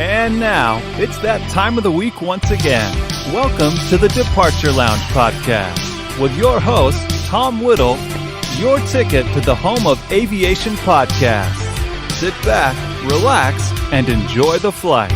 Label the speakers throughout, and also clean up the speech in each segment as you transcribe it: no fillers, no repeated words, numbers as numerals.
Speaker 1: And now, it's that time of the week once again. Welcome to the Departure Lounge podcast with your host, Tom Whittle, your ticket to the home of aviation podcasts. Sit back, relax, and enjoy the flight.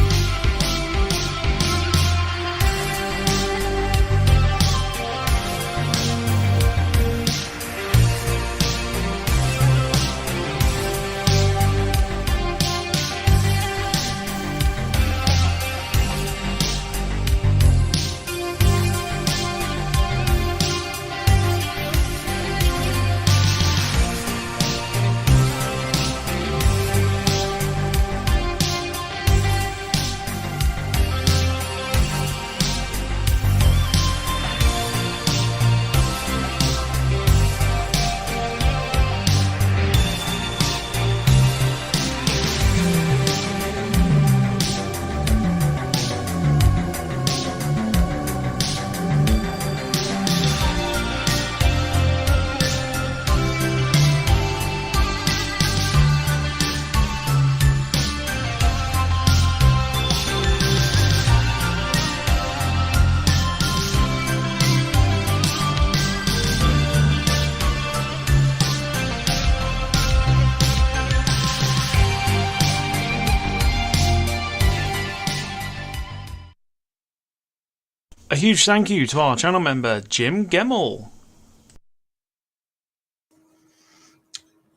Speaker 2: A huge thank you to our channel member, Jim Gemmell.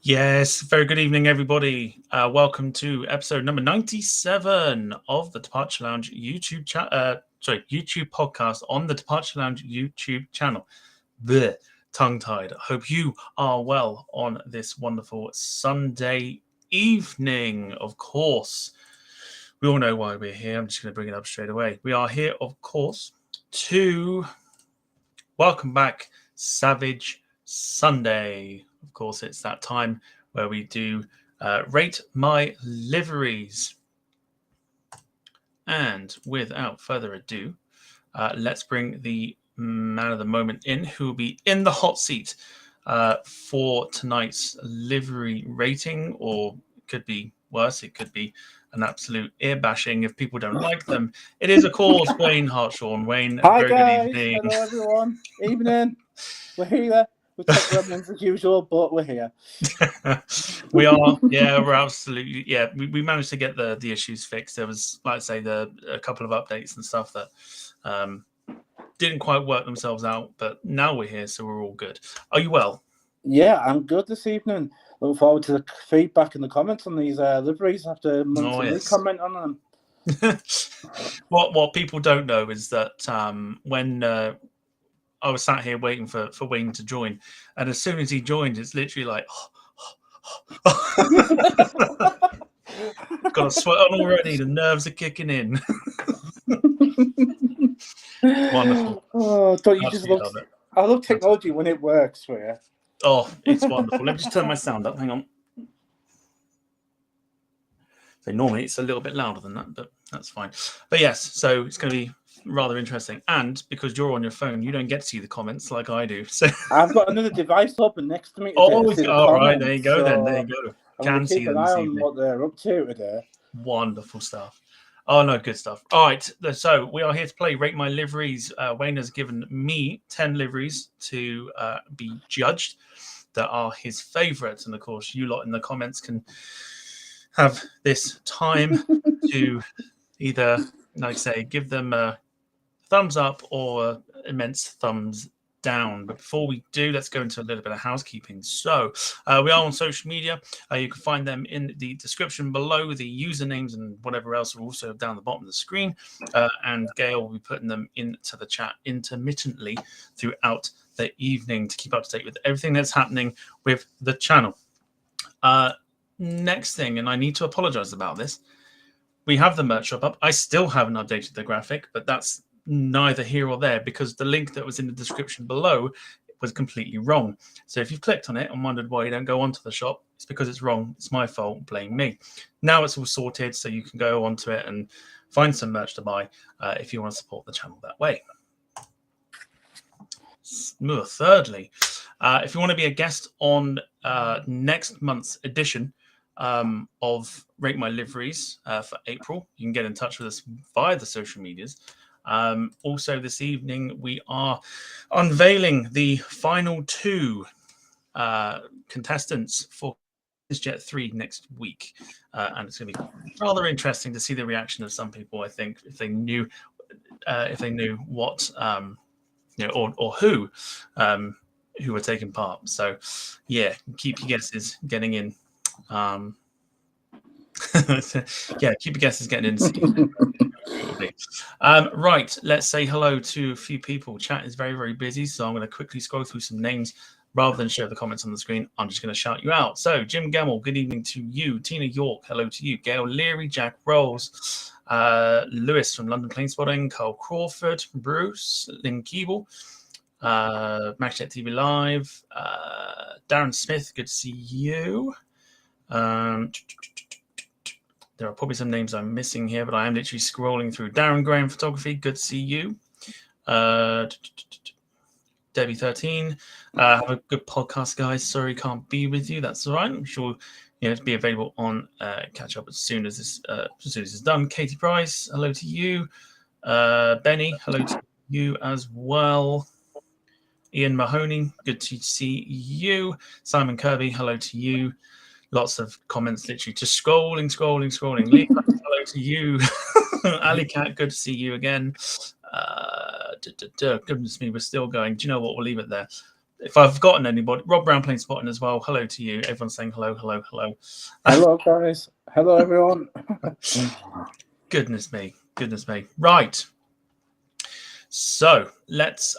Speaker 2: Yes, very good evening, everybody. Welcome to episode number 97 of the Departure Lounge YouTube YouTube podcast on the Departure Lounge YouTube channel. Blech, tongue-tied. I hope you are well on this wonderful Sunday evening. Of course, we all know why we're here. I'm just going to bring it up straight away. We are here, of course, to welcome back Savage Sunday. Of course, it's that time where we do Rate My Liveries. And without further ado, let's bring the man of the moment in, who will be in the hot seat for tonight's livery rating, or it could be worse, it could be an absolute ear bashing if people don't like them. It is, of course, Wayne Hartshorn. Wayne,
Speaker 3: hi
Speaker 2: very
Speaker 3: guys.
Speaker 2: good evening.
Speaker 3: Hello everyone. Evening. We're here. We're tech gremlins as usual, but we're here.
Speaker 2: We are, yeah, we're absolutely, yeah. We managed to get the issues fixed. There was, like I say, a couple of updates and stuff that didn't quite work themselves out, but now we're here, so we're all good. Are you well?
Speaker 3: Yeah, I'm good this evening. Looking forward to the feedback in the comments on these liveries after months and weeks comment on them.
Speaker 2: What people don't know is that when I was sat here waiting for Wayne to join, and as soon as he joined, it's literally like, got a sweat on already. The nerves are kicking in. Wonderful.
Speaker 3: Oh, don't you just look? I love technology when it works for you.
Speaker 2: Oh, it's wonderful. Let me just turn my sound up. Hang on. So normally it's a little bit louder than that, but that's fine. But yes, so it's going to be rather interesting. And because you're on your phone, you don't get to see the comments like I do. So
Speaker 3: I've got another device open next to me.
Speaker 2: All right. There you go. Then there you go.
Speaker 3: Can see them. Keep an eye on what they're up to today.
Speaker 2: Wonderful stuff. Oh no, good stuff. All right, so we are here to play Rate My Liveries. Wayne has given me 10 liveries to be judged that are his favourites, and of course, you lot in the comments can have this time to either, like I say, give them a thumbs up or immense thumbs down. But before we do, let's go into a little bit of housekeeping. So we are on social media. You can find them in the description below. The usernames and whatever else are also down the bottom of the screen. And Gail will be putting them into the chat intermittently throughout the evening to keep up to date with everything that's happening with the channel. Next thing, and I need to apologize about this, we have the merch shop up. I still haven't updated the graphic, but that's neither here or there because the link that was in the description below was completely wrong. So if you've clicked on it and wondered why you don't go onto the shop, it's because it's wrong. It's my fault. Blame me. Now it's all sorted, so you can go onto it and find some merch to buy if you want to support the channel that way. Thirdly, if you want to be a guest on next month's edition of Rate My Liveries for April. You can get in touch with us via the social medias. Also, this evening, we are unveiling the final 2 contestants for Jet 3 next week. And it's going to be rather interesting to see the reaction of some people, I think, if they knew what, or who were taking part. So, yeah, keep your guesses getting in. Yeah, keep your guesses getting in. Right, let's say hello to a few people. Chat is very, very busy, so I'm going to quickly scroll through some names rather than show the comments on the screen. I'm just going to shout you out. So, Jim Gamble, good evening to you. Tina York, hello to you. Gail Leary, Jack Rolls, Lewis from London Plane Spotting, Carl Crawford, Bruce, Lynn Keeble, Maxjet TV Live, Darren Smith, good to see you. There are probably some names I'm missing here, but I am literally scrolling through. Darren Graham Photography, good to see you. Debbie13, have a good podcast, guys. Sorry, can't be with you. That's all right. I'm sure it'll be available on catch up as soon as this is done. Katie Price, hello to you. Benny, hello to you as well. Ian Mahoney, good to see you. Simon Kirby, hello to you. Lots of comments, literally just scrolling. Lee, hello to you. Ali Cat, good to see you again. Goodness me, we're still going. Do you know what? We'll leave it there. If I've forgotten anybody, Rob Brown Plane Spotting as well. Hello to you. Everyone's saying hello.
Speaker 3: Hello, guys. Hello, everyone.
Speaker 2: Goodness me. Right. So let's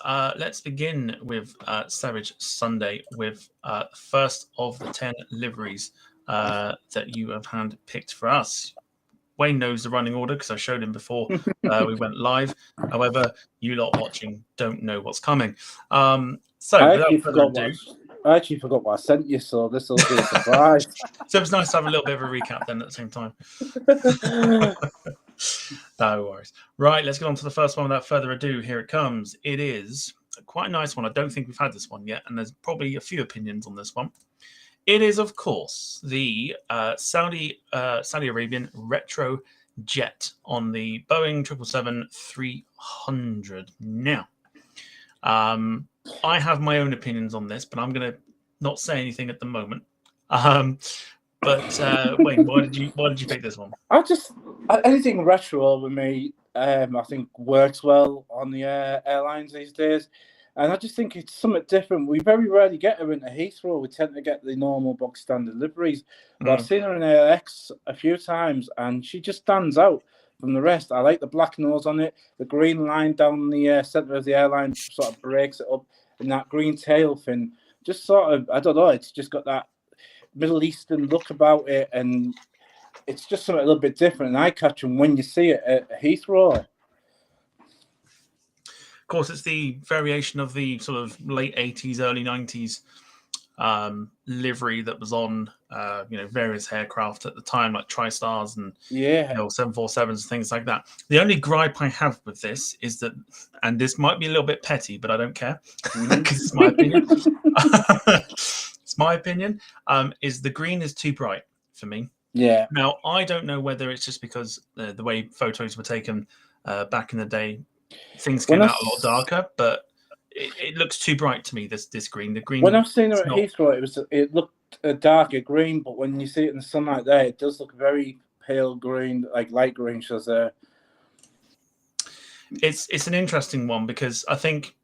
Speaker 2: begin with Savage Sunday with first of the 10 liveries that you have handpicked for us. Wayne knows the running order because I showed him before we went live. However, you lot watching don't know what's coming. I actually forgot
Speaker 3: what I sent you, so this will be a surprise.
Speaker 2: So it's nice to have a little bit of a recap then at the same time. No worries. Right, let's get on to the first one without further ado. Here it comes. It is quite a nice one. I don't think we've had this one yet, and there's probably a few opinions on this one. It is, of course, the Saudi Arabian retro jet on the Boeing 777-300. Now, I have my own opinions on this, but I'm going to not say anything at the moment. But Wayne, why did you pick this one?
Speaker 3: Anything retro with me, I think works well on the airlines these days, and I just think it's something different. We very rarely get her into Heathrow. We tend to get the normal box standard liveries, but I've seen her in ALX a few times, and she just stands out from the rest. I like the black nose on it, the green line down the center of the airline sort of breaks it up, and that green tail fin just sort of, I don't know, it's just got that Middle Eastern look about it, and it's just something a little bit different and eye-catching when you see it at Heathrow. Of
Speaker 2: course, it's the variation of the sort of late 80s, early 90s livery that was on various aircraft at the time, like TriStars and 747s, things like that. The only gripe I have with this is that, and this might be a little bit petty, but I don't care because it's my opinion. It's my opinion. Is the green is too bright for me.
Speaker 3: Yeah.
Speaker 2: Now, I don't know whether it's just because the way photos were taken back in the day, things came out a lot darker, but it looks too bright to me, this green. The green.
Speaker 3: When I've seen her at Heathrow, it looked a darker green, but when you see it in the sunlight there, it does look very pale green, like light green, should I say.
Speaker 2: It's an interesting one because I think,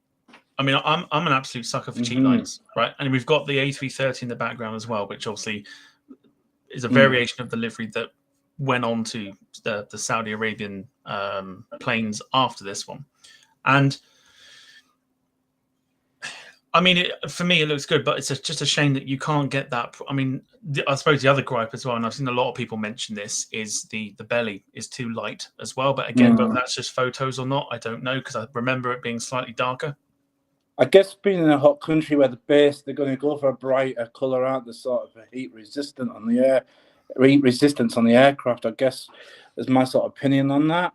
Speaker 2: I'm an absolute sucker for cheap lines, right? And we've got the A330 in the background as well, which obviously is a variation of the livery that went on to the Saudi Arabian planes after this one. And for me, it looks good, but it's just a shame that you can't get that. I suppose the other gripe as well, and I've seen a lot of people mention this, is the belly is too light as well. But again, whether that's just photos or not, I don't know, because I remember it being slightly darker.
Speaker 3: I guess being in a hot country where the base, they're going to go for a brighter colour, aren't they? Sort of a heat resistance on the aircraft, I guess, is my sort of opinion on that.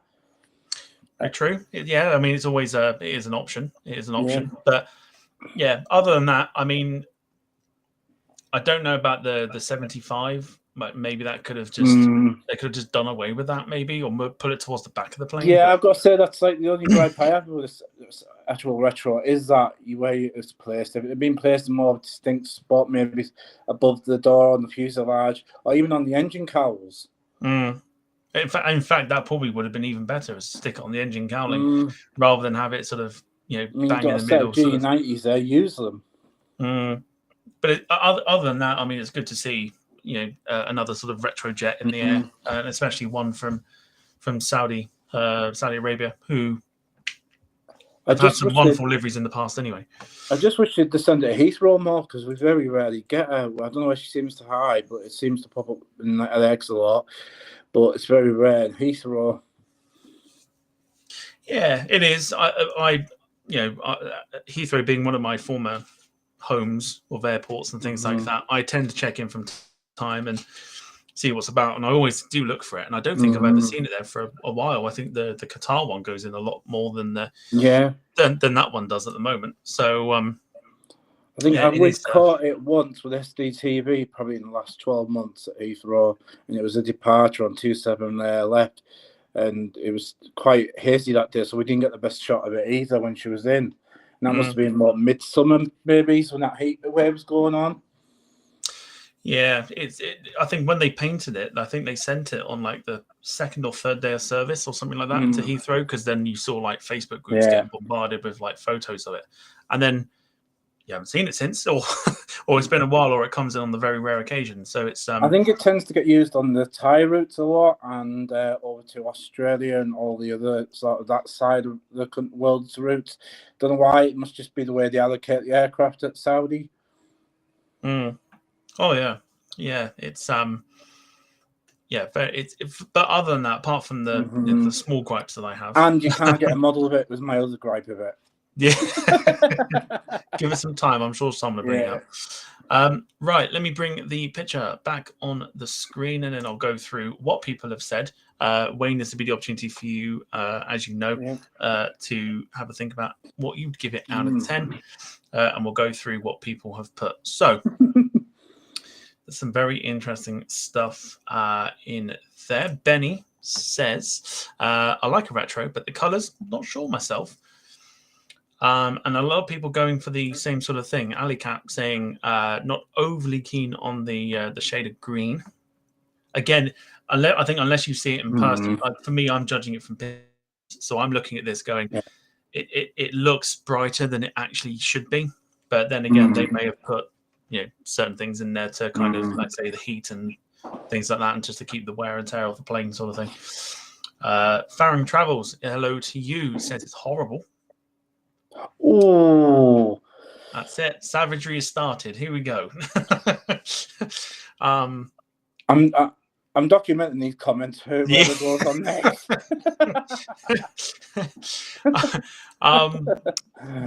Speaker 2: Very true. Yeah, it's always it is an option. It is an option. But yeah, other than that, I don't know about the 75 maybe that could have just they could have just done away with that, maybe, or put it towards the back of the plane.
Speaker 3: Yeah, I've got to say that's like the only gripe I have with this actual retro is that where it's placed. If it had been placed in a more distinct spot, maybe above the door on the fuselage, or even on the engine cowls.
Speaker 2: In fact, that probably would have been even better, is stick it on the engine cowling rather than have it sort of bang
Speaker 3: you've got
Speaker 2: in
Speaker 3: a
Speaker 2: the
Speaker 3: set
Speaker 2: middle.
Speaker 3: of G90s there, use them.
Speaker 2: But other than that, I mean, it's good to see another sort of retro jet in the air, and especially one from Saudi Arabia, who have had some wonderful liveries in the past anyway.
Speaker 3: I just wish they'd send it to Heathrow more, because we very rarely get her. I don't know where she seems to hide, but it seems to pop up in LX a lot. But it's very rare in Heathrow.
Speaker 2: Yeah, it is. Heathrow being one of my former homes of airports and things like that, I tend to check in from time and see what's about, and I always do look for it. And I don't think I've ever seen it there for a while. I think the Qatar one goes in a lot more than than that one does at the moment. So I
Speaker 3: think we've caught it once with SDTV, probably in the last 12 months at Heathrow, and it was a departure on 27 there left, and it was quite hazy that day, so we didn't get the best shot of it either when she was in. And that must have been more midsummer, maybe, so when that heat wave was going on.
Speaker 2: Yeah, I think when they painted it, I think they sent it on like the second or third day of service or something like that to Heathrow, because then you saw like Facebook groups getting bombarded with like photos of it, and then you haven't seen it since, or it's been a while, or it comes in on the very rare occasion. So it's
Speaker 3: I think it tends to get used on the Thai routes a lot, and over to Australia and all the other sort of that side of the world's routes. Don't know why. It must just be the way they allocate the aircraft at Saudi.
Speaker 2: Oh yeah. It's but other than that, apart from the small gripes that I have,
Speaker 3: and you can't get a model of it, was my other gripe of it.
Speaker 2: Yeah. Give us some time. I'm sure someone will bring it up. Right, let me bring the picture back on the screen, and then I'll go through what people have said. Wayne, this will be the opportunity for you, as you know, to have a think about what you'd give it out of 10, and we'll go through what people have put. So there's some very interesting stuff in there. Benny says, I like a retro, but the colours, not sure myself. And a lot of people going for the same sort of thing. Ali Cap saying not overly keen on the shade of green. Again, I think unless you see it in person, for me, I'm judging it from pictures. So I'm looking at this going, it looks brighter than it actually should be. But then again, they may have put certain things in there to kind of, like say, the heat and things like that, and just to keep the wear and tear of the plane sort of thing. Farron Travels, hello to you, says it's horrible.
Speaker 3: Oh,
Speaker 2: that's it. Savagery has started. Here we go.
Speaker 3: I'm documenting these comments. Whoever goes on next.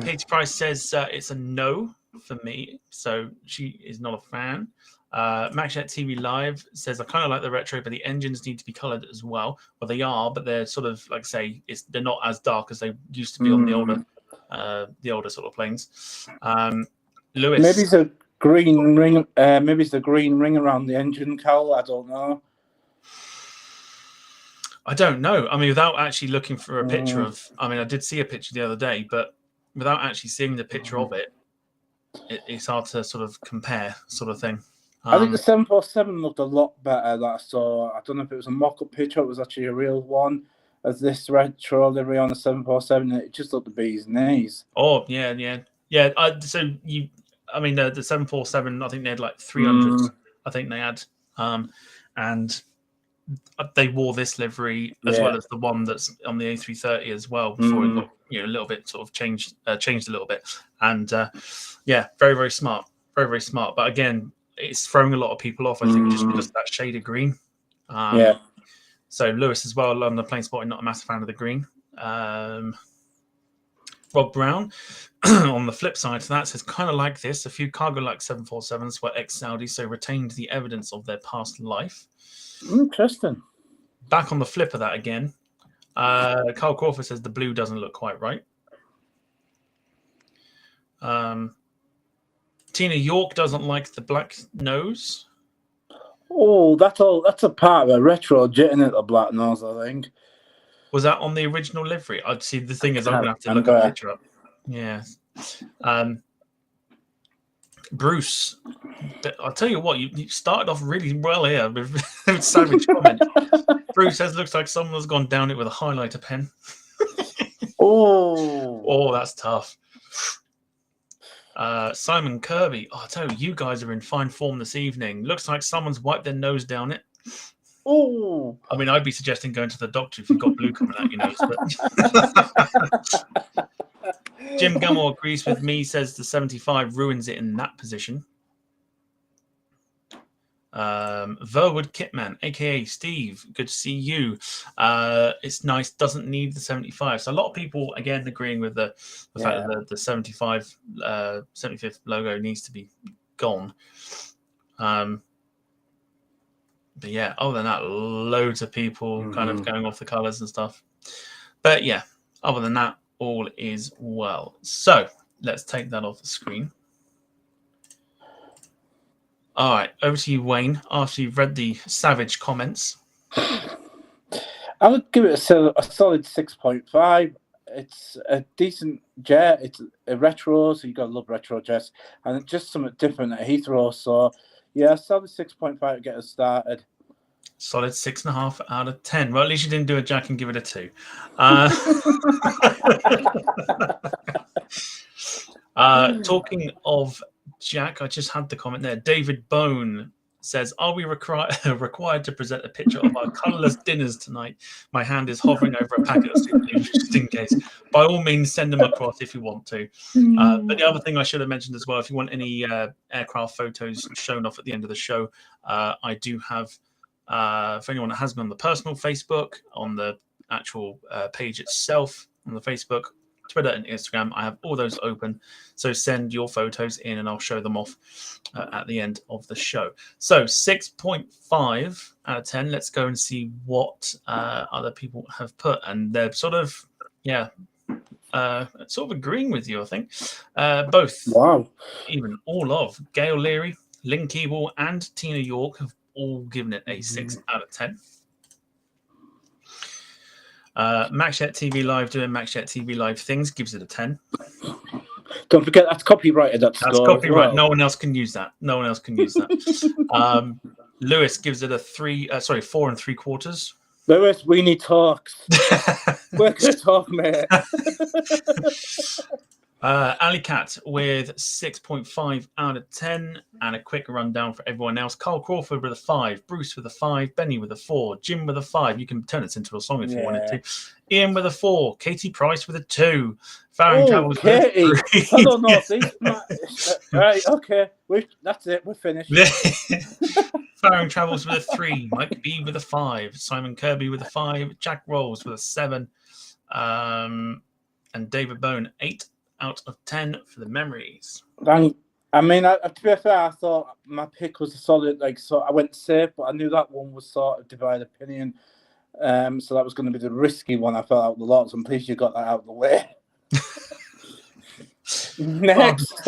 Speaker 2: Katie Price says it's a no for me, so she is not a fan. MaxJet TV Live says I kind of like the retro, but the engines need to be coloured as well. Well, they are, but they're sort of like they're not as dark as they used to be on the older sort of planes. Lewis,
Speaker 3: maybe it's a green ring. Maybe it's the green ring around the engine cowl. I don't know.
Speaker 2: I don't know. I mean, without actually looking for a picture of, I mean, I did see a picture the other day, but without actually seeing the picture of it, it's hard to sort of compare, sort of thing.
Speaker 3: I think the 747 looked a lot better that I saw. I don't know if it was a mock-up picture or it was actually a real one as this retro livery on the 747. It just looked the bee's knees.
Speaker 2: Oh, yeah. The 747, I think they had like 300. I think they had. And they wore this livery as well as the one that's on the A330 as well before it got a little bit sort of changed a little bit. And very, very smart. Very, very smart. But again, it's throwing a lot of people off, I think, just because of that shade of green. So Lewis as well on the plane spotting, not a massive fan of the green. Rob Brown on the flip side to that says kind of like this. A few cargo-like 747s were ex-Saudi, so retained the evidence of their past life.
Speaker 3: Interesting.
Speaker 2: Back on the flip of that again, Carl Crawford says the blue doesn't look quite right. Tina York doesn't like the black nose.
Speaker 3: Oh, that's a part of a retro jet in it, the black nose, I think.
Speaker 2: Was that on the original livery? I'd see. The thing is, I'm gonna have to
Speaker 3: And,
Speaker 2: look a picture up. Yeah. Bruce, I'll tell you what, you started off really well here with savage comment. Bruce says, looks like someone's gone down it with a highlighter pen. Oh, that's tough. Simon Kirby, I tell you guys are in fine form this evening. Looks like someone's wiped their nose down it.
Speaker 3: Oh,
Speaker 2: I mean, I'd be suggesting going to the doctor if you've got blue coming out your nose. But Jim Gummore agrees with me, says the 75 ruins it in that position. Verwood Kitman, aka Steve, good to see you. It's nice, doesn't need the 75. So a lot of people again agreeing with the fact that the 75 75th logo needs to be gone. But yeah, other than that, loads of people kind of going off the colors and stuff. But yeah, other than that, all is well. So let's take that off the screen. All right, over to you, Wayne, after you've read the savage comments.
Speaker 3: I would give it a solid 6.5. It's a decent jet. It's a retro, so you got to love retro jets. And it's just something different at Heathrow. So, yeah, solid 6.5 to get us started.
Speaker 2: Solid 6.5 out of 10. Well, at least you didn't do a Jack and give it a 2. Talking of Jack, I just had the comment there. David Bone says, are we required to present a picture of our colourless dinners tonight? My hand is hovering over a packet of soup just in case. By all means, send them across if you want to. But the other thing I should have mentioned as well, if you want any aircraft photos shown off at the end of the show, I do have, for anyone that has me on the personal Facebook, on the actual page itself, on the Facebook, Twitter and Instagram, I have all those open. So send your photos in and I'll show them off at the end of the show. So 6.5 out of 10. Let's go and see what other people have put. And they're sort of, sort of agreeing with you, I think. Both.
Speaker 3: Wow.
Speaker 2: Even all of Gail Leary, Lynn Keeble, and Tina York have all given it a 6 out of 10. MaxJet TV Live doing MaxJet TV Live things gives it a 10.
Speaker 3: Don't forget that's copyrighted. That's
Speaker 2: copyright.
Speaker 3: well.
Speaker 2: No one else can use that. Lewis gives it a 4 3/4.
Speaker 3: Lewis, we need talks. We're going to talk, mate.
Speaker 2: Ali Cat with 6.5 out of 10, and a quick rundown for everyone else. Carl Crawford with a 5, Bruce with a 5, Benny with a 4, Jim with a 5. You can turn it into a song if you wanted to. Ian with a 4, Katie Price with a 2, Farron Travels with a 3.
Speaker 3: I don't know. Right, okay. That's it. We're finished.
Speaker 2: Farron Travels with a 3, Mike B with a 5, Simon Kirby with a 5, Jack Rolls with a 7, and David Bone 8 out of 10 for the memories.
Speaker 3: I mean, to be fair, I thought my pick was a solid, so I went safe, but I knew that one was sort of divided opinion. So that was going to be the risky one. I felt out the lots. I'm pleased you got that out of the way. Next.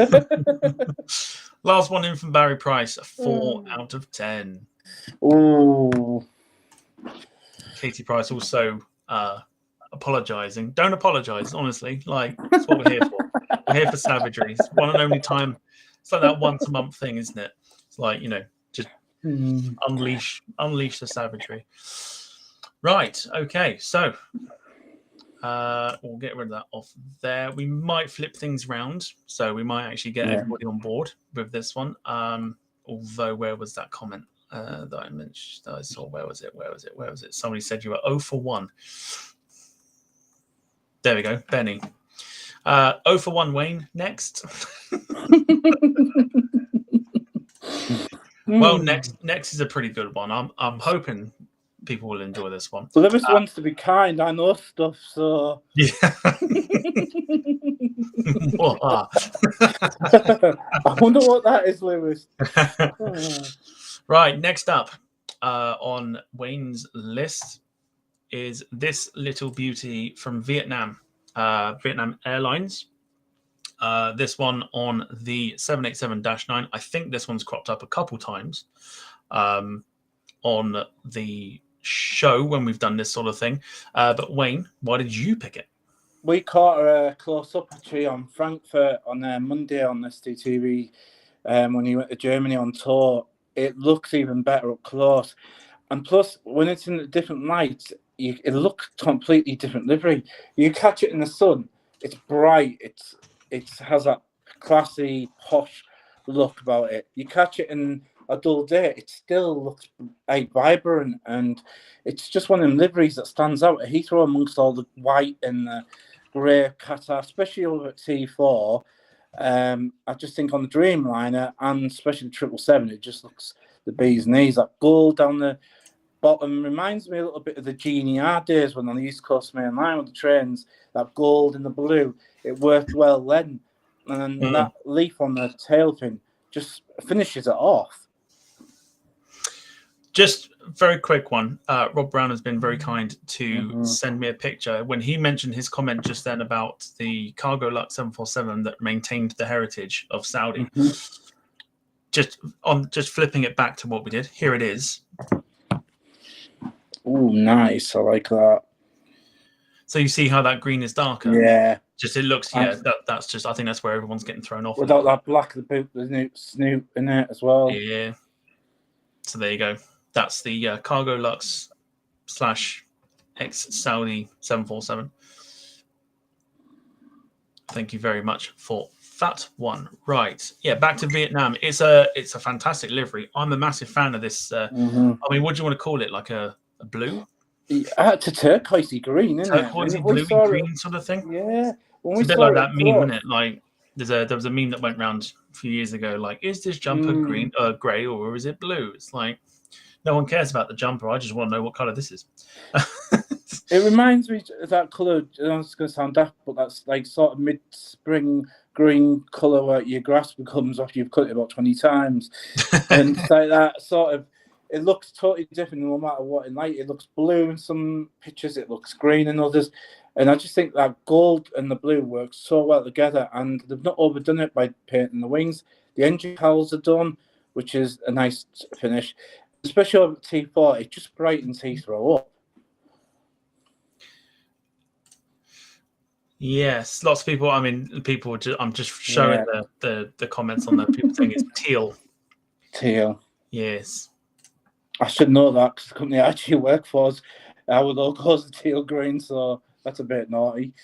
Speaker 2: Last one in from Barry Price, a 4 out of 10.
Speaker 3: Ooh.
Speaker 2: Katie Price also apologizing. Don't apologize, honestly. That's what we're here for. We're here for savagery. It's one and only time. It's like that once a month thing, isn't it? It's like, just unleash the savagery. Right. Okay. So we'll get rid of that off there. We might flip things around. So we might actually get everybody on board with this one. Although, where was that comment that I mentioned? That I saw. Where was it? Somebody said you were 0 for 1. There we go, Benny. 0 for 1, Wayne. Next. Well, next is a pretty good one. I'm hoping people will enjoy this one.
Speaker 3: Lewis wants to be kind. I know stuff, so
Speaker 2: yeah. I
Speaker 3: wonder what that is, Lewis.
Speaker 2: Right, next up on Wayne's list is this little beauty from Vietnam Airlines. This one on the 787-9. I think this one's cropped up a couple times. on the show when we've done this sort of thing. But Wayne, why did you pick it?
Speaker 3: We caught her close up actually on Frankfurt on Monday on withSDTV when he went to Germany on tour. It looks even better up close. And plus, when it's in different lights, it looks completely different livery. You catch it in the sun, it's bright. It has that classy, posh look about it. You catch it in a dull day, it still looks vibrant, and it's just one of them liveries that stands out at Heathrow amongst all the white and the grey Qatar, especially over at T4. I just think on the Dreamliner and especially the 777, it just looks the bee's knees. That gold down the bottom reminds me a little bit of the GNR days when on the East Coast Main Line with the trains, that gold and the blue, it worked well then. And then that leaf on the tail fin just finishes it off.
Speaker 2: Just very quick one. Rob Brown has been very kind to send me a picture. When he mentioned his comment just then about the Cargo Lux 747 that maintained the heritage of Saudi, just flipping it back to what we did. Here it is.
Speaker 3: Oh, nice. I like that.
Speaker 2: So you see how that green is darker?
Speaker 3: Yeah.
Speaker 2: Just it looks, that's just, I think that's where everyone's getting thrown off.
Speaker 3: Without that black, the snoot in it as well.
Speaker 2: Yeah. So there you go. That's the Cargo Lux / ex-Saudi 747. Thank you very much for that one. Right. Yeah, back to Vietnam. It's a fantastic livery. I'm a massive fan of this. I mean, what do you want to call it? Like a blue?
Speaker 3: It's a turquoisey green, isn't it?
Speaker 2: Turquoisey, bluey green sort of thing?
Speaker 3: Yeah.
Speaker 2: It's a bit like that meme, isn't it? Like, there was a meme that went around a few years ago, like, is this jumper green, grey, or is it blue? It's like, no one cares about the jumper. I just want to know what colour this is.
Speaker 3: It reminds me of that colour, it's going to sound daft, but that's like sort of mid-spring green colour where your grass becomes after you've cut it about 20 times. And it's like that sort of, it looks totally different no matter what in light. It looks blue in some pictures, it looks green in others. And I just think that gold and the blue work so well together, and they've not overdone it by painting the wings. The engine cowls are done, which is a nice finish. Especially over T4, it just brightens Heathrow up.
Speaker 2: Yes, lots of people. I mean, I'm just showing the comments on there. People saying it's teal.
Speaker 3: Teal.
Speaker 2: Yes.
Speaker 3: I should know that because the company I actually work for, our logo's teal green, so that's a bit naughty.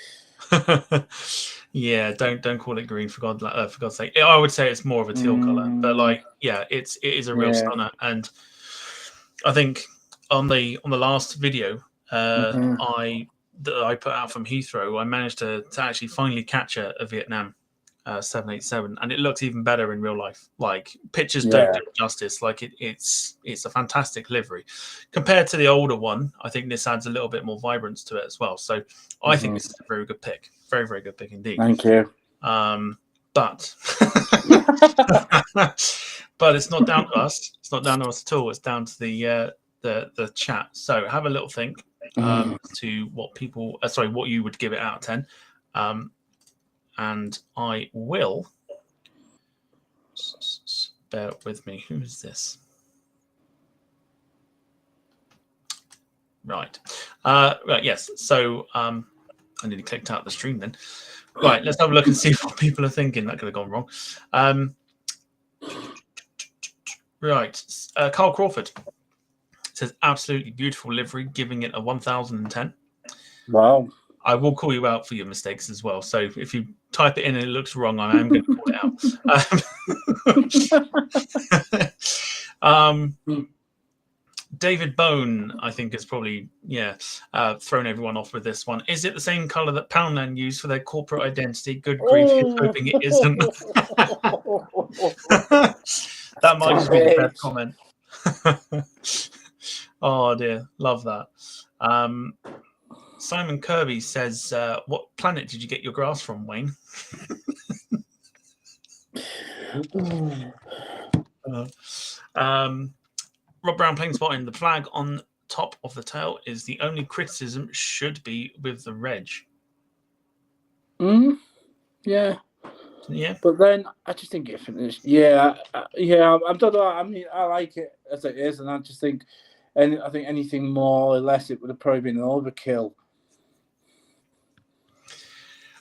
Speaker 2: Yeah, don't call it green for God's sake. I would say it's more of a teal color, but like, yeah, it is a real stunner. And I think on the last video I put out from Heathrow, I managed to actually finally catch a Vietnam 787, and it looks even better in real life. Like, pictures don't do it justice. Like, it's a fantastic livery compared to the older one. I think this adds a little bit more vibrance to it as well. So I think this is a very good pick. Very, very good pick indeed.
Speaker 3: Thank you.
Speaker 2: But but it's not down to us. It's not down to us at all. It's down to the chat. So have a little think to what you would give it out of 10. And I will bear with me. Who is this? Right. Right. Yes. So I nearly clicked out the stream then. Right. Let's have a look and see what people are thinking. That could have gone wrong. Right. Carl Crawford says absolutely beautiful livery, giving it a 1010.
Speaker 3: Wow.
Speaker 2: I will call you out for your mistakes as well. So if you type it in and it looks wrong, I am going to call it out. David Bone, I think, is probably, thrown everyone off with this one. Is it the same colour that Poundland used for their corporate identity? Good grief, he's hoping it isn't. That might just be the best comment. Oh, dear. Love that. Simon Kirby says, what planet did you get your grass from, Wayne? Rob Brown playing spotting. The flag on top of the tail is the only criticism should be with the reg.
Speaker 3: Yeah.
Speaker 2: Yeah.
Speaker 3: But then I just think it finished. Yeah. I don't know. I mean, I like it as it is, and I just think And I think anything more or less, it would have probably been an overkill.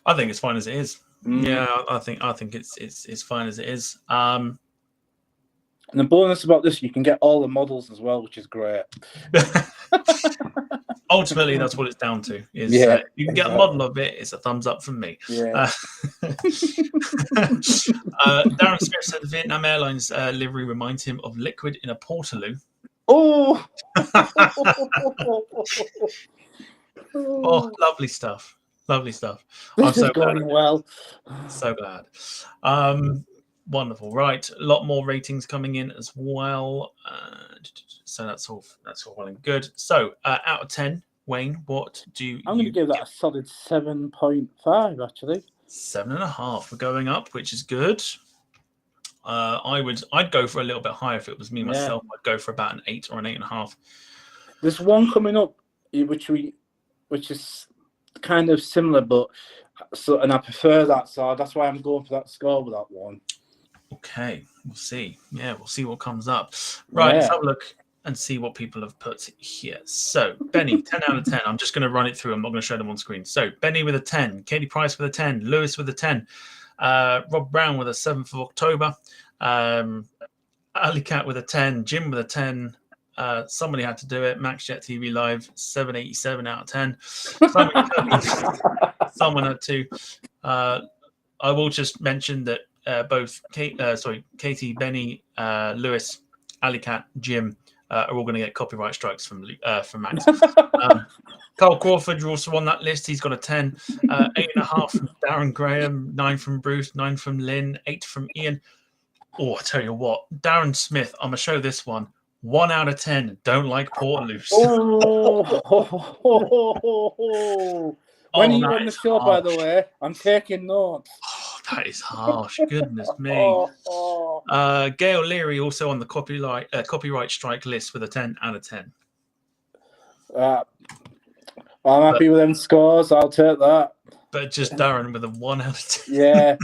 Speaker 2: I think it's fine as it is. Yeah, I think it's fine as it is.
Speaker 3: And the bonus about this, you can get all the models as well, which is great.
Speaker 2: Ultimately, that's what it's down to. Is you can get a model of it, it's a thumbs up from me.
Speaker 3: Yeah.
Speaker 2: Darren Smith said the Vietnam Airlines livery reminds him of liquid in a portaloo.
Speaker 3: Oh,
Speaker 2: oh, lovely stuff. Lovely stuff.
Speaker 3: This is going well.
Speaker 2: So glad. Wonderful. Right, a lot more ratings coming in as well. So that's all well and good. So out of 10, Wayne, what do you?
Speaker 3: I'm going to give that a solid 7.5. Actually,
Speaker 2: 7.5. We're going up, which is good. I'd go for a little bit higher if it was me myself. I'd go for about an 8 or an 8.5.
Speaker 3: There's one coming up, which is kind of similar, and I prefer that, so that's why I'm going for that score with that one.
Speaker 2: Okay, we'll see. Yeah, we'll see what comes up. Right, let's have a look and see what people have put here. So, Benny, 10 out of 10. I'm just going to run it through. I'm not going to show them on screen. So, Benny with a 10, Katie Price with a 10, Lewis with a 10, Rob Brown with a 7th of October, Ali Cat with a 10, Jim with a 10. Somebody had to do it. MaxJet TV Live, 787 out of 10. Someone had to. I will just mention that both Katie, Benny, Lewis, Ali Cat, Jim are all going to get copyright strikes from Max. Carl Crawford, you're also on that list. He's got a 10, 8.5 from Darren Graham, 9 from Bruce, 9 from Lynn, 8 from Ian. Oh, I tell you what, Darren Smith, I'm going to show this one. 1 out of 10, don't like Portaloos.
Speaker 3: When are you on the show, by the way? I'm taking notes.
Speaker 2: Oh, that is harsh. Goodness me. Gail Leary also on the copyright strike list with a 10 out of 10.
Speaker 3: I'm happy with them scores. I'll take that.
Speaker 2: But just Darren with a 1 out of 10.
Speaker 3: Yeah.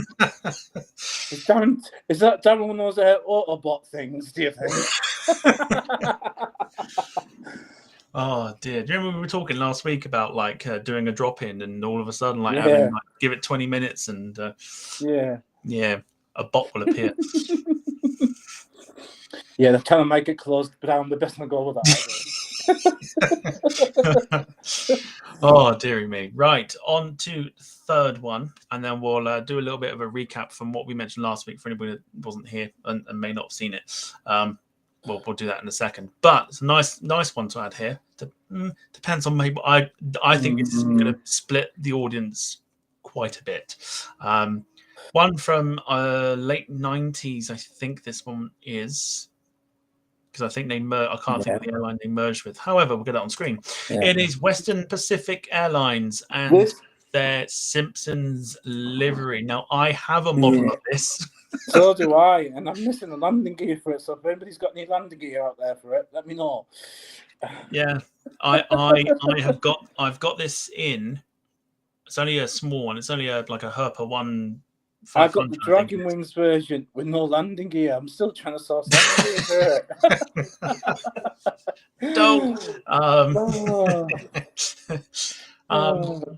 Speaker 3: Is that Darren one of those Autobot things, do you think?
Speaker 2: Oh dear! Do you remember we were talking last week about doing a drop in, and all of a sudden having give it 20 minutes, and a bot will appear.
Speaker 3: Yeah, they're trying to make it closed down. The best not go with that.
Speaker 2: Oh dearie me! Right, on to the third one, and then we'll do a little bit of a recap from what we mentioned last week for anybody that wasn't here and may not have seen it. We'll do that in a second, but it's a nice one to add here. Depends on maybe. I think it's going to split the audience quite a bit. One from late 90s, I think this one is, because I think I can't think of the airline they merged with. However, we'll get that on screen. Yeah. It is Western Pacific Airlines and their Simpsons livery. Now, I have a model of this.
Speaker 3: So do I, and I'm missing a landing gear for it. So if anybody's got any landing gear out there for it, let me know.
Speaker 2: Yeah, I've got this in. It's only a small one. It's only like a Herpa 1.
Speaker 3: I've got the Dragon Wings version with no landing gear. I'm still trying to source landing gear for
Speaker 2: it. Don't.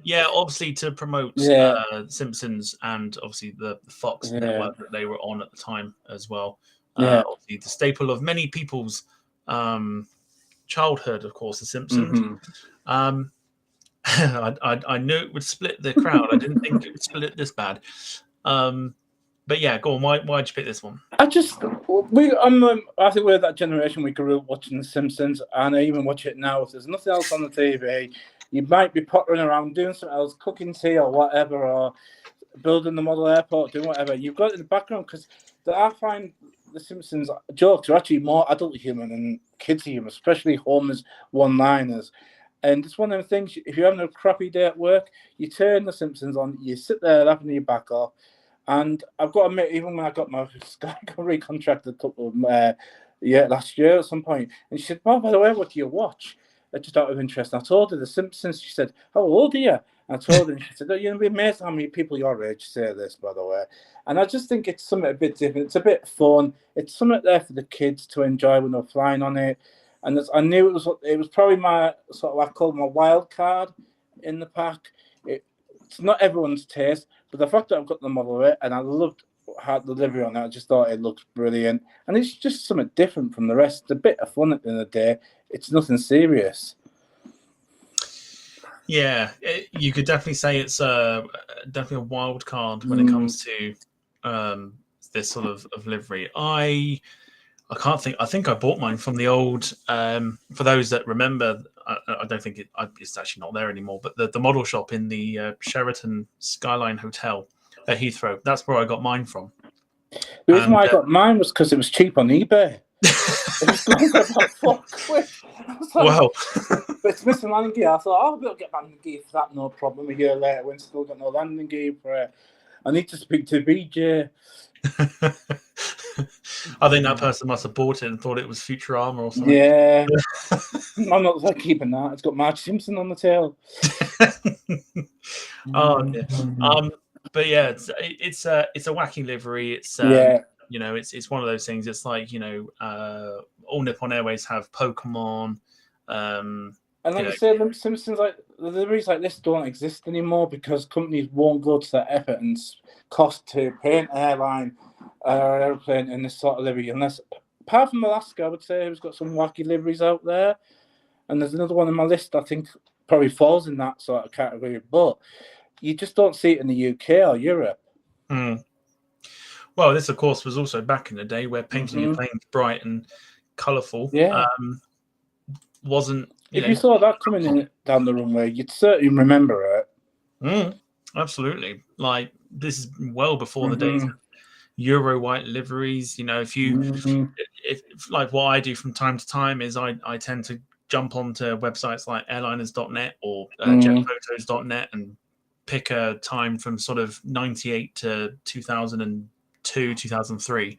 Speaker 2: Yeah, obviously to promote Simpsons and obviously the Fox network that they were on at the time as well. Obviously the staple of many people's childhood, of course, the Simpsons. I knew it would split the crowd. I didn't think it would split it this bad. But yeah, go on. Why'd you pick this one?
Speaker 3: I think we're that generation. We grew up watching the Simpsons, and I even watch it now. If there's nothing else on the TV, you might be pottering around doing something else, cooking tea or whatever, or building the model airport, doing whatever. You've got it in the background because I find the Simpsons jokes are actually more adult humor than kids humor, especially Homer's one-liners. And it's one of them things, if you're having a crappy day at work, you turn the Simpsons on, you sit there having your back off. And I've got to admit, even when I got my Sky recontracted a couple of last year at some point, and she said, "Oh, by the way, what do you watch?" Just out of interest. And I told her the Simpsons. She said, "How old are you?" And I told her, and she said, "You'll be amazed how many people your age say this, by the way." And I just think it's something a bit different. It's a bit fun. It's something there for the kids to enjoy when they're flying on it. and I knew it was probably my sort of I call my wild card in the pack. It's not everyone's taste, but the fact that I've got the moderator and I loved how the delivery on it, I just thought it looked brilliant, and it's just something different from the rest. It's a bit of fun at the end of the day. It's nothing serious.
Speaker 2: Yeah, you could definitely say it's definitely a wild card when it comes to this sort of livery. I can't think. I think I bought mine from the old. For those that remember, I don't think it's actually not there anymore. But the model shop in the Sheraton Skyline Hotel at Heathrow. That's where I got mine from.
Speaker 3: The reason why I got mine was because it was cheap on eBay. It was going for about £4.
Speaker 2: Wow.
Speaker 3: But it's missing landing gear. I thought, I'll be able to get landing gear for that, no problem. A year later, when still got no landing gear for it. I need to speak to BJ.
Speaker 2: I think that person must have bought it and thought it was Futurama or something.
Speaker 3: Yeah. I'm not like keeping that. It's got Marge Simpson on the tail.
Speaker 2: Oh, yeah. But yeah, it's a wacky livery. It's you know, it's one of those things. It's like, you know, all Nippon Airways have Pokemon.
Speaker 3: And like you say, the Simpsons, like the liveries like this don't exist anymore because companies won't go to that effort and cost to paint an airline or airplane in this sort of livery. Unless, apart from Alaska, I would say, who's got some wacky liveries out there. And there's another one on my list I think probably falls in that sort of category. But you just don't see it in the UK or Europe.
Speaker 2: Well, this, of course, was also back in the day where painting your planes bright and colourful wasn't...
Speaker 3: You saw that coming in down the runway, you'd certainly remember it.
Speaker 2: Absolutely. Like, this is well before the days of Euro white liveries. You know, if like what I do from time to time is I tend to jump onto websites like airliners.net or jetphotos.net and pick a time from sort of 98 to 2002, 2003.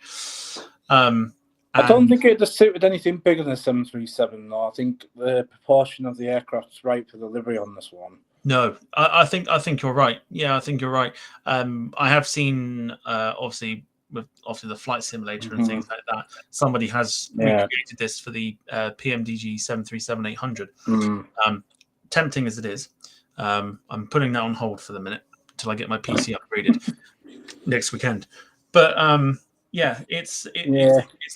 Speaker 3: I don't think it just suited anything bigger than a 737, though. I think the proportion of the aircraft's right for the livery on this one.
Speaker 2: No, I think you're right. Yeah, I think you're right. I have seen obviously the flight simulator and things like that. Somebody has recreated this for the PMDG 737-800. Tempting as it is, I'm putting that on hold for the minute until I get my PC upgraded next weekend. But it's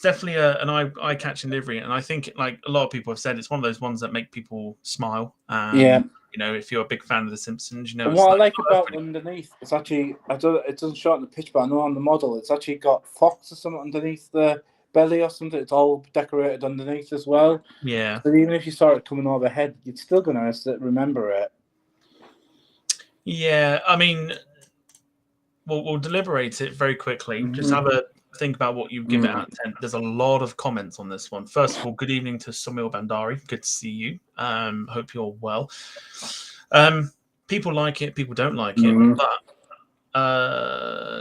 Speaker 2: definitely an eye-catching livery, and I think, like a lot of people have said, it's one of those ones that make people smile. You know, if you're a big fan of The Simpsons, you know.
Speaker 3: And what I like about underneath, it's actually it doesn't show it in the picture, but I know on the model, it's actually got fox or something underneath the belly or something. It's all decorated underneath as well.
Speaker 2: Yeah.
Speaker 3: So even if you saw it coming overhead, you'd still gonna remember it.
Speaker 2: Yeah, I mean, we'll deliberate it very quickly. Just have a think about what you give it out of 10. There's a lot of comments on this one. First of all, good evening to Somil Bandari. Good to see you. Hope you're well. People like it, people don't like it, but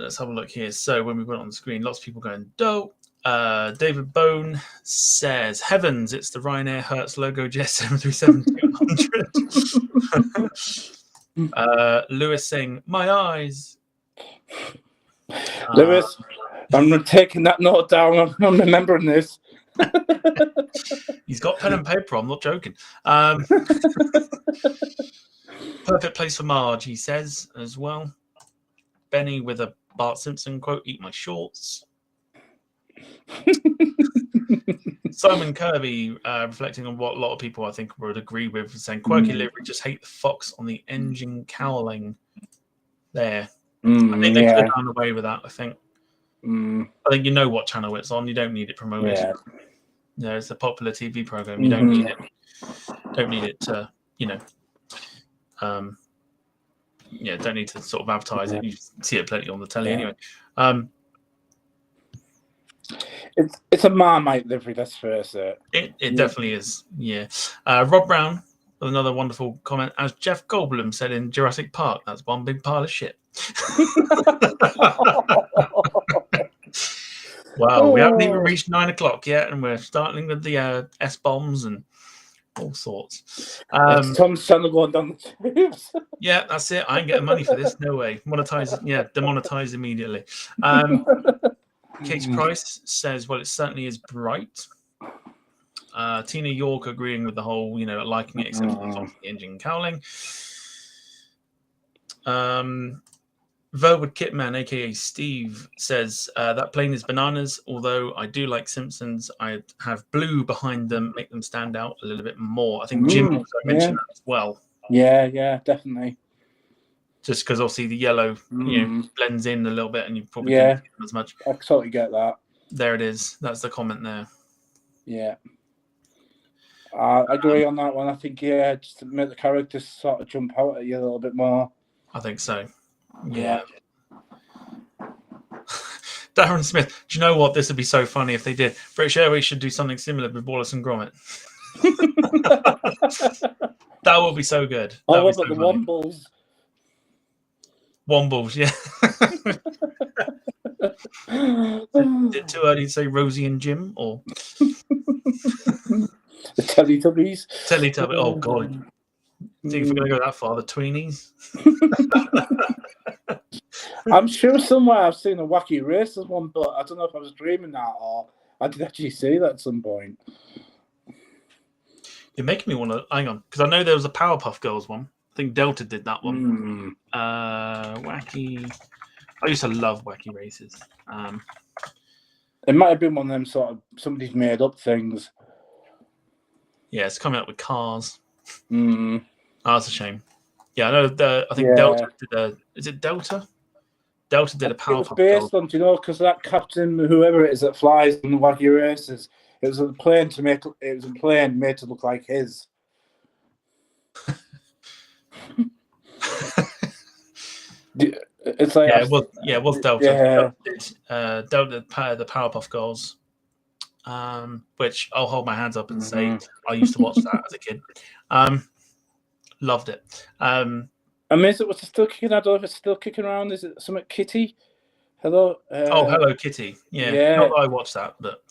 Speaker 2: let's have a look here. So when we put it on the screen, lots of people going dope. David Bone says, heavens, it's the Ryanair Hertz logo Jet 737-200. Lewis saying, my eyes.
Speaker 3: Lewis, I'm taking that note down. I'm remembering this.
Speaker 2: He's got pen and paper. I'm not joking. Perfect place for Marge, he says as well. Benny with a Bart Simpson quote: "Eat my shorts." Simon Kirby, reflecting on what a lot of people I think would agree with, saying quirky livery, just hate the fox on the engine cowling. There, I think they could have gone away with that. I think you know what channel it's on. You don't need it promoted. Yeah, it's a popular TV program. You don't need it. Don't need it to, don't need to sort of advertise it. You see it plenty on the telly anyway.
Speaker 3: It's a Marmite livery, let's face it.
Speaker 2: It definitely is, yeah. Rob Brown with another wonderful comment. As Jeff Goldblum said in Jurassic Park, that's one big pile of shit. Wow, we haven't even reached 9 o'clock yet, and we're starting with the S-bombs and all sorts.
Speaker 3: Tom's channel going down the tubes.
Speaker 2: Yeah, that's it. I ain't getting money for this. No way. Demonetize immediately. Kate's Price says, well, it certainly is bright. Tina York agreeing with the whole, liking it except for the engine cowling. Verwood Kitman, aka Steve, says that plane is bananas. Although I do like Simpsons, I have blue behind them, make them stand out a little bit more. I think Jim also mentioned that as well.
Speaker 3: Yeah, definitely.
Speaker 2: Just because obviously the yellow, blends in a little bit, and you probably don't see them as much.
Speaker 3: I totally get that.
Speaker 2: There it is. That's the comment there.
Speaker 3: Yeah. I agree on that one. I think, just to make the characters sort of jump out at you a little bit more.
Speaker 2: I think so. Yeah. Darren Smith, do you know what? This would be so funny if they did. British Airways should do something similar with Wallace and Gromit. That would be so good.
Speaker 3: Oh, what about the Wombles?
Speaker 2: Wombles, yeah. Is it too early to say Rosie and Jim, or
Speaker 3: the Teletubbies?
Speaker 2: Teletubbies. Oh God! Think if we're going to go that far, the Tweenies.
Speaker 3: I'm sure somewhere I've seen a Wacky Races one, but I don't know if I was dreaming that or I did actually see that at some point.
Speaker 2: You're making me want to hang on, because I know there was a Powerpuff Girls one. I think Delta did that one. Wacky. I used to love Wacky Races.
Speaker 3: It might have been one of them sort of somebody's made up things.
Speaker 2: Yeah, it's coming up with cars. Oh, that's a shame. Yeah, I know. I think Delta did is it Delta? Delta did a Powerpuff Girls.
Speaker 3: It was based on, because that captain, whoever it is that flies in the Wacky Races, it was a plane made to look like his. It's like
Speaker 2: it was Delta.
Speaker 3: Yeah.
Speaker 2: Delta, the Powerpuff Girls, which I'll hold my hands up and say I used to watch that as a kid. Loved it.
Speaker 3: Is it still kicking? I don't know if it's still kicking around. Is it something Kitty? Hello.
Speaker 2: Hello Kitty. Yeah. Not that I watched that, but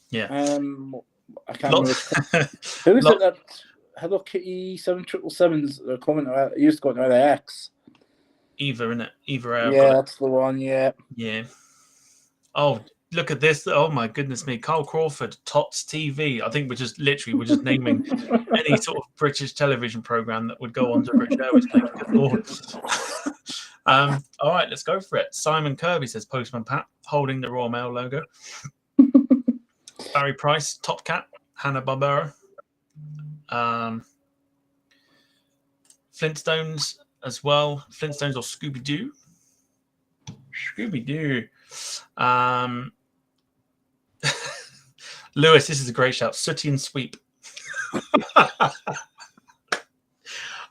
Speaker 2: yeah.
Speaker 3: I can't remember. Who is it that Hello Kitty 7777s are coming? Used to go to LAX.
Speaker 2: Eva, innit? Eva.
Speaker 3: That's the one. Yeah.
Speaker 2: Yeah. Oh, look at this! Oh my goodness me, Carl Crawford, Tots TV. I think we're just naming any sort of British television program that would go on to British Airways. All right, let's go for it. Simon Kirby says Postman Pat, holding the Royal Mail logo. Barry Price, Top Cat, Hanna-Barbera. Flintstones as well. Flintstones or Scooby-Doo. Scooby-Doo. Lewis, this is a great shout. Sooty and Sweep.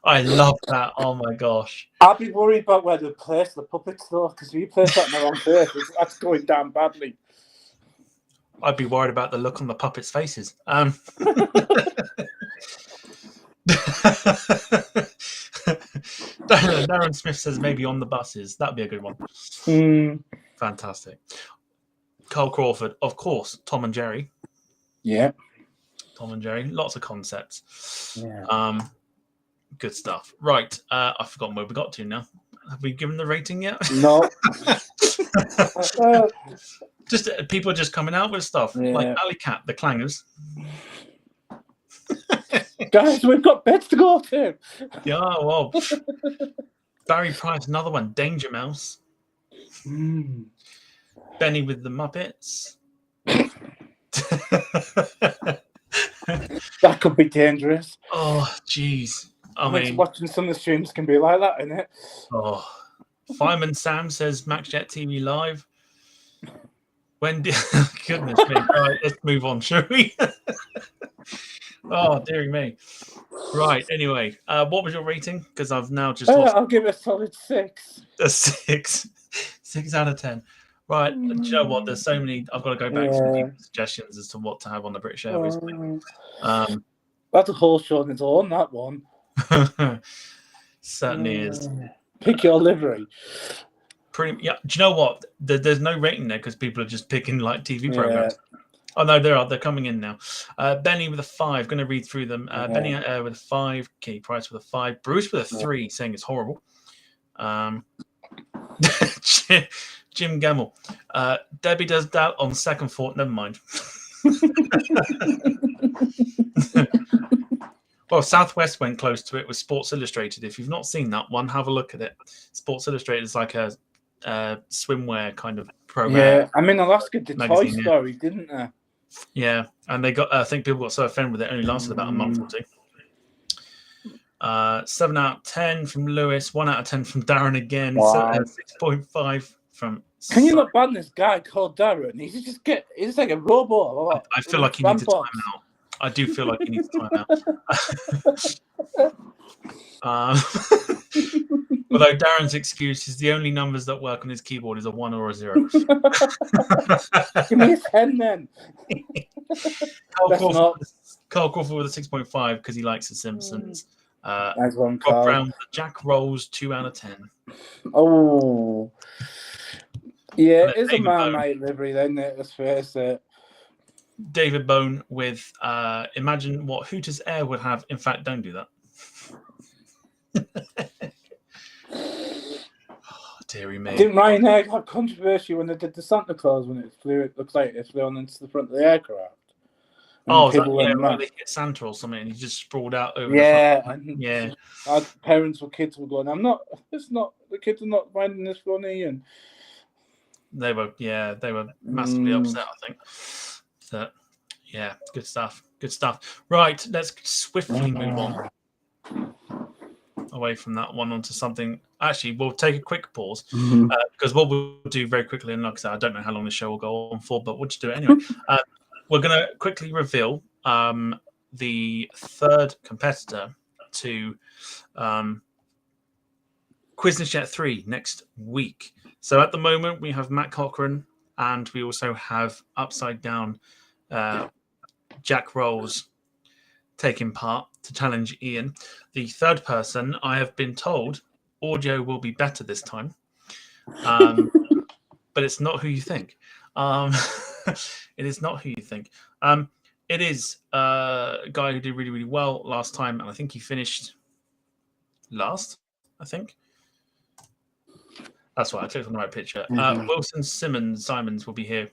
Speaker 2: I love that. Oh my gosh.
Speaker 3: I'll be worried about where to place the puppets though, because if you place that in the wrong place, that's going down badly.
Speaker 2: I'd be worried about the look on the puppets' faces. Darren Smith says maybe on the buses. That'd be a good one. Fantastic. Carl Crawford, of course. Tom and Jerry.
Speaker 3: Yeah.
Speaker 2: Tom and Jerry. Lots of concepts.
Speaker 3: Yeah.
Speaker 2: Good stuff. Right. I've forgotten where we got to now. Have we given the rating yet?
Speaker 3: No.
Speaker 2: Just people are just coming out with stuff like Alley Cat, the Clangers.
Speaker 3: Guys, we've got beds to go to.
Speaker 2: Yeah, well. Barry Price, another one. Danger Mouse. Benny with the Muppets.
Speaker 3: That could be dangerous.
Speaker 2: Oh, jeez. I mean,
Speaker 3: watching some of the streams can be like that, isn't it?
Speaker 2: Oh, Fireman Sam says MaxJet TV Live. Goodness me. All right, let's move on, shall we? Oh, dearie me. Right, anyway, what was your rating? Because I've now just lost.
Speaker 3: I'll give it a solid 6.
Speaker 2: A 6. 6 out of 10. Right, do you know what? There's so many. I've got to go back to people's suggestions as to what to have on the British Airways.
Speaker 3: That's a whole show on its own, that one.
Speaker 2: Certainly is.
Speaker 3: Pick your livery.
Speaker 2: Do you know what? There's no rating there because people are just picking like TV programs. Oh no, they're coming in now. Benny with a 5. Going to read through them. Benny with a 5. Katie Price with a 5. Bruce with a 3, saying it's horrible. Jim Gamble. Debbie does that on second thought. Never mind. Well, Southwest went close to it with Sports Illustrated. If you've not seen that one, have a look at it. Sports Illustrated is like a swimwear kind of program.
Speaker 3: Yeah, I mean, Alaska did Toy
Speaker 2: magazine,
Speaker 3: Story, didn't they?
Speaker 2: Yeah, and they got. I think people got so offended with it. Only lasted about a month or two. 7 out of 10 from Lewis. 1 out of 10 from Darren again.
Speaker 3: Wow.
Speaker 2: 6.5 from.
Speaker 3: Can you not ban this guy called Darren? He's like a robot.
Speaker 2: I feel like he needs a time out. I do feel like he needs a time out. Although Darren's excuse is the only numbers that work on his keyboard is a 1 or a 0.
Speaker 3: Give me a 10 then.
Speaker 2: Carl Crawford with a 6.5 because he likes The Simpsons.
Speaker 3: Nice one,
Speaker 2: Rob Brown, Jack Rolls, 2 out of 10.
Speaker 3: Oh. Yeah, it's a man-made livery, then. Let's face it.
Speaker 2: David Bone with imagine what Hooters Air would have. In fact, don't do that. Oh, dearie me.
Speaker 3: Didn't Ryanair have controversy when they did the Santa Claus when it flew? It looked like it flew on into the front of the aircraft.
Speaker 2: Oh, they hit Santa or something, and he just sprawled out over.
Speaker 3: Yeah,
Speaker 2: yeah.
Speaker 3: Our parents or kids were going, the kids are not finding this funny, and
Speaker 2: they were massively upset, I think. So, yeah, good stuff. Right, let's swiftly move on away from that one onto something. Actually, we'll take a quick pause because what we'll do very quickly, and like I said, I don't know how long the show will go on for, but we'll just do it anyway. We're going to quickly reveal the third competitor to QuizNetChat 3 next week. So at the moment, we have Matt Cochran, and we also have Upside Down Jack Rolls taking part to challenge Ian. The third person, I have been told, audio will be better this time, but it's not who you think. It is not who you think. It is a guy who did really, really well last time, and I think he finished last, I think. That's right, I clicked on the right picture. Wilson Simons will be here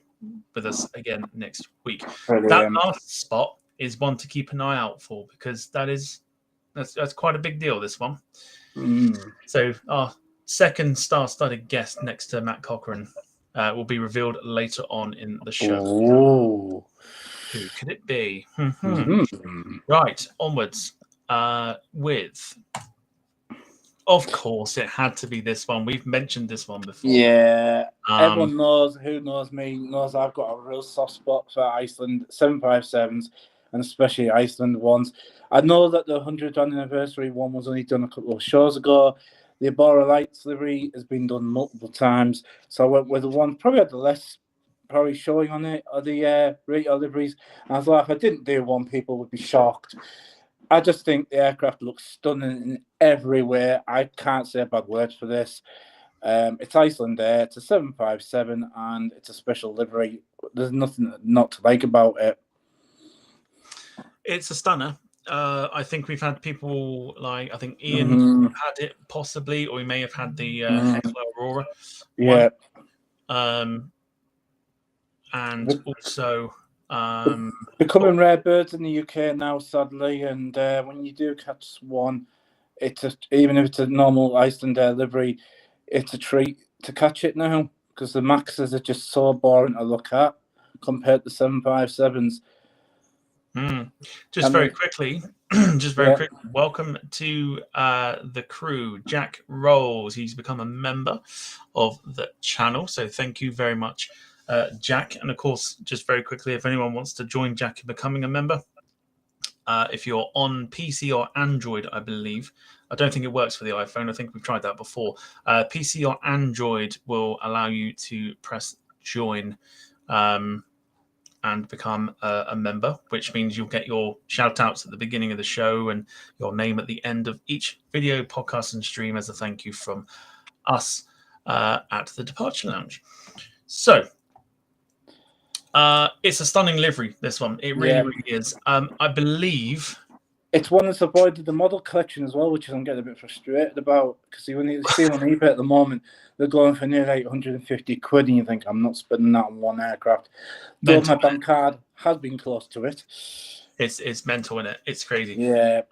Speaker 2: with us again next week. Brilliant. That last spot is one to keep an eye out for because that's quite a big deal, this one. So our second star-studded guest next to Matt Cochran will be revealed later on in the show.
Speaker 3: Ooh.
Speaker 2: Who could it be? Right, onwards with... Of course, it had to be this one. We've mentioned this one before.
Speaker 3: Yeah, everyone knows, who knows me, knows I've got a real soft spot for Iceland 757s, and especially Iceland ones. I know that the 100th anniversary one was only done a couple of shows ago. The Abora Lights livery has been done multiple times, so I went with the one probably had the less showing on it, or the Rate My Liveries. And I thought if I didn't do one, people would be shocked. I just think the aircraft looks stunning in every way. I can't say a bad word for this. It's Iceland Air. It's a 757, and it's a special livery. There's nothing not to like about it.
Speaker 2: It's a stunner. I think we've had people like, I think Ian had it possibly, or he may have had the Heckler Aurora.
Speaker 3: Yeah.
Speaker 2: And also...
Speaker 3: becoming rare birds in the UK now, sadly, and when you do catch one, even if it's a normal Iceland Air livery, it's a treat to catch it now because the Maxes are just so boring to look at compared to 757s.
Speaker 2: Just very quickly, welcome to the crew, Jack Rolls. He's become a member of the channel, so thank you very much, Jack. And of course, just very quickly, if anyone wants to join Jack in becoming a member, if you're on PC or Android, I believe, I don't think it works for the iPhone. I think we've tried that before. PC or Android will allow you to press join and become a member, which means you'll get your shout outs at the beginning of the show and your name at the end of each video, podcast, and stream as a thank you from us at the Departure Lounge. So it's a stunning livery, this one. It really, really is. I believe
Speaker 3: It's one that's avoided the model collection as well, which I'm getting a bit frustrated about, because when you see on eBay at the moment, they're going for near 850 quid, and you think, I'm not spending that on one aircraft. Though my bank card has been close to it.
Speaker 2: It's mental, isn't it? It's crazy.
Speaker 3: Yeah.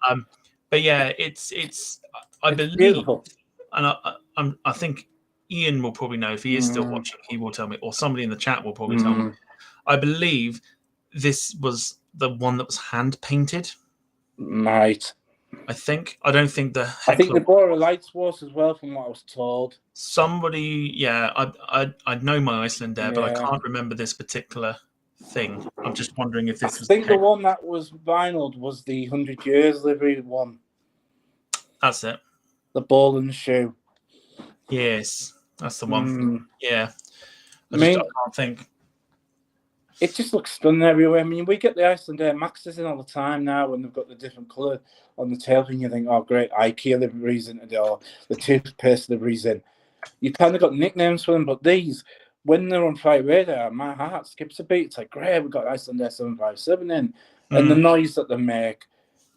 Speaker 2: But yeah, it's I believe,
Speaker 3: beautiful.
Speaker 2: And I think Ian will probably know if he is still watching. He will tell me, or somebody in the chat will probably tell me. I believe this was the one that was hand painted.
Speaker 3: Right.
Speaker 2: I think. I don't think the.
Speaker 3: I think the Bora Lights was as well, from what I was told.
Speaker 2: Somebody, yeah, I know my Iceland Air, but I can't remember this particular thing. I'm just wondering if this was.
Speaker 3: I think the one that was vinyl was the 100 Years livery one.
Speaker 2: That's it.
Speaker 3: The ball and shoe.
Speaker 2: Yes, that's the one. Yeah. I can't think.
Speaker 3: It just looks stunning everywhere. I mean, we get the Iceland Air Maxes in all the time now when they've got the different colour on the tail, and you think, oh, great, IKEA liveries in it, or the toothpaste liveries in. You kind of got nicknames for them, but these, when they're on Flight Radar, my heart skips a beat. It's like, great, we've got Iceland Air 757 in. And the noise that they make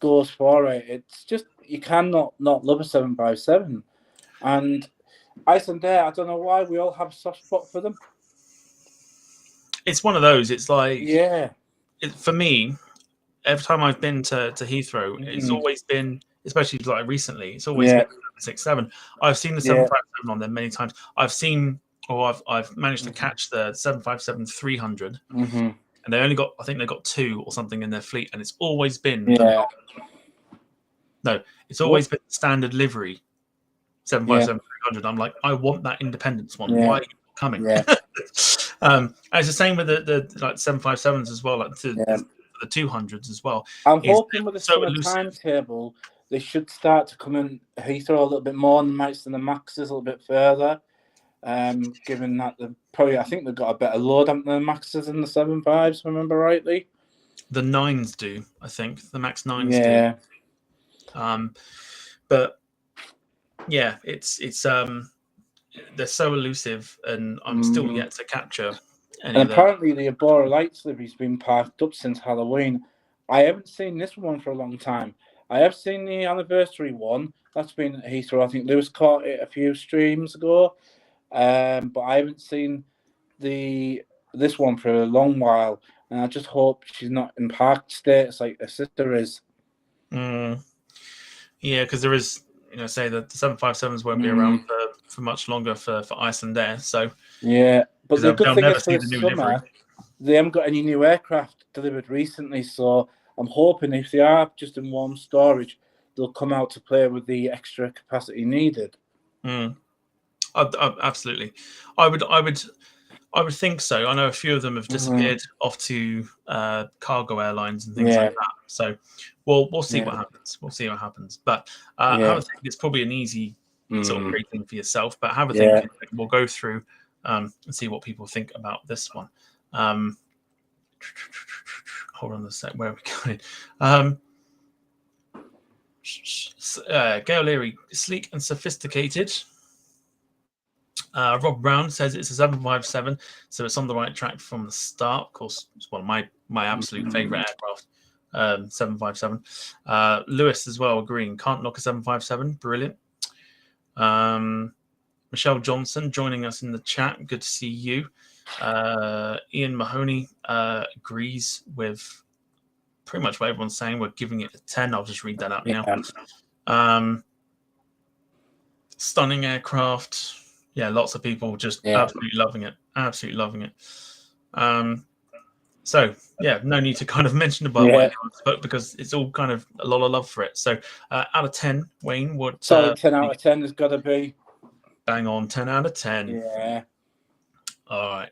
Speaker 3: goes for it. It's just, you cannot not love a 757. And Iceland Air, I don't know why, we all have a soft spot for them.
Speaker 2: It's one of those. It's like, for me, every time I've been to Heathrow, it's always been, especially like recently, it's always been 767. I've seen the 757 on there many times. I've seen, or I've managed to catch the 757-300, and they only got, I think they got 2 or something in their fleet, and it's always been it's always been standard livery 757-300. I'm like, I want that Independence one. Why are you coming? And it's the same with the like 757s as well, like the 200s as well.
Speaker 3: I'm hoping with the summer timetable, they should start to come in Heathrow a little bit more, and might send the Maxes a little bit further. Given that I think they've got a better load on the Maxes than the 75s, if I remember rightly.
Speaker 2: The 9s do, I think. The Max 9s do. But yeah, it's they're so elusive, and I'm still yet to capture any
Speaker 3: and apparently the Bora Lights livery's been parked up since Halloween. I haven't seen this one for a long time. I have seen the anniversary one. That's been at Heathrow. I think Lewis caught it a few streams ago. But I haven't seen this one for a long while. And I just hope she's not in parked status like her sister is.
Speaker 2: Yeah, because there is, say that the 757s won't be around for much longer for Iceland Air. So
Speaker 3: but the good thing is for
Speaker 2: the
Speaker 3: the summer, they haven't got any new aircraft delivered recently. So I'm hoping if they are just in warm storage, they'll come out to play with the extra capacity needed.
Speaker 2: Absolutely, I would think so. I know a few of them have disappeared off to cargo airlines and things like that. So we'll see what happens. We'll see what happens. But have a think. It's probably an easy sort of great thing for yourself. But have a think. We'll go through and see what people think about this one. Hold on a sec. Where are we going? Gail Leary, sleek and sophisticated. Rob Brown says it's a 757, so it's on the right track from the start. Of course, it's one of my absolute favorite aircraft, 757. Lewis as well agreeing, can't knock a 757. Brilliant. Michelle Johnson joining us in the chat. Good to see you. Ian Mahoney agrees with pretty much what everyone's saying. We're giving it a 10. I'll just read that out now. Stunning aircraft. Yeah, lots of people just absolutely loving it. Absolutely loving it. So, no need to kind of mention about what everyone spoke, because it's all kind of a lot of love for it. So, out of 10, Wayne, what...
Speaker 3: 10 out of 10 has got to be.
Speaker 2: Bang on, 10 out of 10.
Speaker 3: Yeah.
Speaker 2: All right.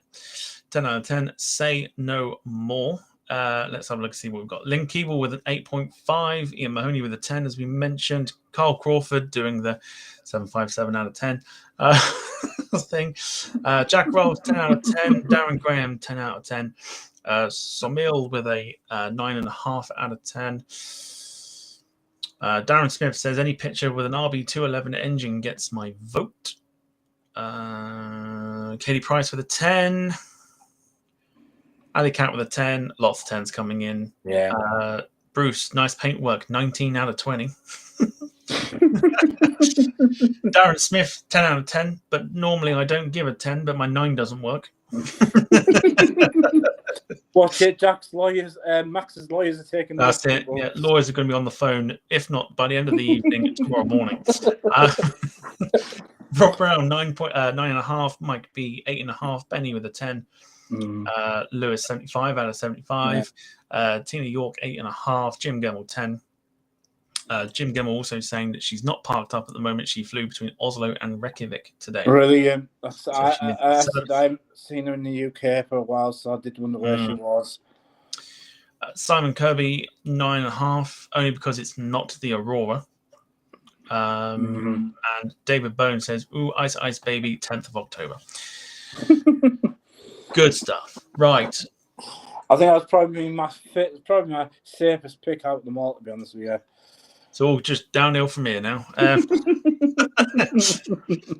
Speaker 2: 10 out of 10. Say no more. Let's have a look and see what we've got. Lynn Keeble with an 8.5. Ian Mahoney with a 10, as we mentioned. Carl Crawford doing the 757 out of 10 thing. Jack Rolls, 10 out of 10. Darren Graham, 10 out of 10. Somil with a 9.5 out of 10. Darren Smith says, any picture with an RB211 engine gets my vote. Katie Price with a 10. Ali Cat with a 10. Lots of 10s coming in.
Speaker 3: Yeah.
Speaker 2: Bruce, nice paintwork, 19 out of 20. Darren Smith, 10 out of 10. But normally I don't give a 10, but my 9 doesn't work.
Speaker 3: Watch it, Max's lawyers are taking the
Speaker 2: That's it. Yeah, lawyers are going to be on the phone, if not by the end of the evening, tomorrow morning. Rob Brown, 9.5. Mike B, 8.5. Benny with a 10. Lewis, 75 out of 75. Tina York, 8.5. Jim Gemmell, 10. Jim Gemmell also saying that she's not parked up at the moment. She flew between Oslo and Reykjavik today.
Speaker 3: Brilliant. I haven't seen her in the UK for a while, so I did wonder where she was.
Speaker 2: Simon Kirby, 9.5, only because it's not the Aurora. And David Bone says, "Ooh, Ice Ice Baby, 10th of October." Good stuff. Right.
Speaker 3: I think that's probably my safest pick out of them all, to be honest with you.
Speaker 2: It's all just downhill from here now.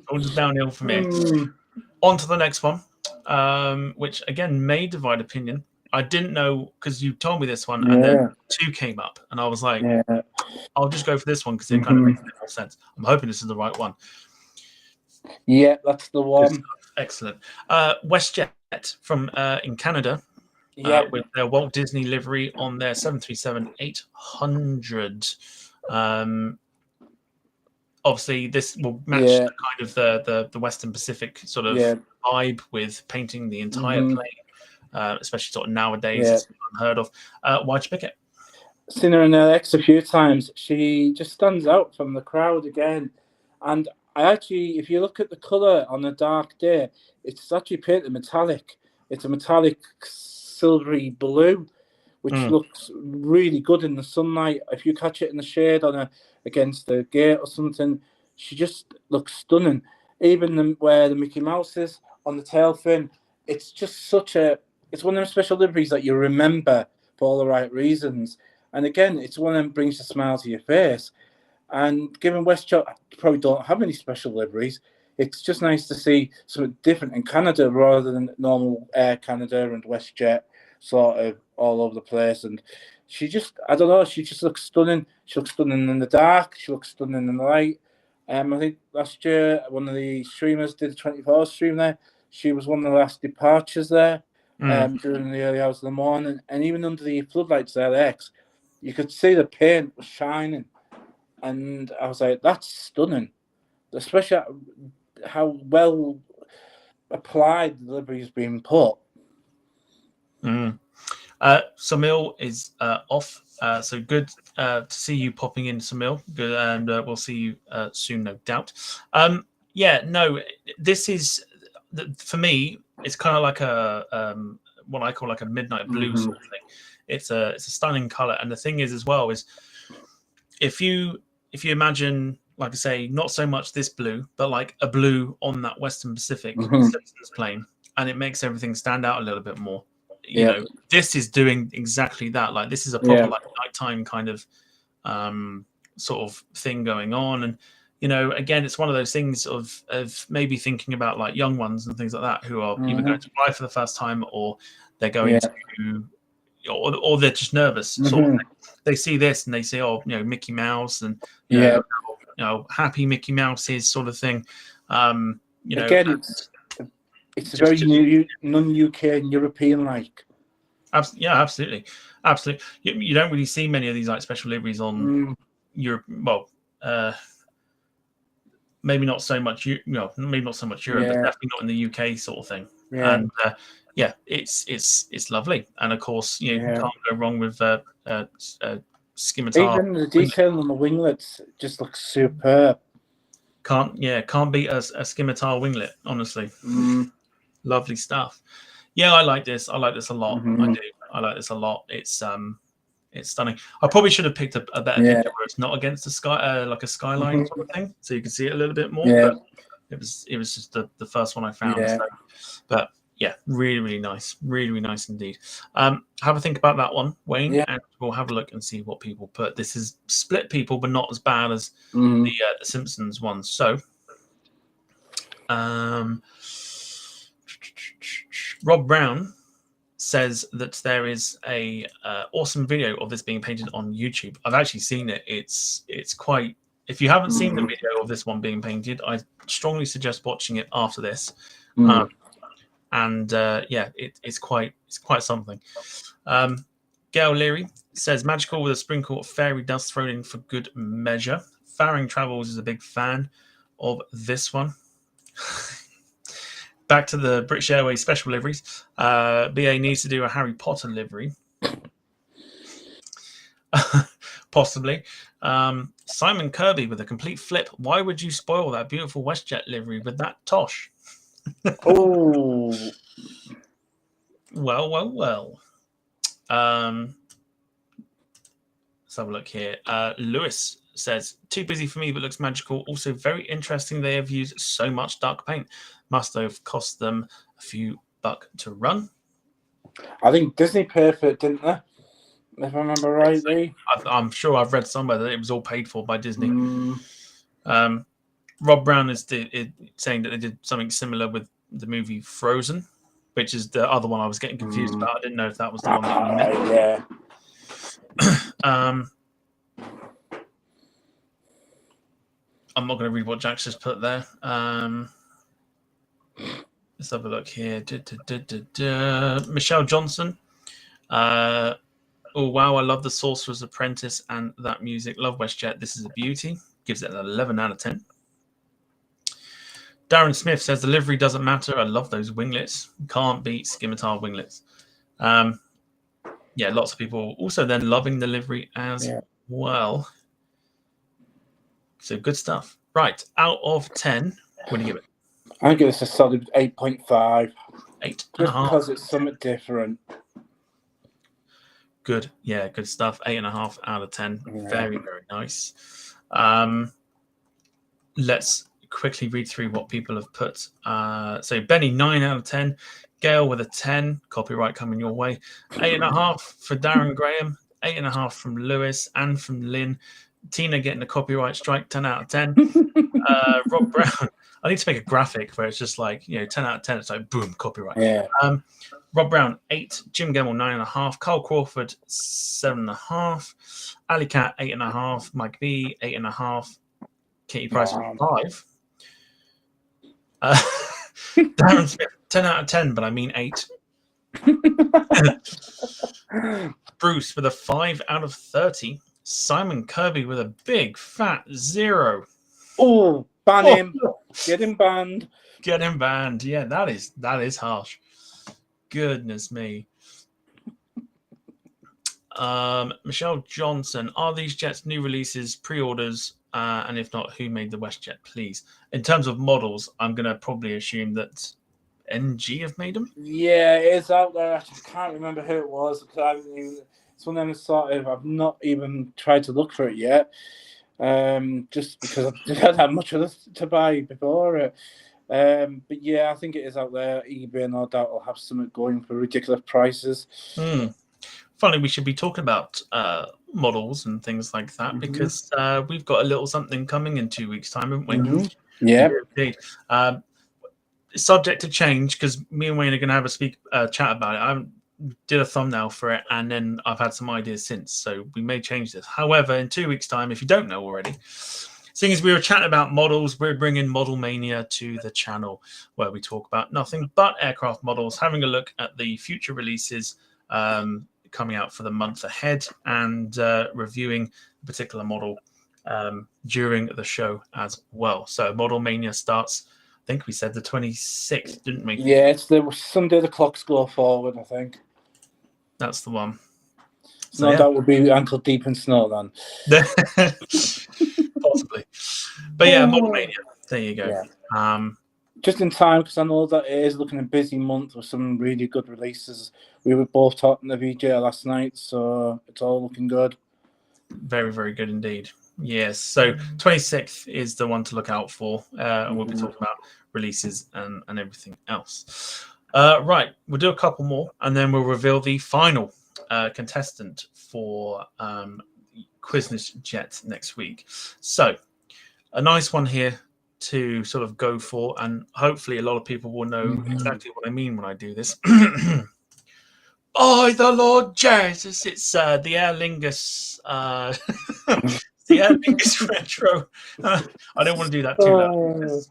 Speaker 2: All just downhill from here. On to the next one, which again may divide opinion. I didn't know because you told me this one, and then 2 came up, and I was like, I'll just go for this one because it kind of makes more sense. I'm hoping this is the right one.
Speaker 3: Yeah, that's the one.
Speaker 2: Excellent. WestJet from in Canada. With their Walt Disney livery on their 737-800. Obviously, this will match the kind of the Western Pacific sort of vibe with painting the entire plane, especially sort of nowadays. It's unheard of. Why'd you pick it?
Speaker 3: Seen her in LX a few times. She just stands out from the crowd again. And I actually, if you look at the colour on a dark day, it's actually painted metallic. It's a metallic silvery blue, which looks really good in the sunlight. If you catch it in the shade against the gate or something, she just looks stunning. Even where the Mickey Mouse is on the tail fin, it's just it's one of them special liveries that you remember for all the right reasons. And again, it's one of them brings a smile to your face. And given WestJet probably don't have any special liveries, it's just nice to see something different in Canada rather than normal Air Canada and WestJet sort of all over the place. And she just, I don't know, she just looks stunning. She looks stunning in the dark. She looks stunning in the light. I think last year, one of the streamers did a 24-hour stream there. She was one of the last departures there during the early hours of the morning. And even under the floodlights there, LX, you could see the paint was shining. And I was like, that's stunning. Especially how well applied the livery has been put.
Speaker 2: Samil is off. So good to see you popping in, Samil. Good, and we'll see you soon, no doubt. This is, for me, it's kind of like a what I call like a midnight blue sort of thing. It's a stunning color, and the thing is as well is if you imagine, like I say, not so much this blue, but like a blue on that Western Pacific Simpsons plane, and it makes everything stand out a little bit more. You know, this is doing exactly that. Like this is a proper like nighttime kind of sort of thing going on, and you know, again, it's one of those things of maybe thinking about like young ones and things like that who are either going to fly for the first time or they're going to, or they're just nervous. Sort of thing. They see this and they say, "Oh, you know, Mickey Mouse," and you know, happy Mickey Mouse is sort of thing. You know,
Speaker 3: again, it's very non-UK and European-like.
Speaker 2: Absolutely. You don't really see many of these like special liveries on Europe. Well, maybe not so much. Maybe not so much Europe, but definitely not in the UK sort of thing. And it's lovely. And of course, you can't go wrong with scimitar.
Speaker 3: Even the detail on the winglets just looks superb.
Speaker 2: Can't beat a scimitar winglet, honestly. Lovely stuff. I like this a lot. I do. I like this a lot. It's stunning. I probably should have picked a better picture where it's not against the sky, like a skyline sort of thing, so you can see it a little bit more. But it was just the first one I found. So, but really, really nice. Really, really nice indeed. Have a think about that one, Wayne, and we'll have a look and see what people put. This is split people, but not as bad as the Simpsons one. So, Rob Brown says that there is a awesome video of this being painted on YouTube. I've actually seen it. It's quite. If you haven't seen the video of this one being painted, I strongly suggest watching it after this. Yeah, it's quite something. Gail Leary says magical with a sprinkle of fairy dust thrown in for good measure. Faring Travels is a big fan of this one. Back to the British Airways special liveries. BA needs to do a Harry Potter livery. Possibly. Simon Kirby with a complete flip. Why would you spoil that beautiful WestJet livery with that tosh?
Speaker 3: Oh.
Speaker 2: Well. Let's have a look here. Lewis says, too busy for me, but looks magical. Also very interesting. They have used so much dark paint. Must have cost them a few bucks to run.
Speaker 3: I think Disney paid for it, didn't they? If I remember rightly.
Speaker 2: I'm sure I've read somewhere that it was all paid for by Disney. Rob Brown is saying that they did something similar with the movie Frozen, which is the other one I was getting confused about. I didn't know if that was the one that you meant.
Speaker 3: Yeah.
Speaker 2: I'm not going to read what Jack's just put there. Let's have a look here. Michelle Johnson. Oh, wow. I love The Sorcerer's Apprentice and that music. Love WestJet. This is a beauty. Gives it an 11 out of 10. Darren Smith says the livery doesn't matter. I love those winglets. Can't beat Scimitar winglets. Yeah, lots of people also then loving the livery as well. So good stuff. Right. Out of 10, what do you give it?
Speaker 3: I give this a solid 8.5.
Speaker 2: 8.5.
Speaker 3: Just because it's something different.
Speaker 2: Good. Yeah, good stuff. 8.5 out of 10. Yeah. Very, very nice. Let's quickly read through what people have put. So Benny, 9 out of 10. Gail with a 10. Copyright coming your way. 8.5 for Darren Graham. 8.5 from Lewis and from Lynn. Tina getting a copyright strike. 10 out of 10. Rob Brown. I need to make a graphic where it's just like, 10 out of 10. It's like, boom, copyright.
Speaker 3: Yeah.
Speaker 2: Rob Brown, 8. Jim Gemmell, 9.5. Carl Crawford, 7.5. Ali Cat, 8.5. Mike B, 8.5. Katie Price, 5. Darren Smith, 10 out of 10, but I mean 8. Bruce with a 5 out of 30. Simon Kirby with a big fat 0.
Speaker 3: Oh, ban him. Get him banned.
Speaker 2: Get him banned. Yeah, that is harsh. Goodness me. Michelle Johnson, are these jets new releases, pre-orders? And if not, who made the WestJet, please? In terms of models, I'm going to probably assume that NG have made them.
Speaker 3: Yeah, it is out there. I just can't remember who it was. It's one of them sort of, I've not even tried to look for it yet. Just because I've had that much of this to buy before it. But yeah, I think it is out there. eBay, no doubt, will have something going for ridiculous prices.
Speaker 2: Funny, we should be talking about models and things like that because we've got a little something coming in 2 weeks' time, haven't we?
Speaker 3: Yeah.
Speaker 2: Indeed. Subject to change because me and Wayne are going to have a chat about it. I did a thumbnail for it and then I've had some ideas since, so we may change this. However, in 2 weeks' time, if you don't know already, seeing as we were chatting about models, we're bringing ModelMania to the channel where we talk about nothing but aircraft models, having a look at the future releases coming out for the month ahead and reviewing a particular model during the show as well. So ModelMania starts, I think we said the 26th, didn't we?
Speaker 3: Yeah, it's the Sunday the clocks go forward, I think.
Speaker 2: That's the one.
Speaker 3: So no doubt would be ankle deep in snow then.
Speaker 2: Possibly. But yeah, ModelMania. There you go.
Speaker 3: Yeah. Just in time, because I know that it is looking a busy month with some really good releases. We were both talking to VJ last night, so it's all looking good.
Speaker 2: Very, very good indeed. Yes. So 26th is the one to look out for. And we'll be talking about releases and everything else. Right. We'll do a couple more and then we'll reveal the final contestant for Quizness Jet next week. So a nice one here to sort of go for, and hopefully a lot of people will know exactly what I mean when I do this. Oh, the Lord Jesus! It's the Aer Lingus. The Aer Lingus retro. I don't want to do that too loud because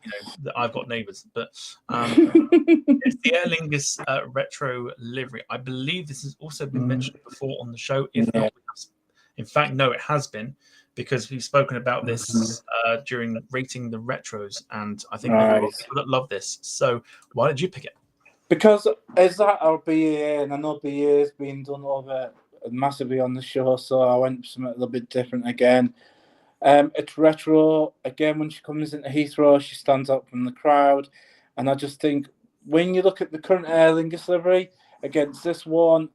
Speaker 2: I've got neighbours. But it's the Aer Lingus retro livery. I believe this has also been mentioned before on the show. If not, in fact, no, it has been, because we've spoken about this during rating the retros, and I think there's a lot of people that love this. So why did you pick it?
Speaker 3: Because is that our BA, and I know BA has been done over massively on the show, so I went for something a little bit different again. It's retro. Again, when she comes into Heathrow, she stands out from the crowd. And I just think, when you look at the current Aer Lingus livery against this one,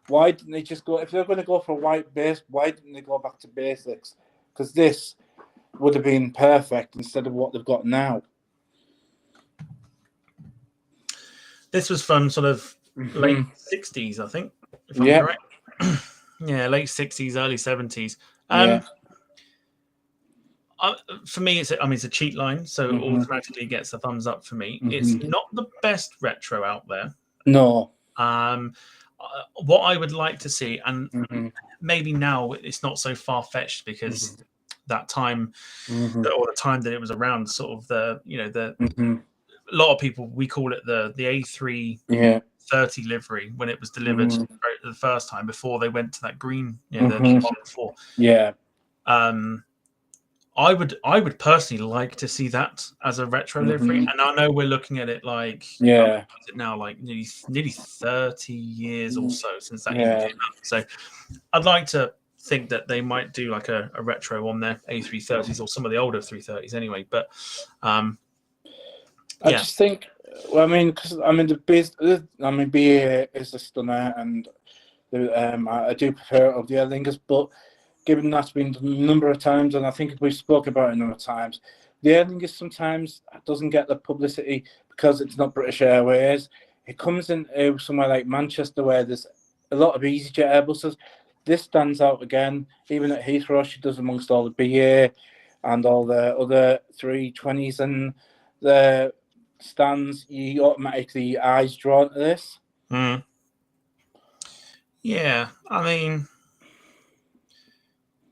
Speaker 3: why didn't they just go, if they're going to go for a white base, why didn't they go back to basics? Because this would have been perfect instead of what they've got now.
Speaker 2: This was from sort of late 60s, I think, if I'm correct. Yeah, late 60s, early 70s. For me, it's a cheat line, so it automatically gets a thumbs up for me. It's not the best retro out there.
Speaker 3: No.
Speaker 2: What I would like to see, and maybe now it's not so far-fetched, because that time, or the time that it was around, sort of a lot of people, we call it the A330 livery, when it was delivered the first time before they went to that green, the Model 4.
Speaker 3: Yeah.
Speaker 2: I would personally like to see that as a retro livery, and I know we're looking at it like now, like nearly 30 years or so since that even came out. So I'd like to think that they might do like a retro on their A330s, or some of the older 330s anyway. But
Speaker 3: I just think, BA is a stunner, and I do prefer it of the Aer Lingus, but given that's been done a number of times, and I think we've spoken about it a number of times, the Aer Lingus sometimes doesn't get the publicity because it's not British Airways. It comes into somewhere like Manchester, where there's a lot of EasyJet Airbuses. This stands out again, even at Heathrow. She does amongst all the BA and all the other 320s and the stands. You automatically eyes drawn to this.
Speaker 2: Yeah, I mean,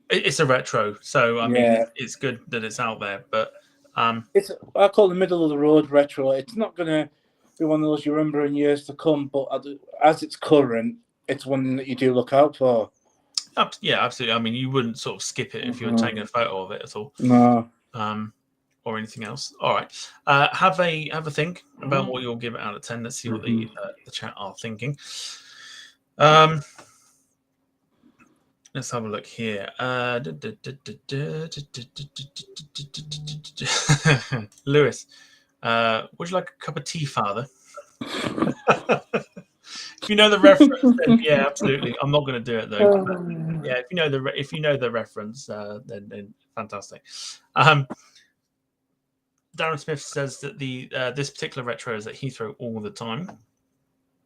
Speaker 2: it's a retro, so I mean, it's good that it's out there. But
Speaker 3: I call it the middle of the road retro. It's not going to be one of those you remember in years to come, but as it's current, it's one that you do look out for.
Speaker 2: Yeah, absolutely. I mean, you wouldn't sort of skip it if you were taking a photo of it at all.
Speaker 3: No.
Speaker 2: Or anything else. All right. Have a think about what you'll give it out of 10. Let's see what the chat are thinking. Let's have a look here. Lewis, would you like a cup of tea, Father? If you know the reference, then yeah, absolutely. I'm not going to do it though. Yeah, if you know the reference, then fantastic. Darren Smith says that this particular retro is at Heathrow all the time.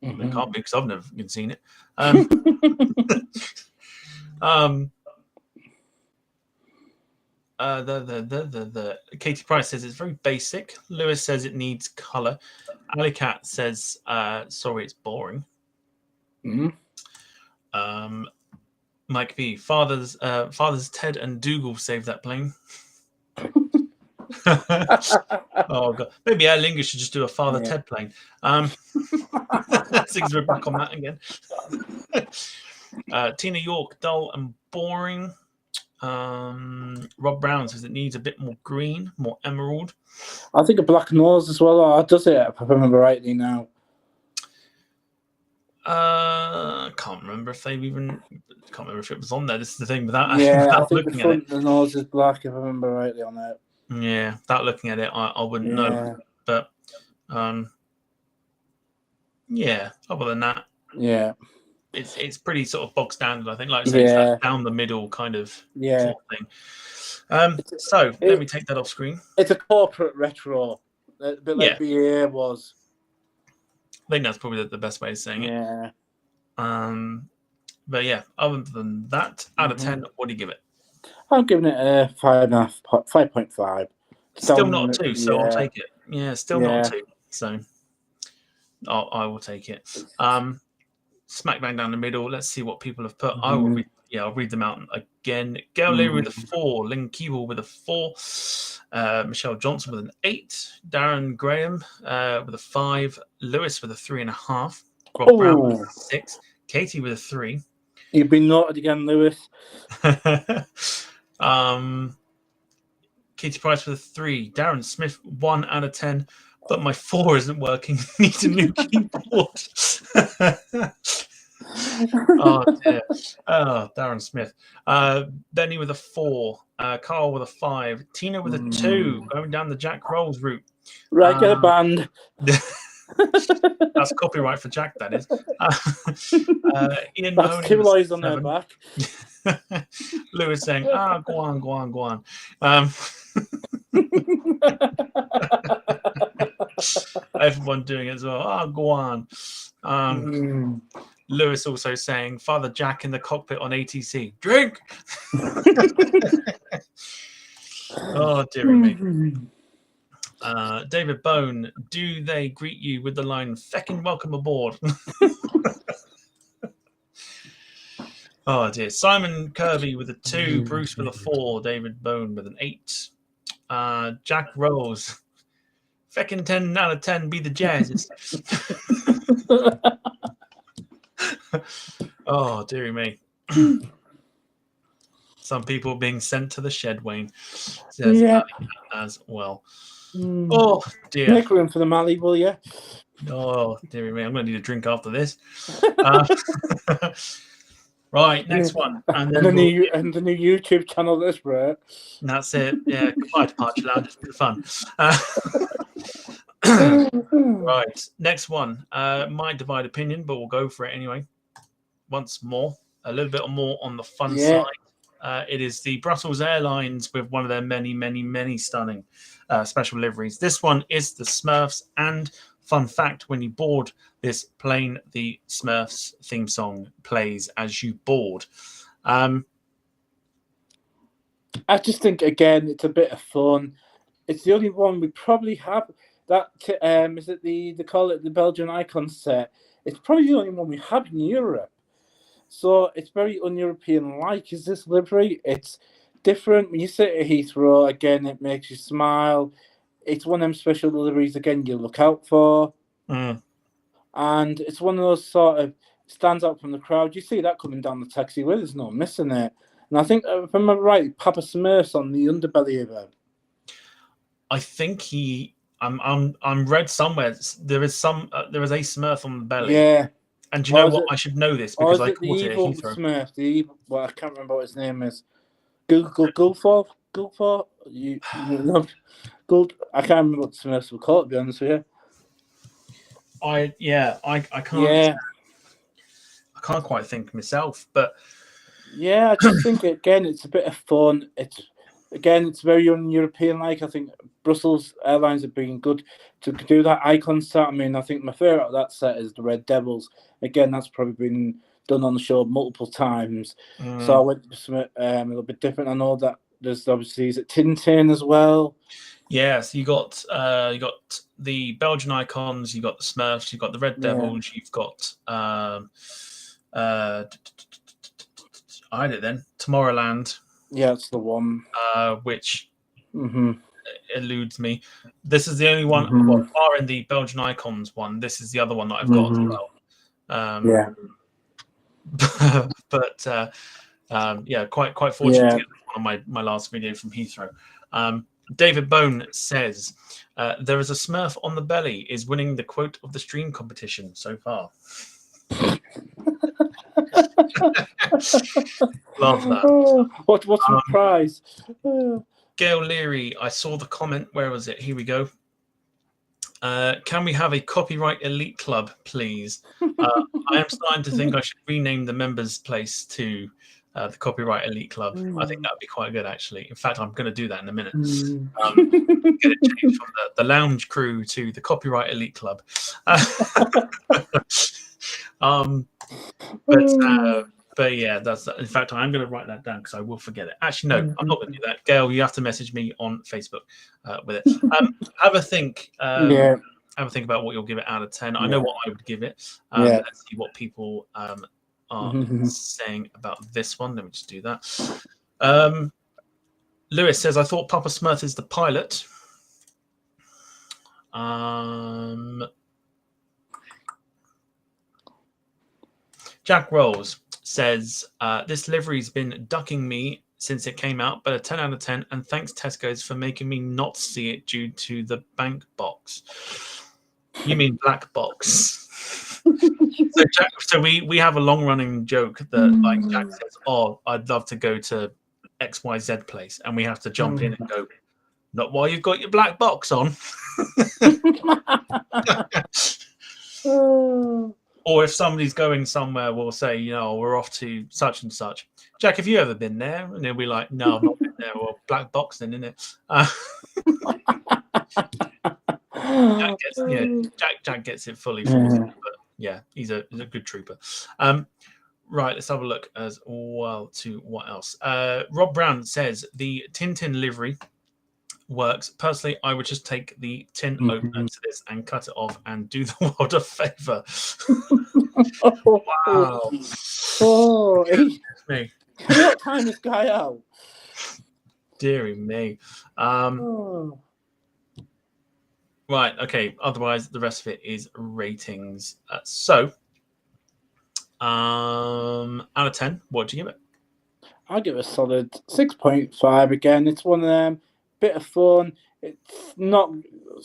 Speaker 2: It can't be, because I've never even seen it. Katie Price says it's very basic. Lewis says it needs color. Alicat says sorry, it's boring. Mike B, fathers Ted and Dougal saved that plane. Oh god, maybe Aer Lingus should just do a Father Ted plane. Since we're back on that again. Tina York, dull and boring. Rob Brown says it needs a bit more green, more emerald.
Speaker 3: I think a black nose as well. Does it, if I remember rightly now?
Speaker 2: Can't remember if they've even. Can't remember if it was on there. This is the thing. Without
Speaker 3: I think
Speaker 2: looking
Speaker 3: the front
Speaker 2: at it,
Speaker 3: the nose is black, if I remember rightly on it.
Speaker 2: Yeah, without looking at it, I wouldn't know. But yeah. Other than that, it's pretty sort of bog standard. I think, like I say, it's that down the middle kind of sort of thing. So let me take that off screen.
Speaker 3: It's a corporate retro, a bit like BA was.
Speaker 2: I think that's probably the best way of saying it. But yeah, other than that, out of 10, what do you give it?
Speaker 3: I'm giving it a 5.5.
Speaker 2: Still not a 2, so I'll take it. Yeah, still not a 2, so I will take it. smack bang down the middle. Let's see what people have put. I'll read them out again. Gail Leary with a 4, Lynn Keeble with a 4, Michelle Johnson with an 8, Darren Graham with a 5, Lewis with a 3.5, Rob Brown with a 6, Katie with a 3.
Speaker 3: You've been noted again, Lewis.
Speaker 2: Katie Price with a 3, Darren Smith 1 out of 10. But my 4 isn't working. Need a new keyboard. Oh dear. Oh, Darren Smith. Benny with a 4. Carl with a 5. Tina with a 2. Going down the Jack Rolls route.
Speaker 3: Right, get a band.
Speaker 2: That's copyright for Jack, that is. Ian
Speaker 3: That's
Speaker 2: Mahoney
Speaker 3: 2
Speaker 2: with
Speaker 3: lies on
Speaker 2: 7.
Speaker 3: their back.
Speaker 2: Lewis saying, go on. Everyone doing it as well. Go on. Lewis also saying, Father Jack in the cockpit on ATC. Drink! Oh, dearie me. David Bone, do they greet you with the line, feckin' welcome aboard? Oh, dear. Simon Kirby with a 2, Bruce with a 4, David Bone with an 8. Jack Rose, feckin' 10 out of 10, be the Jazzes. Oh, dearie me. Some people being sent to the shed, Wayne says as well. Oh, dear.
Speaker 3: Make room for the Mally, will you?
Speaker 2: Oh, dearie me. I'm going to need a drink after this. Right, next one. And then
Speaker 3: the new YouTube channel this, bro.
Speaker 2: That's it. Yeah, goodbye, Departure Lounge. It's been fun. Right, next one. My divided opinion, but we'll go for it anyway. Once more, a little bit more on the fun side. It is the Brussels Airlines with one of their many, many, many stunning special liveries. This one is the Smurfs, and fun fact, when you board this plane, the Smurfs theme song plays as you board. I
Speaker 3: just think, again, it's a bit of fun. It's the only one we probably have. That is it they call it the Belgian Icon set. It's probably the only one we have in Europe. So it's very un-European-like, is this livery. It's different. When you sit at Heathrow, again, it makes you smile. It's one of them special deliveries, again, you look out for. And it's one of those sort of stands out from the crowd. You see that coming down the taxiway, there's no missing it. And I think, if I'm right, Papa Smurf's on the underbelly of it.
Speaker 2: I think I'm read somewhere there is a Smurf on the belly.
Speaker 3: Yeah.
Speaker 2: And do you know what? I should know this because I caught it at
Speaker 3: Heathrow. Smurf, the evil, well, I can't remember what his name is. Gulfor? I can't remember what the Smurfs were called, to be honest with you.
Speaker 2: I can't. I can't quite think myself, but
Speaker 3: I just think again it's a bit of fun. It's very un-European-like. I think Brussels Airlines have been good to do that icon set. I mean, I think my favourite of that set is the Red Devils. Again, that's probably been done on the show multiple times. So I went to something a little bit different. I know that there's obviously is it Tintin as well.
Speaker 2: Yeah, so you got the Belgian icons, you got the Smurfs, you've got the Red Devils, you've got I had it then, Tomorrowland.
Speaker 3: Yeah, that's the one.
Speaker 2: Which eludes me. This is the only one, bar in the Belgian icons one. This is the other one that I've got as well. But quite fortunate to get on my last video from Heathrow. David Bone says, there is a Smurf on the belly is winning the quote of the stream competition so far. Love that.
Speaker 3: What's the prize?
Speaker 2: Gail Leary, I saw the comment. Where was it? Here we go. Can we have a copyright elite club, please? I am starting to think I should rename the members' place to the Copyright Elite Club. I think that would be quite good, actually. In fact, I'm going to do that in a minute. Get it changed from the lounge crew to the Copyright Elite Club. But yeah, that's. In fact, I am going to write that down because I will forget it. Actually, no, I'm not going to do that. Gail, you have to message me on Facebook with it. Have a think. Have have a think about what you'll give it out of 10. I know what I would give it.
Speaker 3: Yeah.
Speaker 2: Let's see what people are saying about this one. Let me just do that. Lewis says, I thought Papa Smurf is the pilot. Jack Rolls says, this livery's been ducking me since it came out, but a 10 out of 10, and thanks Tesco's for making me not see it due to the bank box. You mean black box. So Jack, we have a long-running joke that like Jack says, oh, I'd love to go to XYZ place, and we have to jump in and go, not while you've got your black box on. Or if somebody's going somewhere, we'll say, you know, we're off to such and such. Jack, have you ever been there? And they'll be like, no, I've not been there. Well, black box then, isn't it? Jack gets it fully. But yeah, he's a good trooper. Right, let's have a look as well to what else. Rob Brown says the Tintin livery works. Personally, I would just take the tin opener to this and cut it off and do the world a favor. Wow.
Speaker 3: Oh,
Speaker 2: me.
Speaker 3: Can you not time this guy out?
Speaker 2: Deary me. Right, okay. Otherwise, the rest of it is ratings. So, out of 10, what do you give it?
Speaker 3: I'll give it a solid 6.5 again. It's one of them. Bit of fun. It's not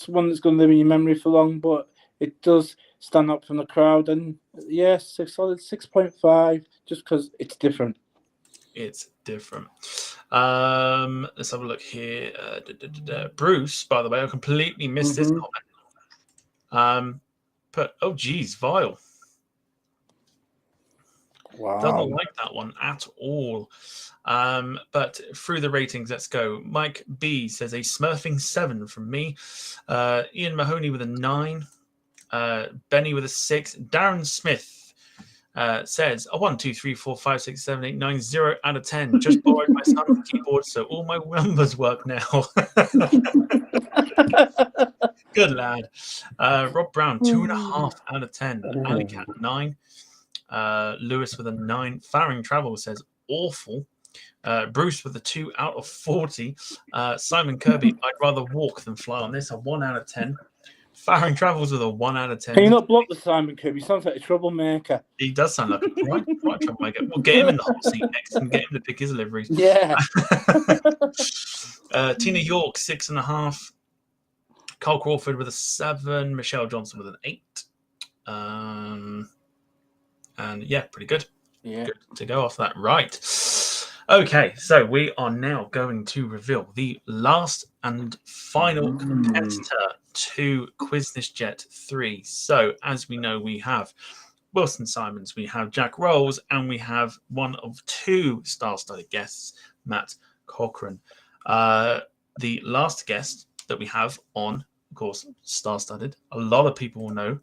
Speaker 3: one that's going to live in your memory for long, but it does stand up from the crowd. And yes, a solid 6.5 just because it's different.
Speaker 2: It's different. Let's have a look here. Bruce, by the way, I completely missed this comment. Oh, geez, vile.
Speaker 3: Wow.
Speaker 2: Doesn't like that one at all. But through the ratings, let's go. Mike B says a smurfing 7 from me. Ian Mahoney with a 9. Benny with a 6. Darren Smith says a 1, 2, 3, 4, 5, 6, 7, 8, 9, 0 out of 10. Just borrowed my son's keyboard, so all my numbers work now. Good lad. Rob Brown, 2.5 out of 10. Alley Cat, 9. Lewis with a 9. Faring Travel says awful. Bruce with a 2 out of 40. Simon Kirby, I'd rather walk than fly on this. A 1 out of 10. Faring Travels with a 1 out of 10.
Speaker 3: Can you not block the Simon Kirby? He sounds like a troublemaker.
Speaker 2: He does sound like a right troublemaker. We'll get him in the hot seat next and get him to pick his liveries.
Speaker 3: Yeah.
Speaker 2: Tina York, 6.5. Carl Crawford with a 7. Michelle Johnson with an 8. And yeah, pretty good.
Speaker 3: Yeah.
Speaker 2: Good to go off that. Right. Okay, so we are now going to reveal the last and final competitor to Quizness Jet 3. So, as we know, we have Wilson Simons, we have Jack Rolls, and we have one of 2 star-studded guests, Matt Cochran. The last guest that we have on, of course, star-studded. A lot of people will know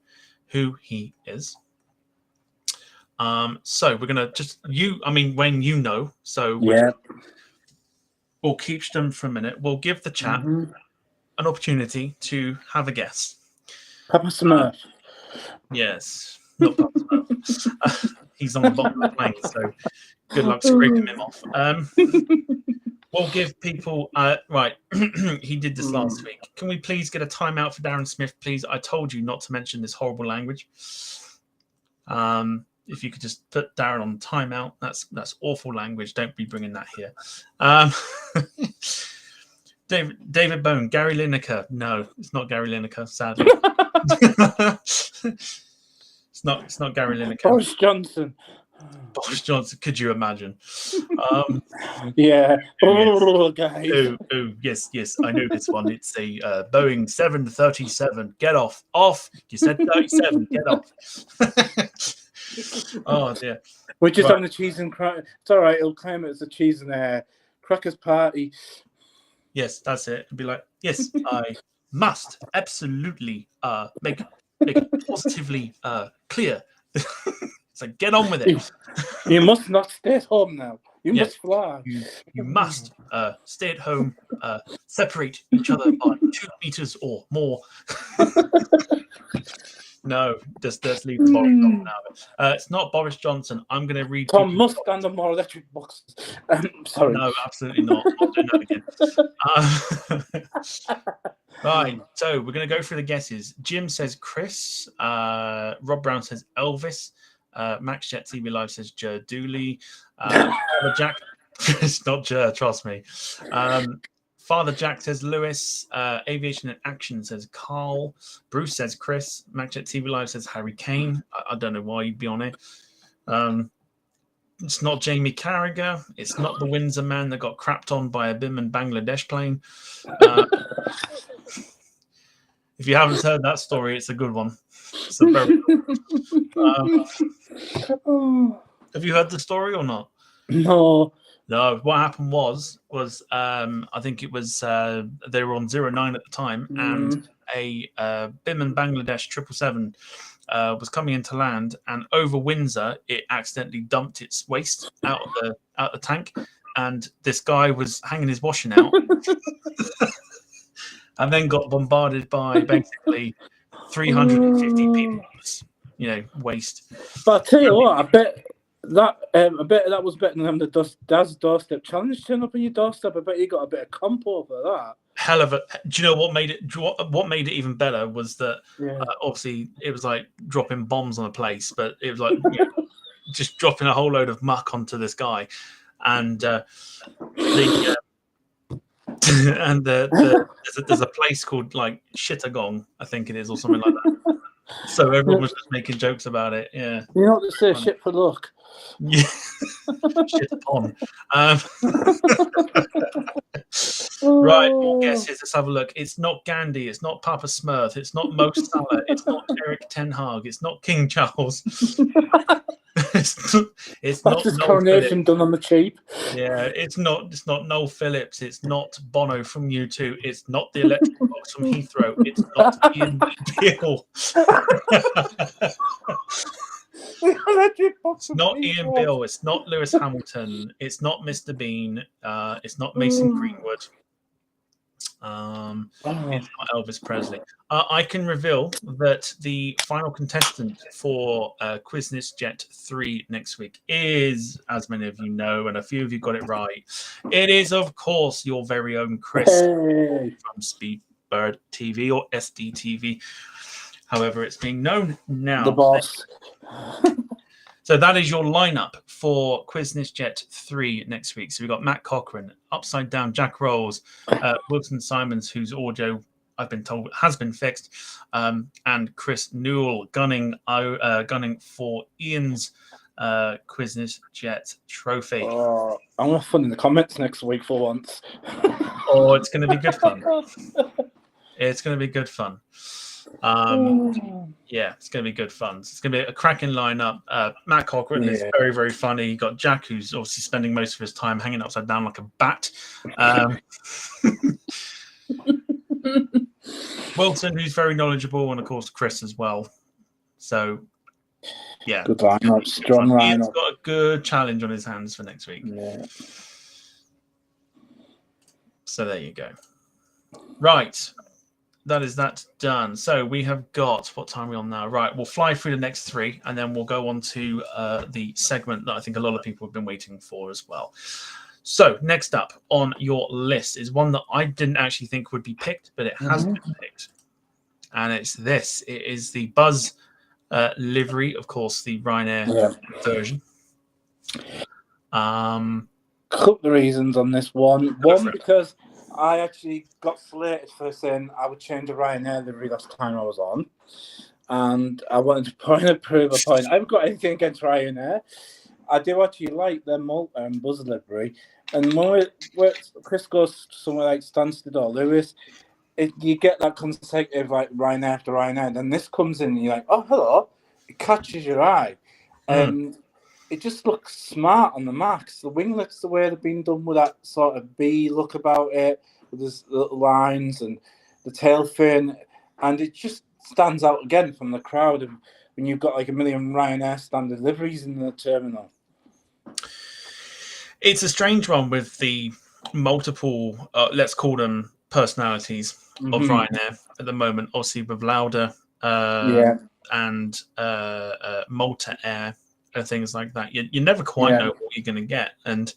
Speaker 2: who he is. So we're gonna Wayne, you know, so we'll keep them for a minute. We'll give the chat an opportunity to have a guess.
Speaker 3: Papa Smurf.
Speaker 2: Yes, not Papa Smurf. He's on the bottom of the plane, so good luck scraping him off. We'll give people right. He did this last week. Can we please get a timeout for Darren Smith, please? I told you not to mention this horrible language. If you could just put Darren on timeout, that's awful language. Don't be bringing that here. David Bone, Gary Lineker. No, it's not Gary Lineker. Sadly, it's not Gary Lineker.
Speaker 3: Boris Johnson.
Speaker 2: Boris Johnson. Could you imagine?
Speaker 3: Yeah.
Speaker 2: Guys. Yes. I know this one. It's a Boeing 737. Get off. You said 37. Get off. Oh dear.
Speaker 3: We're just on the cheese and crackers. It's all right. He'll claim it as a cheese and crackers party.
Speaker 2: Yes, that's it. It'll be like, yes, I must absolutely make it positively clear. So get on with it.
Speaker 3: You must not stay at home now. You must fly.
Speaker 2: You must stay at home, separate each other by 2 meters or more. No, just leave the Boris Johnson out. It's not Boris Johnson. I'm going to read.
Speaker 3: Tom must stand on more electric boxes. Sorry.
Speaker 2: No, absolutely not. I'm not doing that again. Right, so we're going to go through the guesses. Jim says Chris. Rob Brown says Elvis. Max Jet TV Live says Jer Dooley. Jack, it's not Jer, trust me. Father Jack says Lewis. Aviation in Action says Carl. Bruce says Chris. Max Jet TV Live says Harry Kane. I don't know why you'd be on it. It's not Jamie Carragher. It's not the Windsor man that got crapped on by a Biman Bangladesh plane. If you haven't heard that story, it's a good one. It's a very good one. Have you heard the story or not?
Speaker 3: No.
Speaker 2: No. What happened was I think it was they were on 09 at the time, and a Biman Bangladesh 777 was coming into land, and over Windsor, it accidentally dumped its waste out the tank, and this guy was hanging his washing out. And then got bombarded by basically 350 people's, waste.
Speaker 3: But I'll tell you what, I bet that was better than the Dad's Doorstep Challenge turn up on your doorstep. I bet you got a bit of comp over that.
Speaker 2: Hell of a. Do you know what made it? What made it even better was that obviously it was like dropping bombs on a place, but it was like just dropping a whole load of muck onto this guy, and and there's a place called like Chittagong, I think it is, or something like that. So everyone was just making jokes about it. Yeah,
Speaker 3: you know what to say, shit for luck.
Speaker 2: Yeah, shit upon. Right, more guesses. Let's have a look. It's not Gandhi. It's not Papa Smurf. It's not Mo Salah. It's not Eric Ten Hag. It's not King Charles. It's not
Speaker 3: Noel coronation done on the cheap.
Speaker 2: Yeah, it's not Noel Phillips. It's not Bono from U2. It's not the electric box from Heathrow. It's not Ian Beale. It's not Ian Beale. It's not Lewis Hamilton. It's not Mr. Bean. It's not Mason Greenwood. It's not Elvis Presley. I can reveal that the final contestant for Quizness Jet 3 next week is, as many of you know, and a few of you got it right, it is, of course, your very own Chris from Speedbird TV or SDTV, however it's being known now.
Speaker 3: The boss.
Speaker 2: So that is your lineup for Quizness Jet 3 next week. So we've got Matt Cochran, Upside Down Jack Rolls, Wilson Simons, whose audio I've been told has been fixed, and Chris Newell gunning for Ian's Quizness Jet trophy.
Speaker 3: I'm going to fun in the comments next week for once.
Speaker 2: Oh, it's going to be good fun. It's going to be good fun. Yeah, it's going to be good fun. It's going to be a cracking lineup. Matt Cochran is very, very funny. You got Jack, who's obviously spending most of his time hanging upside down like a bat. Wilson, who's very knowledgeable, and of course Chris as well. So, yeah,
Speaker 3: good lineup, strong lineup.
Speaker 2: Ian's got a good challenge on his hands for next week.
Speaker 3: Yeah.
Speaker 2: So there you go. Right. That is that done. So we have got, what time are we on now? Right, we'll fly through the next three, and then we'll go on to the segment that I think a lot of people have been waiting for as well. So next up on your list is one that I didn't actually think would be picked, but it has been picked. And it's this. It is the Buzz livery, of course, the Ryanair version.
Speaker 3: Couple of reasons on this one. One, because I actually got slated for saying I would change a Ryanair livery last time I was on. And I wanted to prove a point. I haven't got anything against Ryanair. I do actually like their Buzz livery. And when Chris goes somewhere like Stansted or Lewis, you get that consecutive like Ryanair after Ryanair. And then this comes in and you're like, oh, hello. It catches your eye. And it just looks smart on the max. The winglets, the way they've been done with that sort of B look about it, with these little lines and the tail fin, and it just stands out again from the crowd when you've got like a million Ryanair standard liveries in the terminal.
Speaker 2: It's a strange one with the multiple, let's call them personalities of Ryanair at the moment. Obviously, with Lauda and Malta Air and things like that, you never quite know what you're going to get. And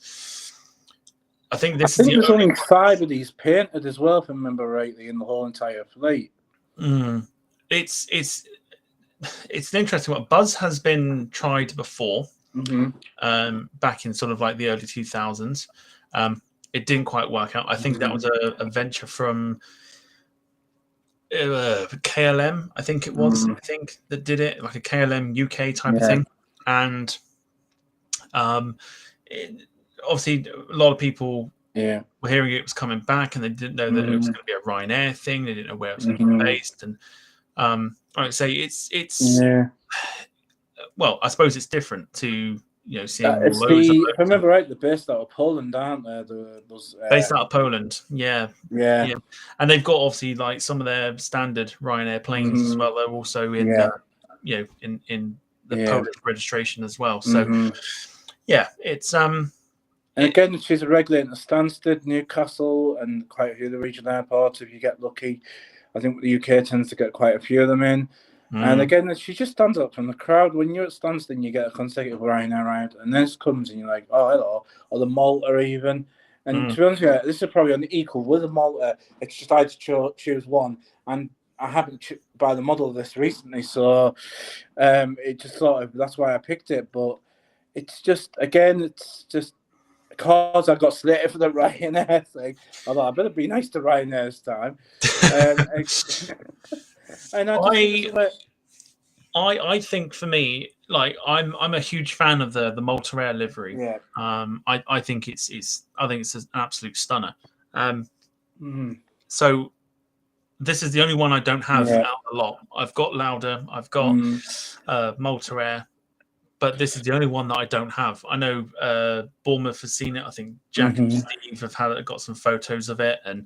Speaker 2: I think this is
Speaker 3: there's only 5 of these painted as well, if I remember rightly, in the whole entire fleet.
Speaker 2: It's an interesting one. Buzz has been tried before, back in sort of like the early 2000s. It didn't quite work out. I think that was a venture from KLM, I think it was. I think that did it, like a KLM UK type of thing. And obviously, a lot of people were hearing it was coming back, and they didn't know that it was going to be a Ryanair thing. They didn't know where it was going to be based. And I would say it's well, I suppose it's different to seeing
Speaker 3: it's if I remember right, they're based out of Poland, aren't they?
Speaker 2: Based out of Poland, yeah. And they've got obviously like some of their standard Ryanair planes as well. They're also in in the Polish registration as well. So it's and
Speaker 3: again, she's a regular at Stansted, Newcastle, and quite a few of the regional airports. If you get lucky, I think the UK tends to get quite a few of them in. And again, she just stands up from the crowd. When you're at Stansted, you get a consecutive Ryanair ride, and this comes and you're like, oh, hello, or the Malta even. And to be honest with you, this is probably on the equal with the Malta. It's just I had to choose one, and I happened to buy the model of this recently, so it just sort of, that's why I picked it. But it's just, again, it's just because I got slated for the Ryanair thing. I thought I better be nice to Ryanair this time. And
Speaker 2: I think for me, like I'm a huge fan of the Malta Air livery. I think it's an absolute stunner. So this is the only one I don't have out a lot. I've got Lauda, I've got Malta Air, but this is the only one that I don't have. I know Bournemouth has seen it. I think Jack and Steve have got some photos of it and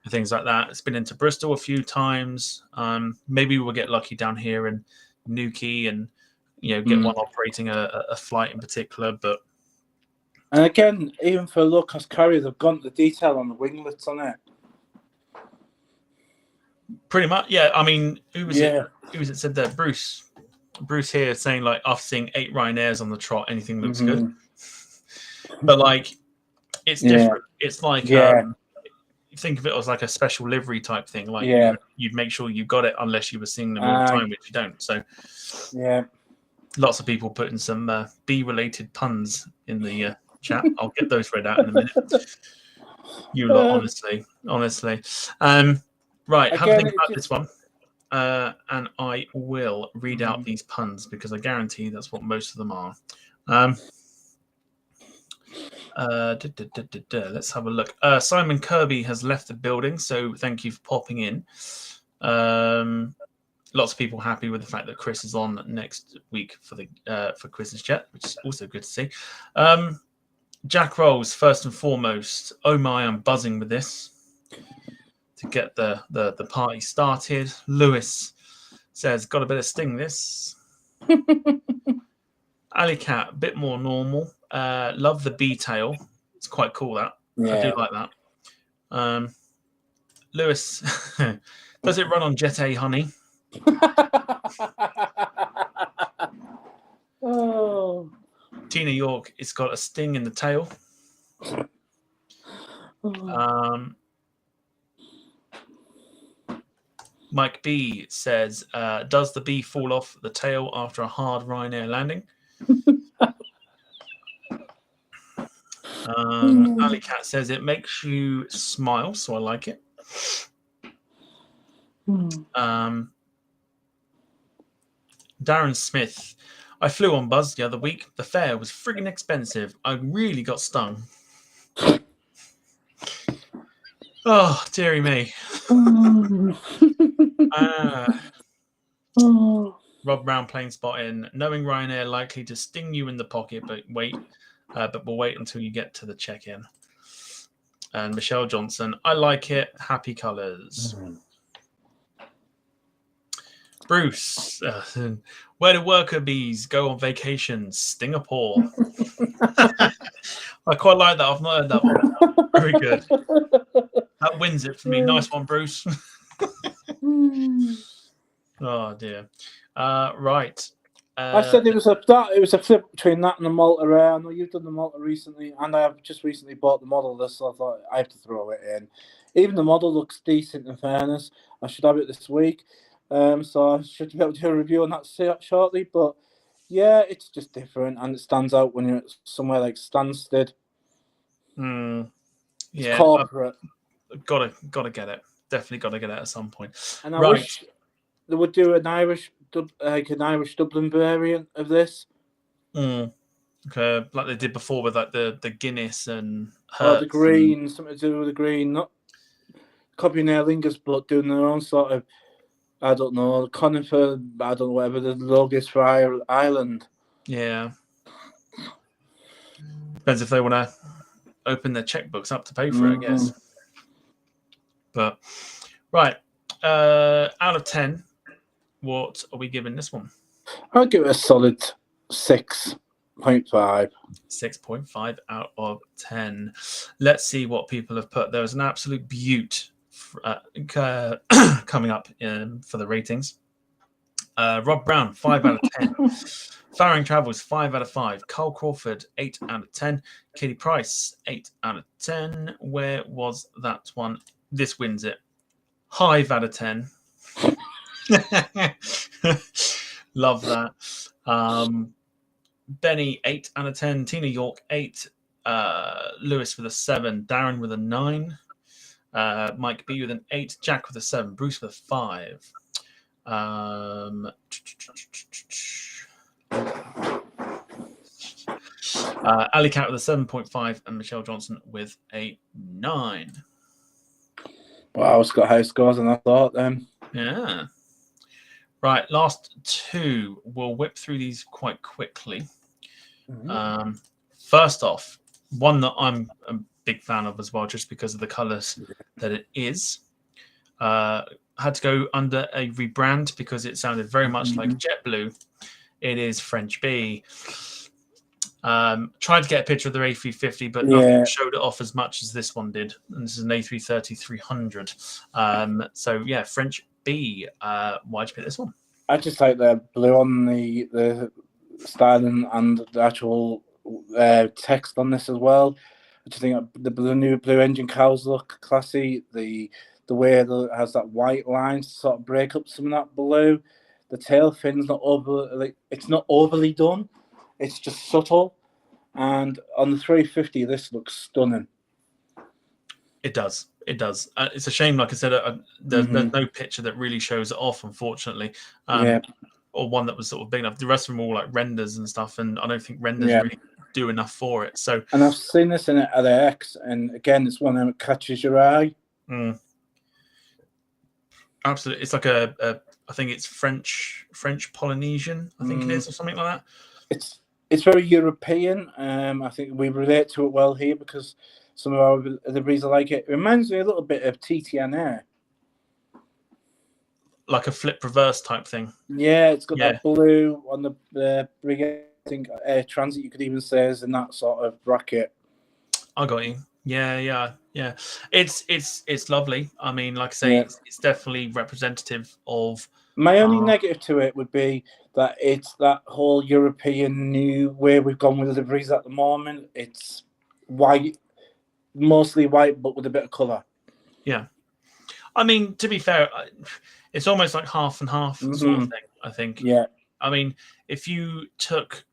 Speaker 2: things like that. It's been into Bristol a few times. Maybe we'll get lucky down here in Newquay and get one operating a flight in particular.
Speaker 3: And again, even for a low-cost carrier, they've gone to the detail on the winglets on it.
Speaker 2: Pretty much, yeah. I mean, who was it? Who was it said that? Bruce here saying like, after seeing 8 Ryanairs on the trot, anything looks good. But like, it's different. It's like think of it as like a special livery type thing. Like you'd make sure you got it unless you were seeing them all the time, which you don't. So lots of people putting some bee-related puns in the chat. I'll get those read out in a minute. You lot, honestly. Right, have a think about this one. And I will read out these puns because I guarantee that's what most of them are. Let's have a look. Simon Kirby has left the building, so thank you for popping in. Lots of people happy with the fact that Chris is on next week for Chris's chat, which is also good to see. Jack Rolls, first and foremost. Oh my, I'm buzzing with this to get the party started. Lewis says, got a bit of sting this. Alley Cat, a bit more normal. Love the bee tail. It's quite cool, that. I do like that. Lewis, does it run on Jet A, honey? Tina York, it's got a sting in the tail. Mike B says, does the bee fall off the tail after a hard Ryanair landing? Ali Cat says it makes you smile, so I like it. Darren Smith, I flew on Buzz the other week. The fare was friggin' expensive. I really got stung. Oh, dearie me. Rob Brown plane spotting. Knowing Ryanair likely to sting you in the pocket, but we'll wait until you get to the check-in. And Michelle Johnson, I like it. Happy colours. Bruce, where do worker bees go on vacation? Singapore. I quite like that. I've not heard that one. Very good. That wins it for me. Nice one, Bruce. Oh dear. Right.
Speaker 3: I said it was a flip between that and the Malta Rare. I know you've done the Malta recently, and I have just recently bought the model. So I thought I have to throw it in. Even the model looks decent. In fairness, I should have it this week, so I should be able to do a review on that shortly. But yeah, it's just different, and it stands out when you're at somewhere like Stansted.
Speaker 2: Yeah,
Speaker 3: it's corporate.
Speaker 2: Gotta get it. Definitely gotta get it at some point.
Speaker 3: And I wish they would do an Irish Dublin variant of this.
Speaker 2: Okay, like they did before with like the Guinness and
Speaker 3: the green, something to do with the green, not copying Aer Lingus, but doing their own sort of, I don't know, conifer, I don't know, whatever the logo is for Ireland.
Speaker 2: Yeah. Depends if they want to open their checkbooks up to pay for it, I guess. But, right, out of 10, what are we giving this one?
Speaker 3: I'll give it a solid 6.5.
Speaker 2: 6.5 out of 10. Let's see what people have put. There was an absolute beaut coming up for the ratings. Rob Brown, 5 out of 10. Farring Travels, 5 out of 5. Carl Crawford, 8 out of 10. Katie Price, 8 out of 10. Where was that one? This wins it. Hive out of 10. Love that. Benny, 8 out of 10. Tina York, 8. Lewis with a 7. Darren with a 9. Mike B with an 8. Jack with a 7. Bruce with a 5. Ali Cat with a 7.5 and Michelle Johnson with a 9.
Speaker 3: Wow, it's got high scores than I thought then.
Speaker 2: Yeah. Right, last 2. We'll whip through these quite quickly. First off, one that I'm a big fan of as well, just because of the colours that it is. Had to go under a rebrand because it sounded very much like JetBlue. It is French B. Tried to get a picture of their A350, but nothing showed it off as much as this one did. And this is an A330-300. So yeah, French B. Why'd you pick this one?
Speaker 3: I just like the blue on the styling and the actual text on this as well. I just think the new blue engine cows look classy. The way that it has that white line to sort of break up some of that blue. The tail fin's not it's not overly done. It's just subtle. And on the 350, this looks stunning.
Speaker 2: It does. It does. It's a shame, like I said, there's no picture that really shows it off, unfortunately. Or one that was sort of big enough. The rest of them are all like renders and stuff, and I don't think renders really do enough for it. So,
Speaker 3: and I've seen this in at X, and again, it's one that catches your eye.
Speaker 2: Absolutely, it's like I think it's French Polynesian. I think it is, or something like that.
Speaker 3: It's very European. I think we relate to it well here because some of the breeds are like it. It reminds me a little bit of TTNA.
Speaker 2: Like a flip reverse type thing.
Speaker 3: Yeah, it's got that blue on the brigade. I think Air Transit, you could even say, is in that sort of bracket.
Speaker 2: I got you. Yeah. It's lovely. I mean, like I say, it's definitely representative of.
Speaker 3: My only negative to it would be that it's that whole European new way we've gone with the liveries at the moment. It's white, mostly white, but with a bit of colour. Yeah.
Speaker 2: I mean, to be fair, it's almost like half and half sort of thing, I think.
Speaker 3: Yeah.
Speaker 2: I mean, if you took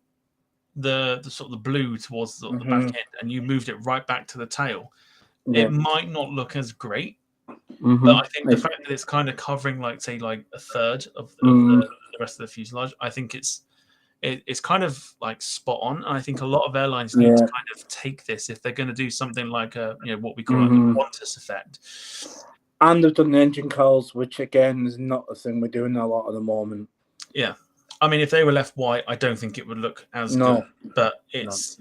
Speaker 2: the sort of the blue towards the back end and you moved it right back to the tail, it might not look as great. But I think the fact that it's kind of covering, like, say, like a third of the rest of the fuselage, I think it's kind of like spot on. And I think a lot of airlines need to kind of take this if they're going to do something like what we call a Qantas effect.
Speaker 3: And they've done the engine calls, which again is not a thing we're doing a lot at the moment.
Speaker 2: Yeah. I mean, if they were left white, I don't think it would look as good. But it's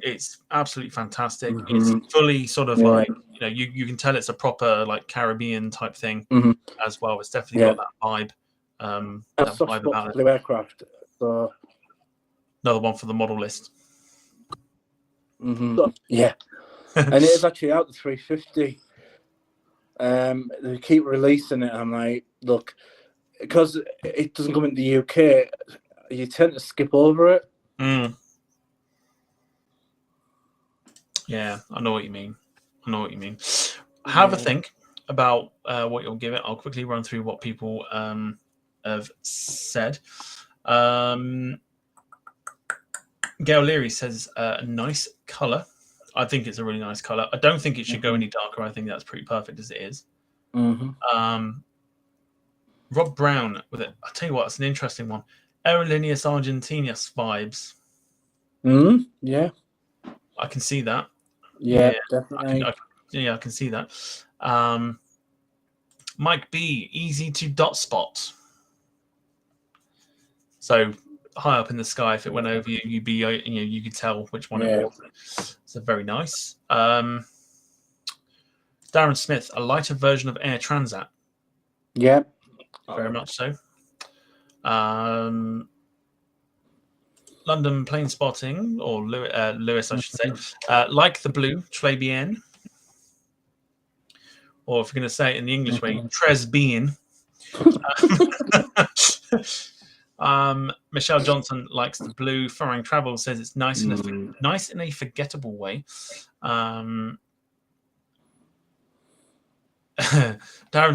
Speaker 2: absolutely fantastic. It's fully sort of like, you can tell it's a proper like Caribbean type thing as well. It's definitely got that vibe. that
Speaker 3: Soft
Speaker 2: vibe
Speaker 3: spot
Speaker 2: about
Speaker 3: for
Speaker 2: it.
Speaker 3: blue aircraft. So
Speaker 2: Another one for the model list.
Speaker 3: yeah, and it is actually out the 350. They keep releasing it. I'm like, look, because it doesn't come into the UK, you tend to skip over it.
Speaker 2: Yeah, I know what you mean. Have a think about what you'll give it. I'll quickly run through what people have said. Gail Leary says nice color. I think it's a really nice color. I don't think it should go any darker. I think that's pretty perfect as it is. Rob Brown with it. I'll tell you what, it's an interesting one. Aerolíneas Argentinas vibes.
Speaker 3: Yeah.
Speaker 2: I can see that.
Speaker 3: Yeah, definitely.
Speaker 2: I can see that. Mike B, easy to dot spot. So high up in the sky, if it went over you, you could tell which one it was. So very nice. Darren Smith, a lighter version of Air Transat.
Speaker 3: Yeah,
Speaker 2: very much so. London Plane Spotting, or Lewis, I should say, like the blue, Très bien. Or if you're going to say it in the English way, Très bien. Michelle Johnson likes the blue. Farang Travel says it's nice in a forgettable way. Darren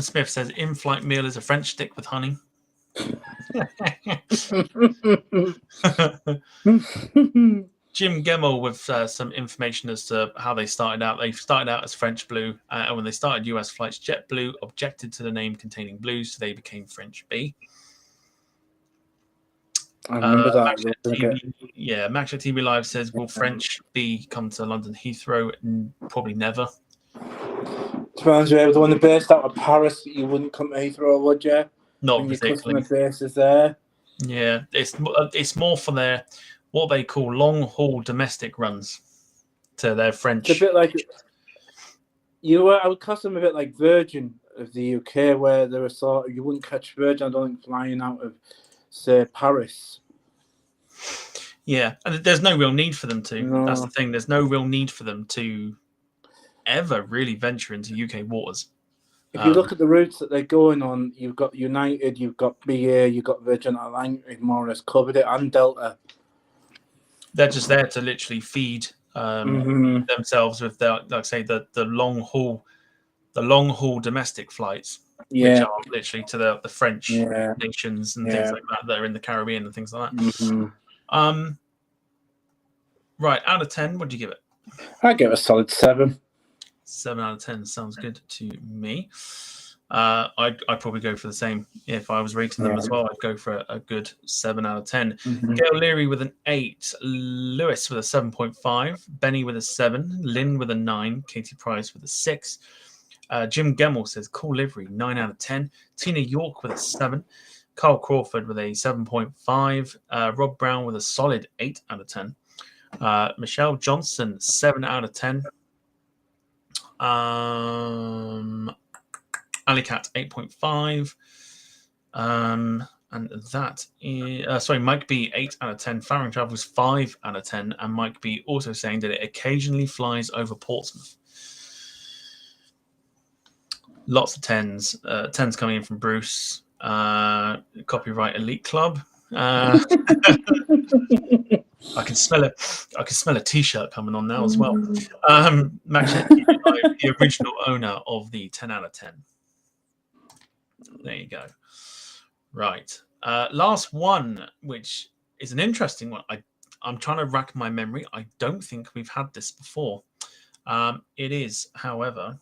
Speaker 2: Smith says in-flight meal is a French stick with honey. Jim Gemmell with some information as to how they started out. They started out as French Blue, and when they started US flights, JetBlue objected to the name containing blue, so they became French B.
Speaker 3: I remember that.
Speaker 2: Max TV Live says, will French B come to London Heathrow? Probably never.
Speaker 3: To be honest with you, the one that based out of Paris, you wouldn't come to Heathrow, would you?
Speaker 2: Not
Speaker 3: when your
Speaker 2: particularly.
Speaker 3: customer base is there.
Speaker 2: Yeah, it's more for their what they call long haul domestic runs to their French.
Speaker 3: It's a bit like I would class them a bit like Virgin of the UK, where they were sort of, you wouldn't catch Virgin, I don't think, flying out of, say, Paris.
Speaker 2: Yeah, and there's no real need for them to.
Speaker 3: No.
Speaker 2: That's the thing. There's no real need for them to ever really venture into UK waters.
Speaker 3: If you look at the routes that they're going on, you've got United, you've got BA, you've got Virgin Atlantic, more or less covered it, and Delta.
Speaker 2: They're just there to literally feed themselves with their, like I say, the long haul domestic flights, which are literally to the French nations and things like that are in the Caribbean and things like that. Right, out of 10, what do you give it?
Speaker 3: I give it a solid 7.
Speaker 2: 7 out of 10 sounds good to me. I'd probably go for the same. If I was rating them as well, I'd go for a good 7 out of 10. Gail Leary with an 8, Lewis with a 7.5, Benny with a 7, Lynn with a 9, Katie Price with a 6. Jim Gemmell says, cool livery, 9 out of 10. Tina York with a 7. Carl Crawford with a 7.5. Rob Brown with a solid 8 out of 10. Michelle Johnson, 7 out of 10. Alicat, 8.5. And that is, Mike B, 8 out of 10. Farring Travels, 5 out of 10. And Mike B also saying that it occasionally flies over Portsmouth. Lots of 10s. 10s coming in from Bruce. Copyright Elite Club. I can smell it. I can smell a T-shirt coming on now as well. Max, the original owner of the 10 out of 10. There you go. Right. Last one, which is an interesting one. I'm trying to rack my memory. I don't think we've had this before. It is, however,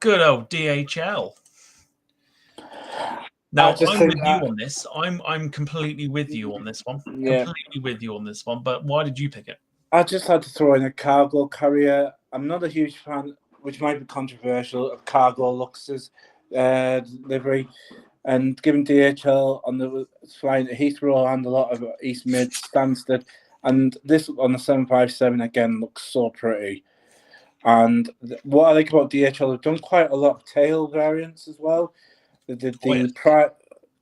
Speaker 2: good old DHL. Now, I'm with you on this. I'm completely with you on this one.
Speaker 3: Yeah.
Speaker 2: Completely with you on this one. But why did you pick it?
Speaker 3: I just had to throw in a cargo carrier. I'm not a huge fan, which might be controversial, of Cargo Lux's livery. And given DHL on the flying to Heathrow and a lot of East Mid, Stansted, and this on the 757 again looks so pretty. And what I like about DHL, they've done quite a lot of tail variants as well. They did the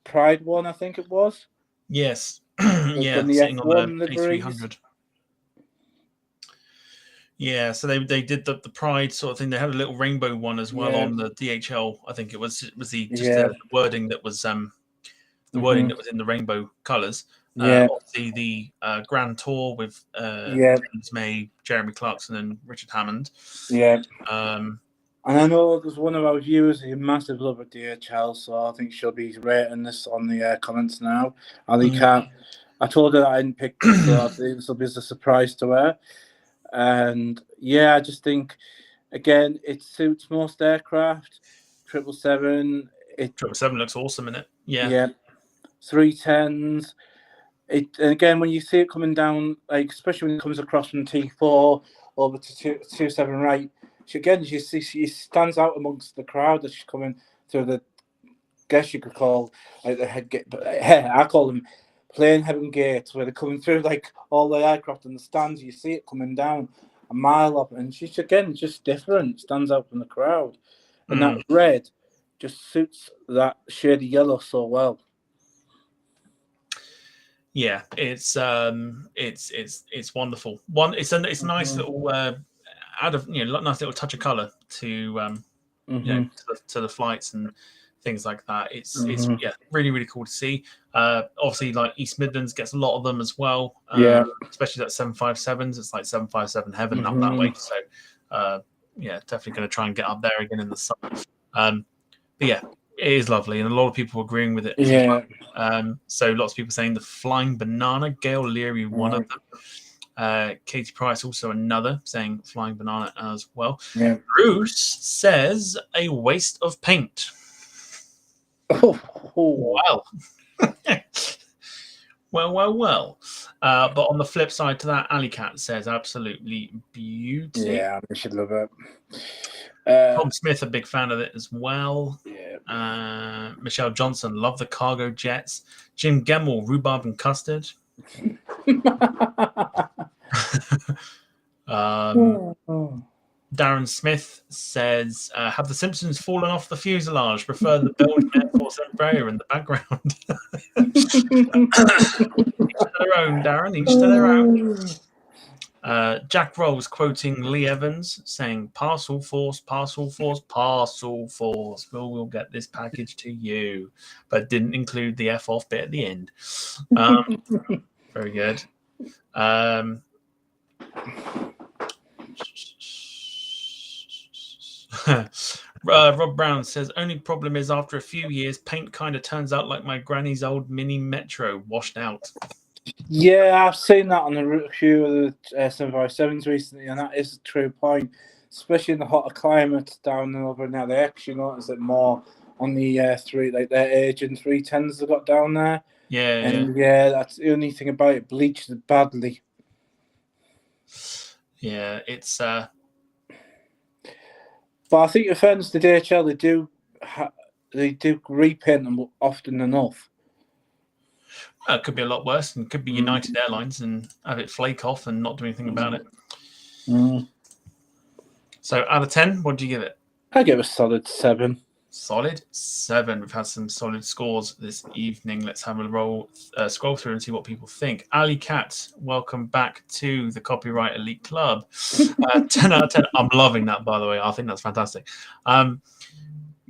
Speaker 3: Pride one, I think it was.
Speaker 2: Yes.
Speaker 3: They've
Speaker 2: Yeah,
Speaker 3: done the
Speaker 2: sitting
Speaker 3: F1
Speaker 2: on the
Speaker 3: liveries.
Speaker 2: A300. Yeah, so they did the Pride sort of thing. They had a little rainbow one as well on the DHL. I think it was the wording that was wording that was in the rainbow colours. Obviously, the Grand Tour with James May, Jeremy Clarkson, and Richard Hammond.
Speaker 3: Yeah. And I know there's one of our viewers who's a massive lover of DHL, so I think she'll be rating this on the comments now. I told her that I didn't pick this, so I think this will be a surprise to her. And yeah, I just think, again, it suits most aircraft. 777.
Speaker 2: 777 looks awesome in it.
Speaker 3: Yeah. 310s. And again, when you see it coming down, like especially when it comes across from T4 over to 27 right, she stands out amongst the crowd as she's coming through the, guess you could call like the head gate. I call them plane heaven gates, where they're coming through like all the aircraft in the stands. You see it coming down a mile up, and she's again just different, stands out from the crowd, and that red just suits that shady yellow so well.
Speaker 2: Yeah, it's wonderful. It's a nice little nice little touch of color to to the flights and things like that. It's really, really cool to see. Obviously, like East Midlands gets a lot of them as well. Especially that 757s. It's like 757 heaven up that way. So definitely going to try and get up there again in the summer. But yeah, it is lovely, and a lot of people agreeing with it. So lots of people saying the Flying Banana, Gail Leary, one of them. Katie Price, also another, saying Flying Banana as well. Bruce says a waste of paint. Wow. Well. But on the flip side to that, Alley Cat says absolutely beauty.
Speaker 3: Yeah, I should love it.
Speaker 2: Tom Smith, a big fan of it as well. Michelle Johnson, love the cargo jets. Jim Gemmell, rhubarb and custard. Darren Smith says, have the Simpsons fallen off the fuselage? Prefer the Belgian Air Force Embraer in the background. Each to their own, Darren. Each to their own. Jack Rolls quoting Lee Evans saying, parcel force, parcel force, parcel force. We'll get this package to you. But didn't include the F off bit at the end. Very good. Rob Brown says, only problem is after a few years, paint kind of turns out like my granny's old mini Metro, washed out.
Speaker 3: Yeah, I've seen that on a few of the 757s recently, and that is a true point, especially in the hotter climates down over now. They actually notice it more on the their aging 310s they got down there. Yeah, that's the only thing about it. Bleaches badly.
Speaker 2: Yeah, it's.
Speaker 3: But I think, in fairness to DHL, they do repaint them often enough.
Speaker 2: It could be a lot worse, and could be United Airlines and have it flake off and not do anything about it. So, out of 10, what do you give it?
Speaker 3: I give it a solid 7.
Speaker 2: Solid 7. We've had some solid scores this evening. Let's have a scroll through and see what people think. Ali Cat, welcome back to the Copyright Elite Club. 10 out of 10. I'm loving that, by the way. I think that's fantastic.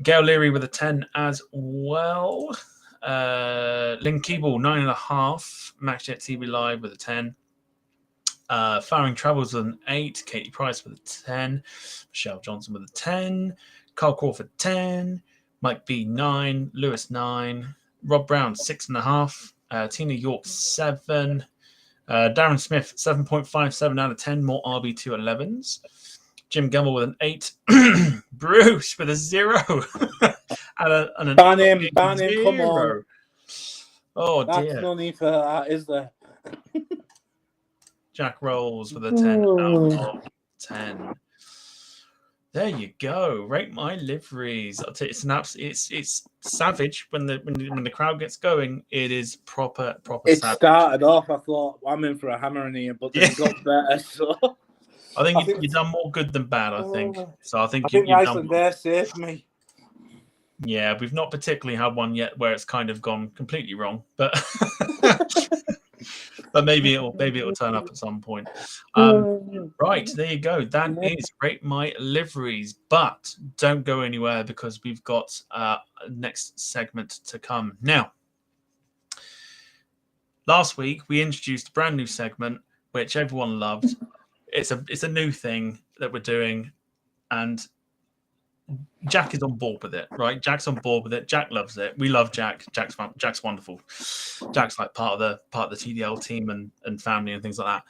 Speaker 2: Gail Leary with a 10 as well. Lynn Keeble, 9.5. MaxJet TV Live with a 10. Firing Travels with an 8. Katie Price with a 10. Michelle Johnson with a 10. Carl Crawford 10. Mike B 9. Lewis 9. Rob Brown 6.5. Tina York 7. Darren Smith 7.57 out of 10. More RB211s. Jim Gemmell with an 8. Bruce with a 0. and
Speaker 3: ban him, come on.
Speaker 2: Oh,
Speaker 3: that's
Speaker 2: dear.
Speaker 3: no need for that, is there?
Speaker 2: Jack Rolls with a 10 out of 10. There you go. Rate My Liveries. I'll tell you, it's savage when the crowd gets going. It is proper
Speaker 3: It
Speaker 2: savage.
Speaker 3: started off, I thought, I'm in for a hammer in here, but then it got better. So
Speaker 2: I think you've done more good than bad. I think so. I think
Speaker 3: Iceland Air saved me.
Speaker 2: Yeah, we've not particularly had one yet where it's kind of gone completely wrong, but but maybe it'll turn up at some point. Right, there you go. That is Rate My Liveries. But don't go anywhere because we've got next segment to come. Now, last week we introduced a brand new segment which everyone loved. It's a new thing that we're doing, and Jack is on board with it, right? Jack's on board with it. Jack loves it. We love Jack. Jack's wonderful. Jack's like part of the TDL team and family and things like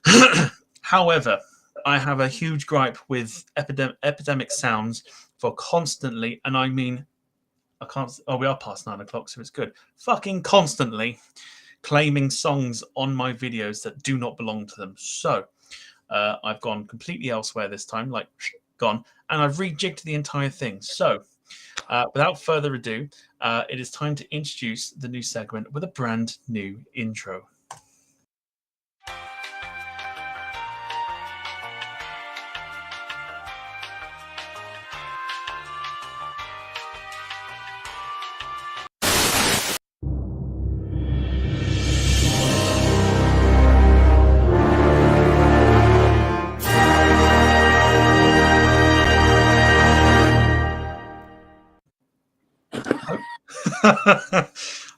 Speaker 2: that. However, I have a huge gripe with epidemic sounds for constantly, and I mean, I can't. Oh, we are past 9 o'clock, so it's good. Fucking constantly claiming songs on my videos that do not belong to them. So I've gone completely elsewhere this time, like gone, and I've rejigged the entire thing. So without further ado, it is time to introduce the new segment with a brand new intro.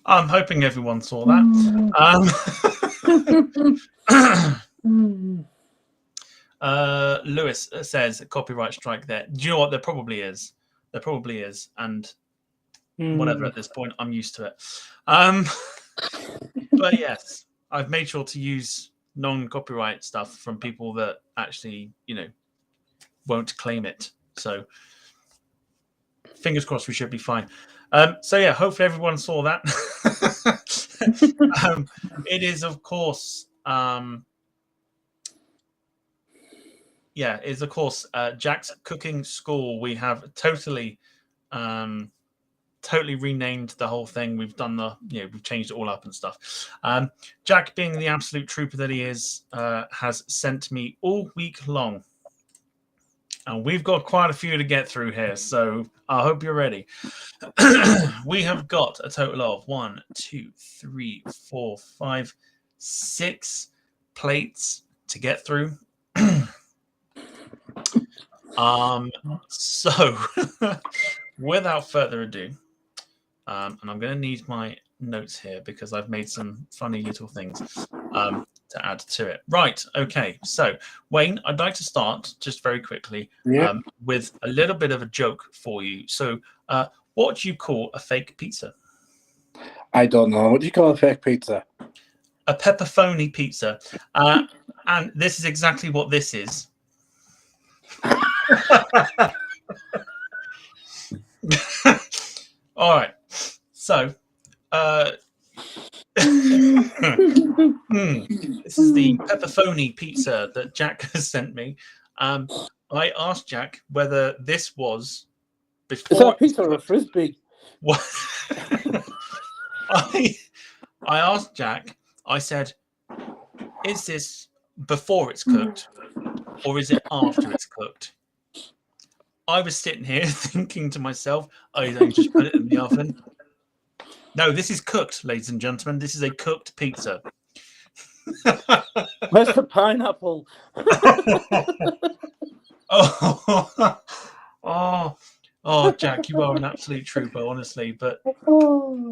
Speaker 2: I'm hoping everyone saw that. Lewis says copyright strike there. Do you know what? There probably is. There probably is. And whatever, at this point, I'm used to it. But yes, I've made sure to use non-copyright stuff from people that actually, won't claim it. So fingers crossed we should be fine. So yeah, hopefully everyone saw that. It is, of course, Jack's Cooking School. We have totally renamed the whole thing. We've done we've changed it all up and stuff. Jack, being the absolute trooper that he is, has sent me all week long. And we've got quite a few to get through here, so I hope you're ready. We have got a total of 1, 2, 3, 4, 5, 6 plates to get through. So without further ado, and I'm going to need my notes here because I've made some funny little things to add to it. Right. Okay. So, Wayne, I'd like to start just very quickly with a little bit of a joke for you. So, what do you call a fake pizza?
Speaker 3: I don't know. What do you call a fake pizza?
Speaker 2: A pepperoni pizza. And this is exactly what this is. All right. So, this is the pepperoni pizza that Jack has sent me. I asked Jack whether this was before.
Speaker 3: Is that a pizza or a frisbee?
Speaker 2: What? I asked Jack. I said, "Is this before it's cooked, or is it after it's cooked?" I was sitting here thinking to myself, "Oh, you don't just put it in the oven." No, this is cooked, ladies and gentlemen. This is a cooked pizza.
Speaker 3: Where's the pineapple?
Speaker 2: Oh, Jack, you are an absolute trooper, honestly. But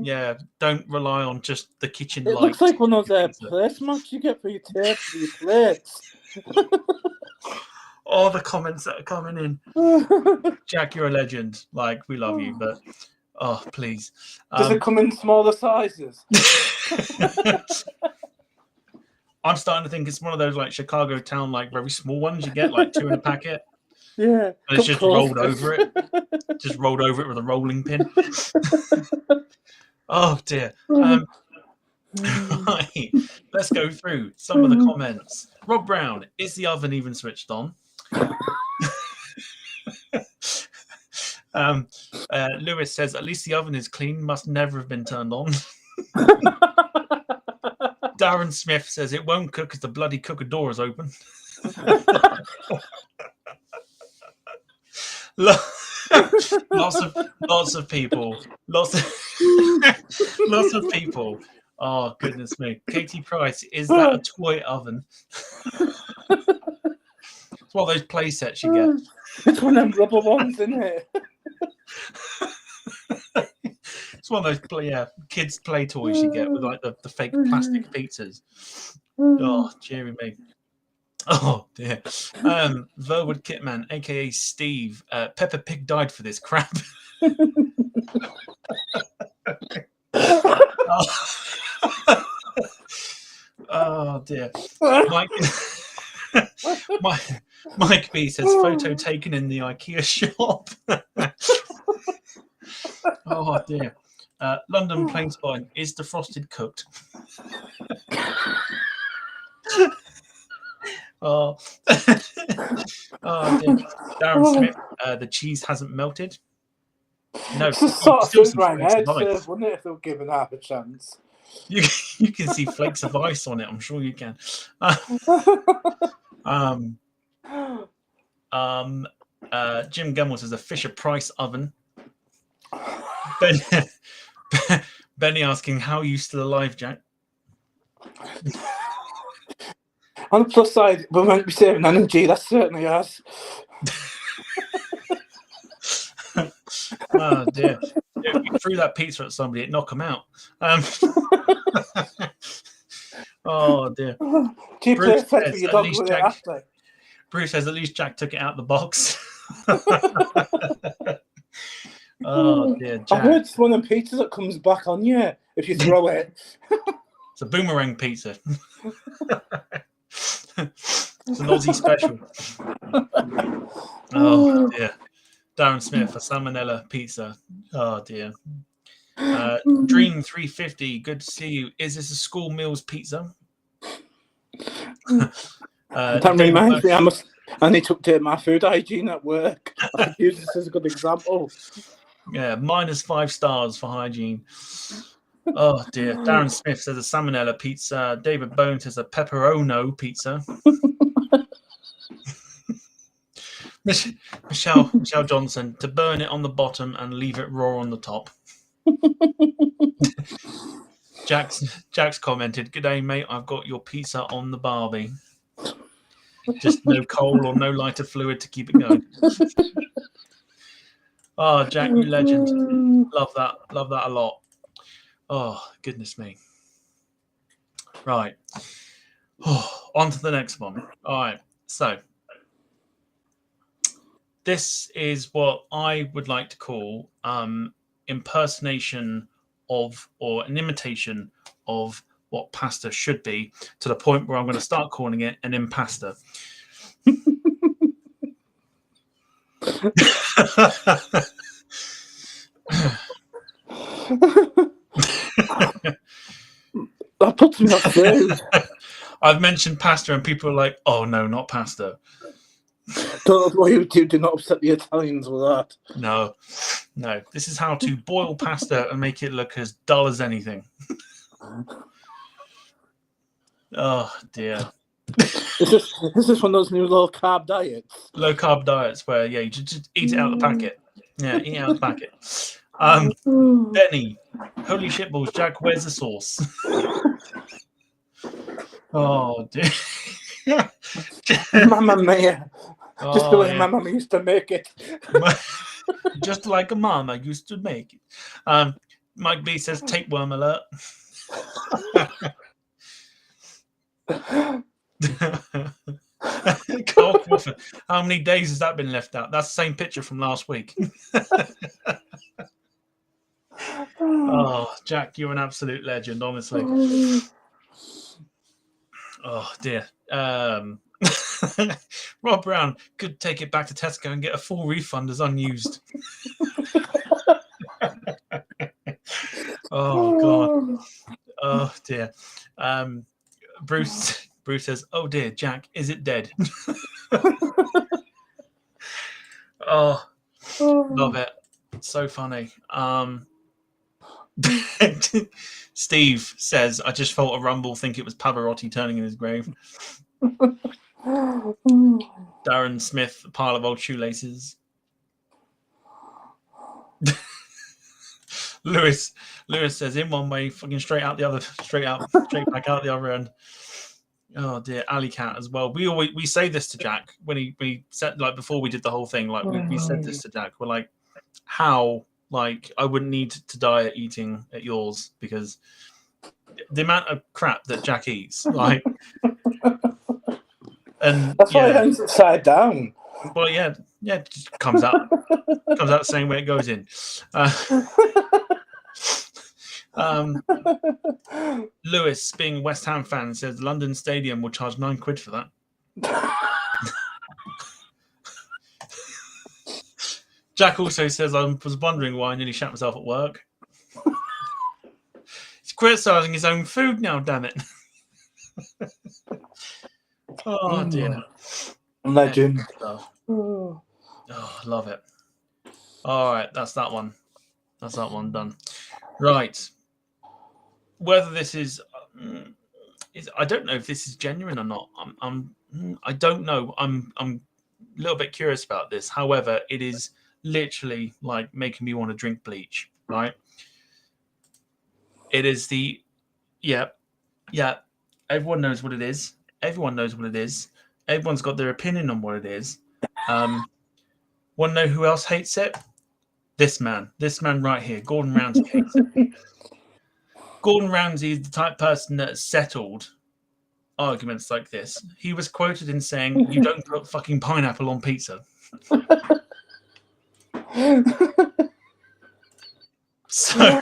Speaker 2: yeah, don't rely on just the kitchen light.
Speaker 3: It looks like one of those placemats you get for your tape for your plates.
Speaker 2: All the comments that are coming in. Jack, you're a legend. Like, we love you, but oh, please.
Speaker 3: Does it come in smaller sizes?
Speaker 2: I'm starting to think it's one of those like Chicago town, like very small ones you get, like 2 in a packet.
Speaker 3: Yeah.
Speaker 2: And it's just rolled over it. Just rolled over it with a rolling pin. Oh dear. Right. Let's go through some of the comments. Rob Brown, is the oven even switched on? Lewis says, at least the oven is clean, must never have been turned on. Darren Smith says, it won't cook because the bloody cooker door is open. lots of people. Lots of people. Oh, goodness me. Katie Price, is that a toy oven? It's one of those play sets you get.
Speaker 3: It's one of them rubber ones, isn't it?
Speaker 2: It's one of those kids' play toys you get with like the fake plastic pizzas. Oh, dearie me. Oh, dear. Verwood Kitman, a.k.a. Steve. Peppa Pig died for this crap. Oh, dear. Mike B says, photo taken in the IKEA shop. Oh, dear. London Plainspine, is defrosted cooked? Oh, oh dear. Darren Smith, the cheese hasn't melted. No,
Speaker 3: It's the sort of food my head
Speaker 2: of
Speaker 3: serve, wouldn't it, if they were given half a chance?
Speaker 2: You can see flakes of ice on it. I'm sure you can. Jim Gummel says a Fisher Price oven. Benny asking, how are you still alive, Jack?
Speaker 3: On the plus side, we're meant to be saving energy. That certainly has.
Speaker 2: Oh dear! If you threw that pizza at somebody, it'd knock them out. Oh dear! Bruce says at least Jack took it out of the box. Oh dear! Jack.
Speaker 3: I heard it's one of the pizzas that comes back on you if you throw it.
Speaker 2: It's a boomerang pizza. It's an Aussie special. Oh dear. Darren Smith, a salmonella pizza. Oh dear. Dream 350, good to see you. Is this a school meals pizza?
Speaker 3: That reminds me, I need to update my food hygiene at work. I could use this as a good example.
Speaker 2: Yeah, -5 stars for hygiene. Oh dear. Darren Smith says a salmonella pizza. David Bone says a pepperono pizza. Michelle Johnson, to burn it on the bottom and leave it raw on the top. Jack's commented, good day, mate. I've got your pizza on the Barbie. Just no coal or no lighter fluid to keep it going. Oh, Jack, you legend. Love that a lot. Oh, goodness me. Right. Oh, on to the next one. All right. So this is what I would like to call impersonation of, or an imitation of, what pasta should be, to the point where I'm going to start calling it an impasta.
Speaker 3: That puts me off food.
Speaker 2: I've mentioned pasta and people are like, oh no, not pasta.
Speaker 3: Don't know you do not upset the Italians with that.
Speaker 2: No. This is how to boil pasta and make it look as dull as anything. Oh dear.
Speaker 3: Is this one of those new low carb diets?
Speaker 2: Low carb diets where you just eat it out of the packet. Yeah, eat it out of the packet. Benny, holy shitballs, Jack, where's the sauce? Oh dear.
Speaker 3: Mamma mia. Just the way my mama used to make it.
Speaker 2: Just like a mama used to make it. Mike B says, tapeworm alert. Carl Crawford, how many days has that been left out? That's the same picture from last week. Oh, Jack, you're an absolute legend, honestly. Oh dear. Rob Brown could take it back to Tesco and get a full refund as unused. Oh god. Oh dear. Bruce says, oh dear, Jack, is it dead? Oh, love it. So funny. Steve says, I just felt a rumble, think it was Pavarotti turning in his grave. Darren Smith, a pile of old shoelaces. Lewis says in one way, fucking straight out the other, straight back out the other end. Oh dear, Alley Cat as well. We say this to Jack when we said, like, before we did the whole thing, like we said this to Jack. We're like, how, like, I wouldn't need to die at eating at yours, because the amount of crap that Jack eats, like, and
Speaker 3: that's why it hangs upside down.
Speaker 2: Well, yeah, it just comes out the same way it goes in. Lewis, being a West Ham fan, says London Stadium will charge £9 for that. Jack also says, I was wondering why I nearly shat myself at work. He's criticising his own food now, damn it. Oh, dear.
Speaker 3: Legend.
Speaker 2: Oh, I love it. All right, that's that one. That's that one done. Right. Whether this is I don't know if this is genuine or not. I don't know. I'm a little bit curious about this. However, it is literally like making me want to drink bleach, right? It is the yeah. Everyone knows what it is. Everyone knows what it is. Everyone's got their opinion on what it is. Want to know who else hates it? This man right here, Gordon Ramsay hates it. Gordon Ramsay is the type of person that has settled arguments like this. He was quoted in saying, "You don't put fucking pineapple on pizza." So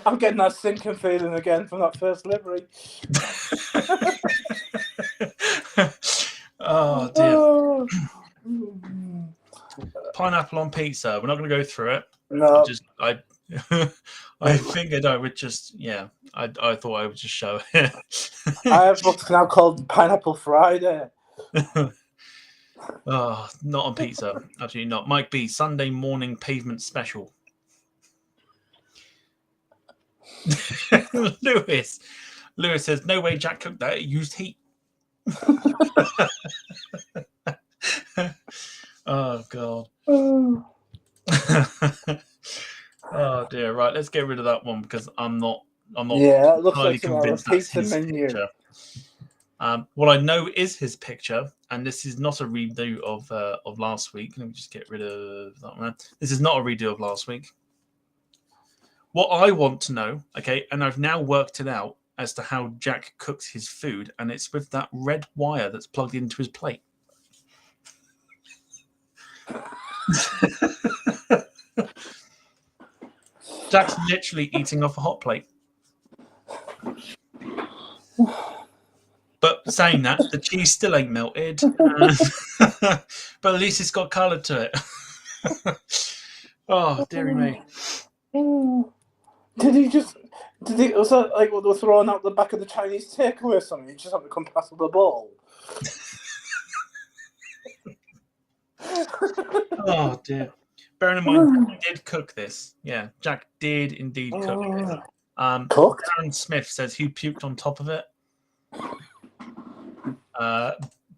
Speaker 3: I'm getting that sinking feeling again from that first livery.
Speaker 2: Oh dear. Pineapple on pizza. We're not going to go through it.
Speaker 3: No.
Speaker 2: I figured I would just, I thought I would just show it.
Speaker 3: I have what's now called Pineapple Friday.
Speaker 2: Oh, not on pizza. Absolutely not. Mike B, Sunday morning pavement special. Lewis says, no way Jack cooked that. It used heat. Oh, God. Oh dear. Right, let's get rid of that one because I'm not
Speaker 3: Yeah, it looks
Speaker 2: entirely
Speaker 3: like
Speaker 2: convinced
Speaker 3: a
Speaker 2: that's
Speaker 3: pizza
Speaker 2: his
Speaker 3: menu.
Speaker 2: picture. What I know is his picture, and this is not a redo of last week. Let me just get rid of that one. This is not a redo of last week. What I want to know, okay, and I've now worked it out as to how Jack cooks his food, and it's with that red wire that's plugged into his plate. Jack's literally eating off a hot plate. But saying that, the cheese still ain't melted. But at least it's got colour to it. Oh, dearie me.
Speaker 3: Was that like what they were throwing out the back of the Chinese takeaway or something? You just have to come past with the ball.
Speaker 2: Oh, dear. Bearing in mind, Jack did cook this. Yeah, Jack did indeed cook this.
Speaker 3: Cooked?
Speaker 2: Darren Smith says, who puked on top of it?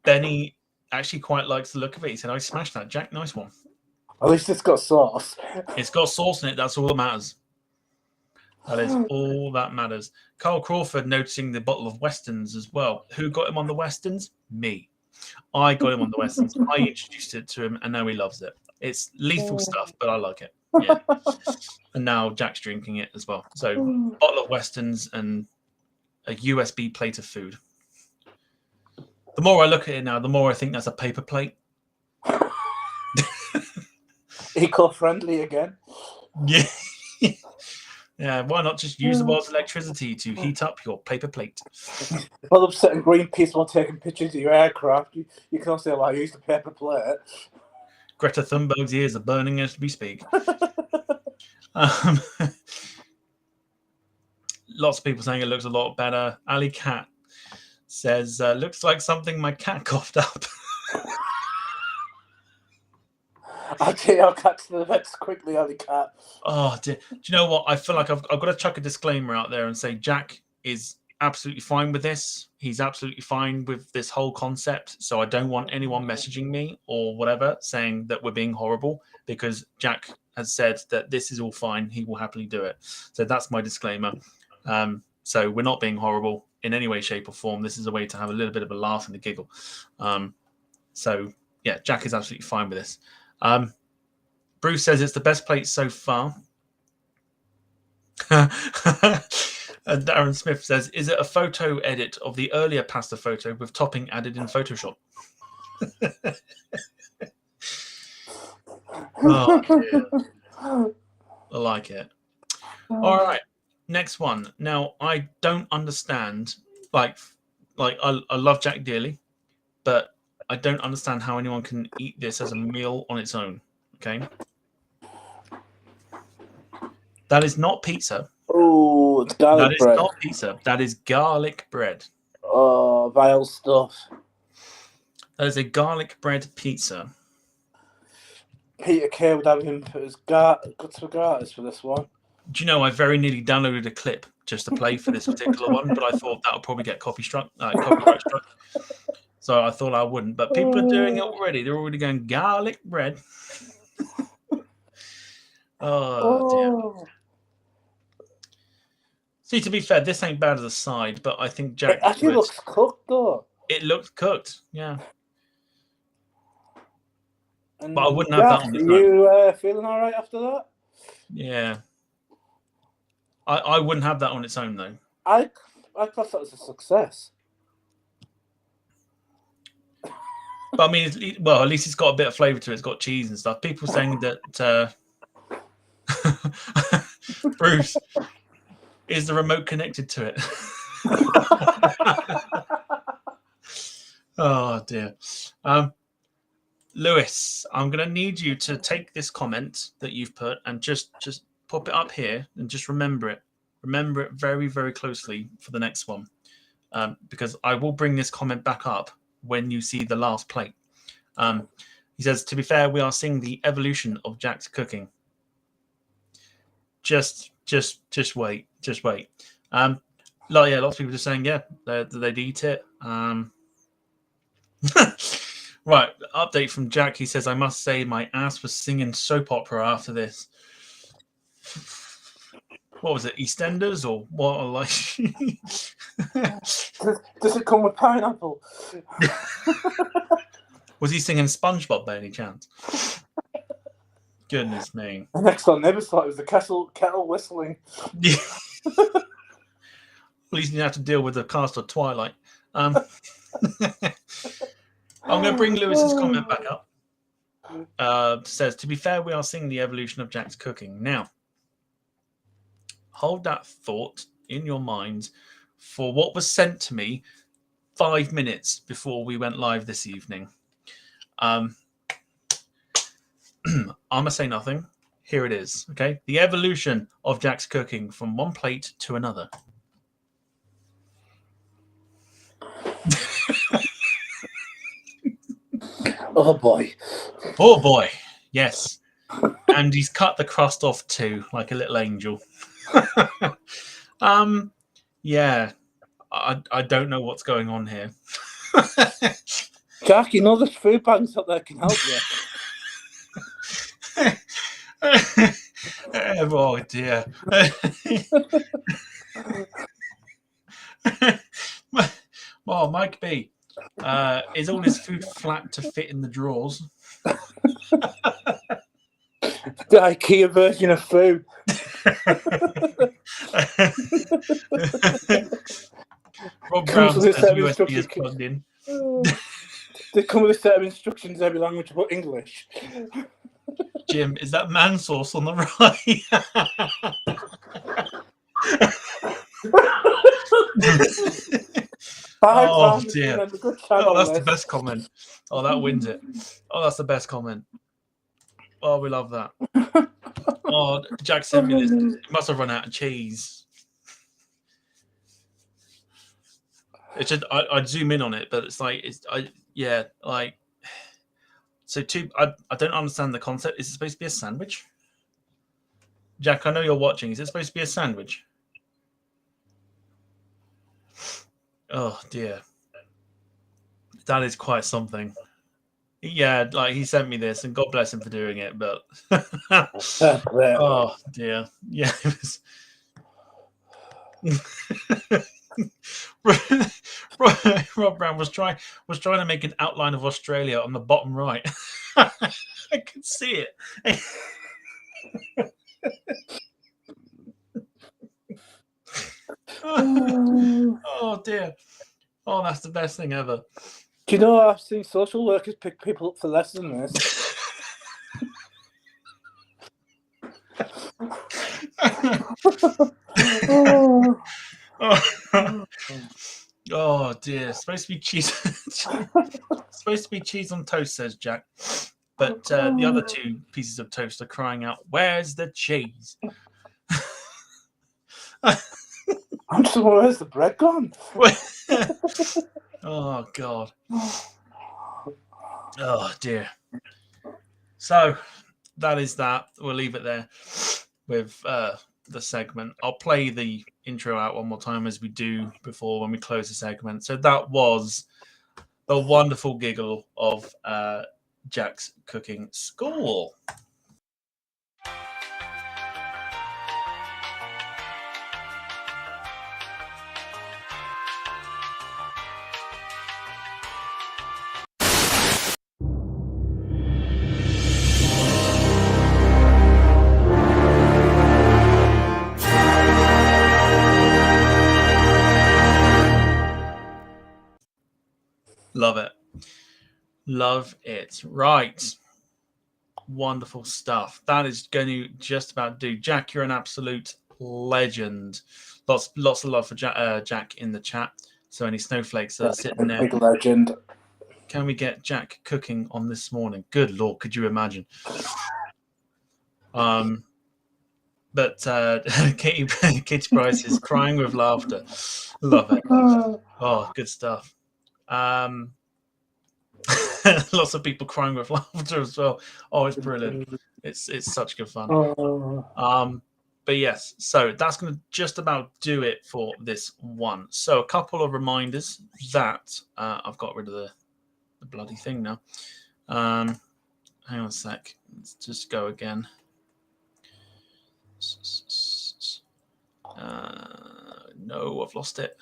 Speaker 2: Benny actually quite likes the look of it. He said, I smashed that, Jack. Nice one.
Speaker 3: At least it's got sauce.
Speaker 2: It's got sauce in it. That's all that matters. That is all that matters. Carl Crawford noticing the bottle of Westons as well. Who got him on the Westons? Me. I got him on the Westons. I introduced it to him, and now he loves it. It's lethal stuff, but I like it. Yeah. And now Jack's drinking it as well. So, bottle of Westons and a USB plate of food. The more I look at it now, the more I think that's a paper plate.
Speaker 3: Eco-friendly again.
Speaker 2: Yeah. Yeah, why not just use the world's electricity to heat up your paper plate?
Speaker 3: Well, upsetting Greenpeace while taking pictures of your aircraft. You can also say, well, I used the paper plate.
Speaker 2: Greta Thunberg's ears are burning as we speak. Lots of people saying it looks a lot better. Ali Cat says, looks like something my cat coughed up.
Speaker 3: I'll take our cat to the vets quickly, Ali Cat.
Speaker 2: Oh, dear. Do you know what? I feel like I've got to chuck a disclaimer out there and say Jack is absolutely fine with this. He's absolutely fine with this whole concept. So I don't want anyone messaging me or whatever saying that we're being horrible, because Jack has said that this is all fine. He will happily do it. So that's my disclaimer. So we're not being horrible in any way, shape, or form. This is a way to have a little bit of a laugh and a giggle. So yeah, Jack is absolutely fine with this. Bruce says it's the best plate so far. And Darren Smith says, is it a photo edit of the earlier pasta photo with topping added in Photoshop? Oh, dear. I like it. All right, next one. Now, I don't understand. Like I love Jack dearly, but I don't understand how anyone can eat this as a meal on its own. Okay, that is not pizza.
Speaker 3: Oh, it's garlic
Speaker 2: That is
Speaker 3: bread.
Speaker 2: not pizza. That is garlic bread.
Speaker 3: Oh, vile stuff.
Speaker 2: That is a garlic bread pizza.
Speaker 3: Peter Kay would have him put his guts for gratis for this one.
Speaker 2: Do you know, I very nearly downloaded a clip just to play for this particular one, but I thought that would probably get copyright struck. So I thought I wouldn't. But people are doing it already. They're already going garlic bread. Oh, dear. See, to be fair, this ain't bad as a side, but I think Jack...
Speaker 3: It actually looks cooked, though.
Speaker 2: It looks cooked, yeah.
Speaker 3: And
Speaker 2: but I wouldn't have that on its own.
Speaker 3: You feeling all right after that?
Speaker 2: Yeah. I wouldn't have that on its own, though.
Speaker 3: I thought that was a success.
Speaker 2: But I mean, well, at least it's got a bit of flavour to it. It's got cheese and stuff. People saying that... Bruce... Is the remote connected to it? Oh, dear. Lewis, I'm going to need you to take this comment that you've put and just pop it up here and just remember it. Remember it very, very closely for the next one. Because I will bring this comment back up when you see the last plate. He says, to be fair, we are seeing the evolution of Jack's cooking. Just wait. Just wait. Lots of people are saying, yeah, they'd eat it. Right, update from Jack. He says, I must say my ass was singing soap opera after this. What was it, EastEnders or what? Like,
Speaker 3: does it come with pineapple?
Speaker 2: Was he singing SpongeBob by any chance? Goodness me.
Speaker 3: The next one, never thought it was the kettle whistling.
Speaker 2: Yeah. At least you didn't have to deal with the cast of Twilight. I'm going to bring Lewis's comment back up. Says, to be fair, we are seeing the evolution of Jack's cooking. Now, hold that thought in your mind for what was sent to me 5 minutes before we went live this evening. I'm going to say nothing. Here it is. Okay. The evolution of Jack's cooking from one plate to another.
Speaker 3: Oh, boy.
Speaker 2: Oh, boy. Yes. And he's cut the crust off too, like a little angel. Yeah. I don't know what's going on here.
Speaker 3: Jack, you know there's food banks out there can help you.
Speaker 2: Oh, dear. Well, Mike B, is all his food flat to fit in the drawers?
Speaker 3: The IKEA version of food.
Speaker 2: Rob Brown says USB is plugged in.
Speaker 3: They come with a set of instructions every language but English.
Speaker 2: Jim, is that man sauce on the right? Oh, dear. Oh, that's the best comment. Oh, that wins it. Oh, that's the best comment. Oh, we love that. Oh, Jack sent me this. It must have run out of cheese. It's just I'd zoom in on it, but it's like so I don't understand the concept. Is it supposed to be a sandwich? Jack, I know you're watching. Is it supposed to be a sandwich? Oh dear. That is quite something. Yeah, like he sent me this, and God bless him for doing it. But oh dear, yeah. It was... Rob Brown was trying to make an outline of Australia on the bottom right. I could see it. Oh dear. Oh, that's the best thing ever.
Speaker 3: Do you know I've seen social workers pick people up for less than this?
Speaker 2: Oh dear. Supposed to be cheese. Supposed to be cheese on toast, says Jack. But the other two pieces of toast are crying out, "Where's the cheese?"
Speaker 3: I'm just wondering, where's the bread gone?
Speaker 2: Oh God. Oh dear. So that is that. We'll leave it there with the segment. I'll play the intro out one more time as we do before when we close the segment. So that was the wonderful giggle of Jack's cooking school. Love it. Love it. Right. Wonderful stuff. That is going to just about do. Jack, you're an absolute legend. Lots of love for Jack in the chat. So any snowflakes that are sitting there.
Speaker 3: Big legend.
Speaker 2: Can we get Jack cooking on this morning? Good Lord, could you imagine? But Katie Price is crying with laughter. Love it. Oh, good stuff. Lots of people crying with laughter as well. Oh, it's brilliant. It's such good fun. But yes, so that's going to just about do it for this one. So a couple of reminders that I've got rid of the bloody thing now. Hang on a sec. Let's just go again. No, I've lost it.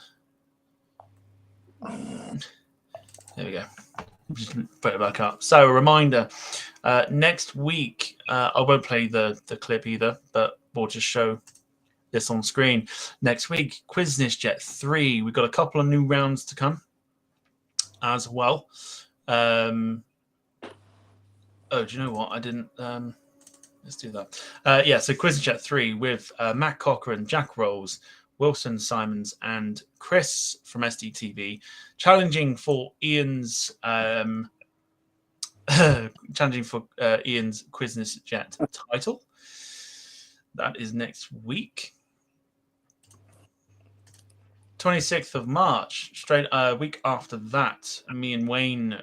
Speaker 2: There we go. Just put it back up. So a reminder, next week, I won't play the clip either, but we'll just show this on screen. Next week, Quizness Jet 3. We've got a couple of new rounds to come as well. Oh, do you know what? I didn't... let's do that. Yeah, so Quizness Jet 3 with Matt Cochran, Jack Rolls, Wilson Simons, and Chris from SDTV, challenging for Ian's Quizness Jet title. That is next week. 26th of March, straight week after that, me and Wayne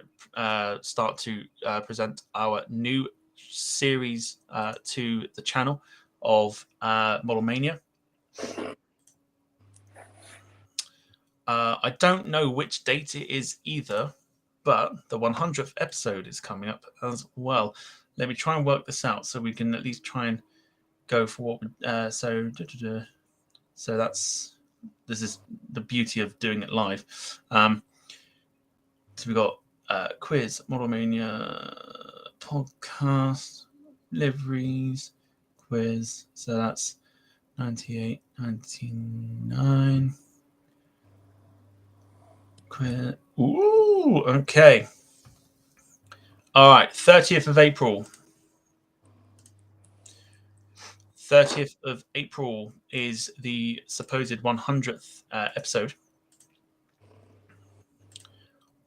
Speaker 2: start to present our new series to the channel of ModelMania. I don't know which date it is either, but the 100th episode is coming up as well. Let me try and work this out so we can at least try and go for what. So this is the beauty of doing it live. So we've got quiz, ModelMania, podcast, liveries, quiz. So that's 98, 99. Quiz. Ooh, okay. All right, 30th of April. 30th of April is the supposed 100th episode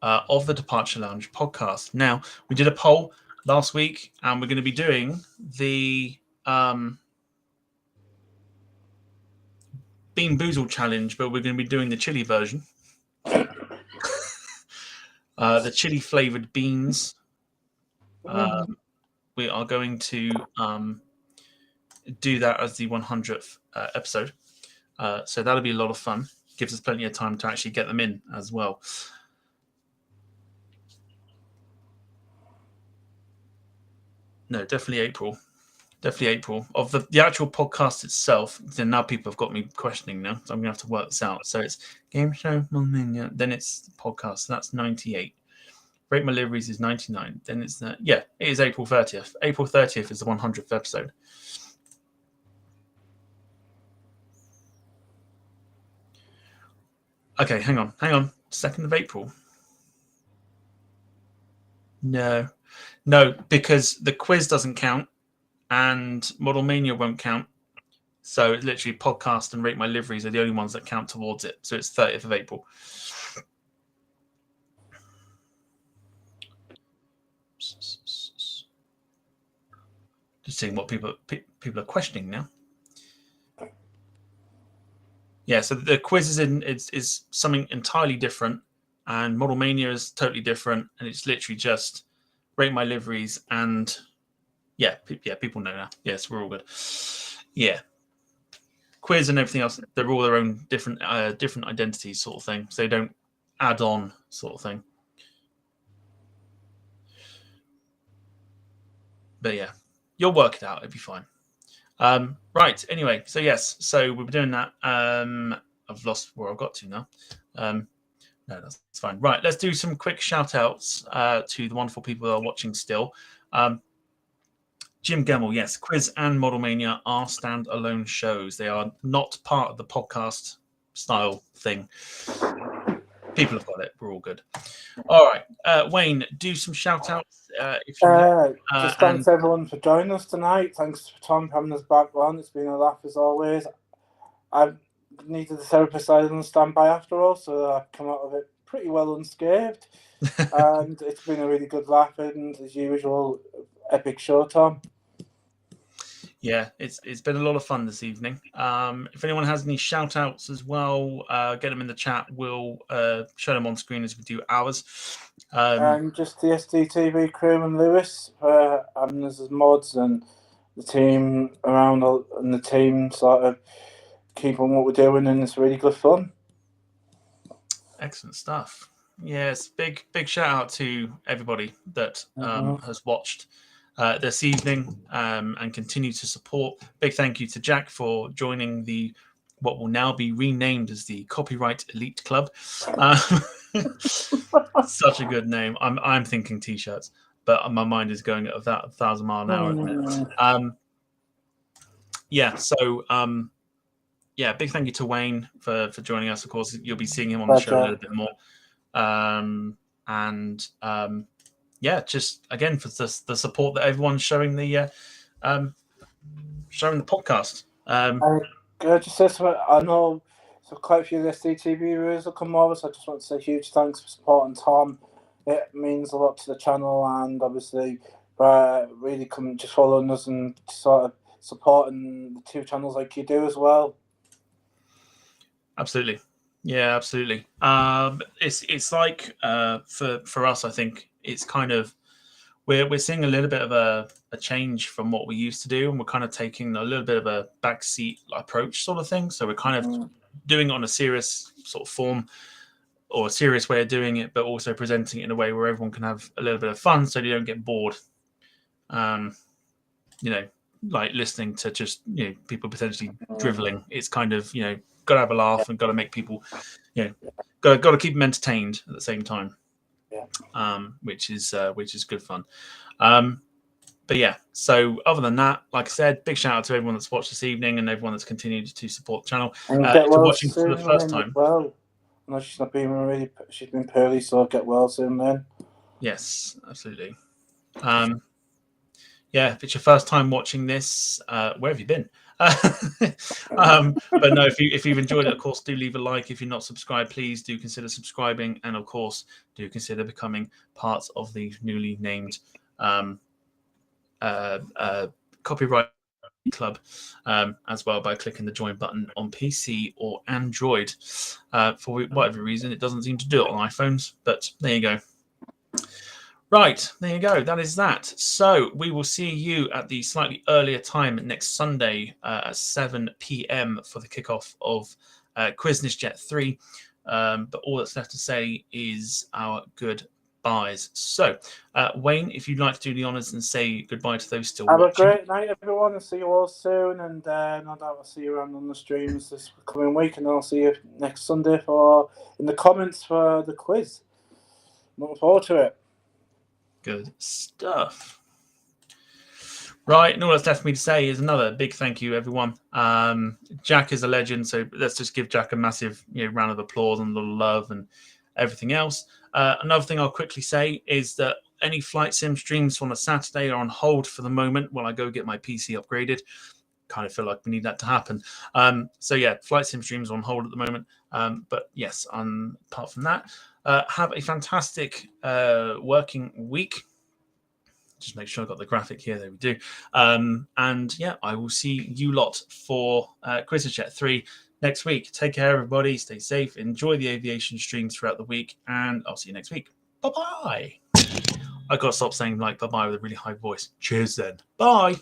Speaker 2: of the Departure Lounge podcast. Now, we did a poll last week, and we're going to be doing the Bean Boozled challenge, but we're going to be doing the chili version. The chili flavored beans. We are going to do that as the 100th episode. So that'll be a lot of fun. Gives us plenty of time to actually get them in as well. No, definitely April. Definitely April. Of the actual podcast itself, then now people have got me questioning now, so I'm going to have to work this out. So it's game show, ModelMania, then it's the podcast, so that's 98. Rate My Liveries is 99. Then it's it is April 30th. April 30th is the 100th episode. Okay, hang on. 2nd of April. No, because the quiz doesn't count and ModelMania won't count. So it's literally podcast and Rate My Liveries are the only ones that count towards it. So it's 30th of April. Just seeing what people are questioning now. Yeah, so the quiz is something entirely different, and ModelMania is totally different, and it's literally just Rate My Liveries and people know now. Yes, we're all good. Yeah, quiz and everything else, they're all their own different identities, sort of thing. So they don't add on, sort of thing. But yeah, you'll work it out. It'll be fine. Right. Anyway, so yes, so we'll be doing that. I've lost where I got to now. No, that's fine. Right, let's do some quick shout outs to the wonderful people that are watching still. Jim Gemmell, yes, Quiz and ModelMania are standalone shows. They are not part of the podcast style thing. People have got it. We're all good. All right. Wayne, do some shout outs.
Speaker 3: Just thanks everyone for joining us tonight. Thanks for Tom having us back on. It's been a laugh as always. I've needed the therapist I on standby after all, so I've come out of it pretty well unscathed. And it's been a really good laugh, and as usual, epic show, Tom.
Speaker 2: Yeah, it's been a lot of fun this evening. If anyone has any shout outs as well, get them in the chat. We'll show them on screen as we do ours.
Speaker 3: And just the SDTV crew and Lewis for having us as mods, and the team around, and the team sort of keep on what we're doing, and it's really good fun.
Speaker 2: Excellent stuff. Yes, big shout out to everybody that has watched this evening and continue to support. Big thank you to Jack for joining what will now be renamed as the Copyright Elite Club. Such a good name. I'm thinking t-shirts, but my mind is going at about 1,000 miles an hour at the minute. Big thank you to Wayne for joining us. Of course, you'll be seeing him on the show a little bit more. Just again for the support that everyone's showing the podcast.
Speaker 3: I just say something. I know so quite a few of the SDTV viewers will come over, so I just want to say huge thanks for supporting Tom. It means a lot to the channel, and obviously really come just following us and sort of supporting the two channels like you do as well.
Speaker 2: Absolutely. Yeah, absolutely. It's like for us, I think it's kind of we're seeing a little bit of a change from what we used to do, and we're kind of taking a little bit of a backseat approach sort of thing. So we're kind of doing it on a serious sort of form or a serious way of doing it, but also presenting it in a way where everyone can have a little bit of fun, so you don't get bored. Like listening to just people potentially driveling. It's kind of got to have a laugh and got to make people got to keep them entertained at the same time. Which is good fun. But yeah, so other than that, like I said, big shout out to everyone that's watched this evening and everyone that's continued to support the channel. If you're watching for the first time,
Speaker 3: well, no, she's been poorly, so get well soon then.
Speaker 2: Yes, absolutely. If it's your first time watching this, where have you been? But no, if you've enjoyed it, of course, do leave a like. If you're not subscribed, please do consider subscribing, and of course, do consider becoming part of the newly named Copyright Club as well by clicking the join button on PC or Android. For whatever reason, it doesn't seem to do it on iPhones, but there you go. Right, there you go. That is that. So we will see you at the slightly earlier time next Sunday at 7 p.m. for the kickoff of Quizness Jet 3. But all that's left to say is our good buys. So, Wayne, if you'd like to do the honours and say goodbye to those still
Speaker 3: Have
Speaker 2: watching.
Speaker 3: a great night, everyone, and see you all soon. And no doubt I'll see you around on the streams this coming week, and I'll see you next Sunday in the comments for the quiz. Looking forward to it.
Speaker 2: Good stuff. Right, and all that's left for me to say is another big thank you, everyone. Jack is a legend, so let's just give Jack a massive round of applause and a little love and everything else. Another thing I'll quickly say is that any flight sim streams on a Saturday are on hold for the moment while I go get my PC upgraded. Kind of feel like we need that to happen. So yeah, flight sim streams on hold at the moment. But yes, apart from that, have a fantastic working week. Just make sure I've got the graphic here. There we do. And yeah, I will see you lot for Quiz Chat 3 next week. Take care, everybody. Stay safe. Enjoy the aviation streams throughout the week. And I'll see you next week. Bye-bye. I got to stop saying bye-bye with a really high voice. Cheers then. Bye.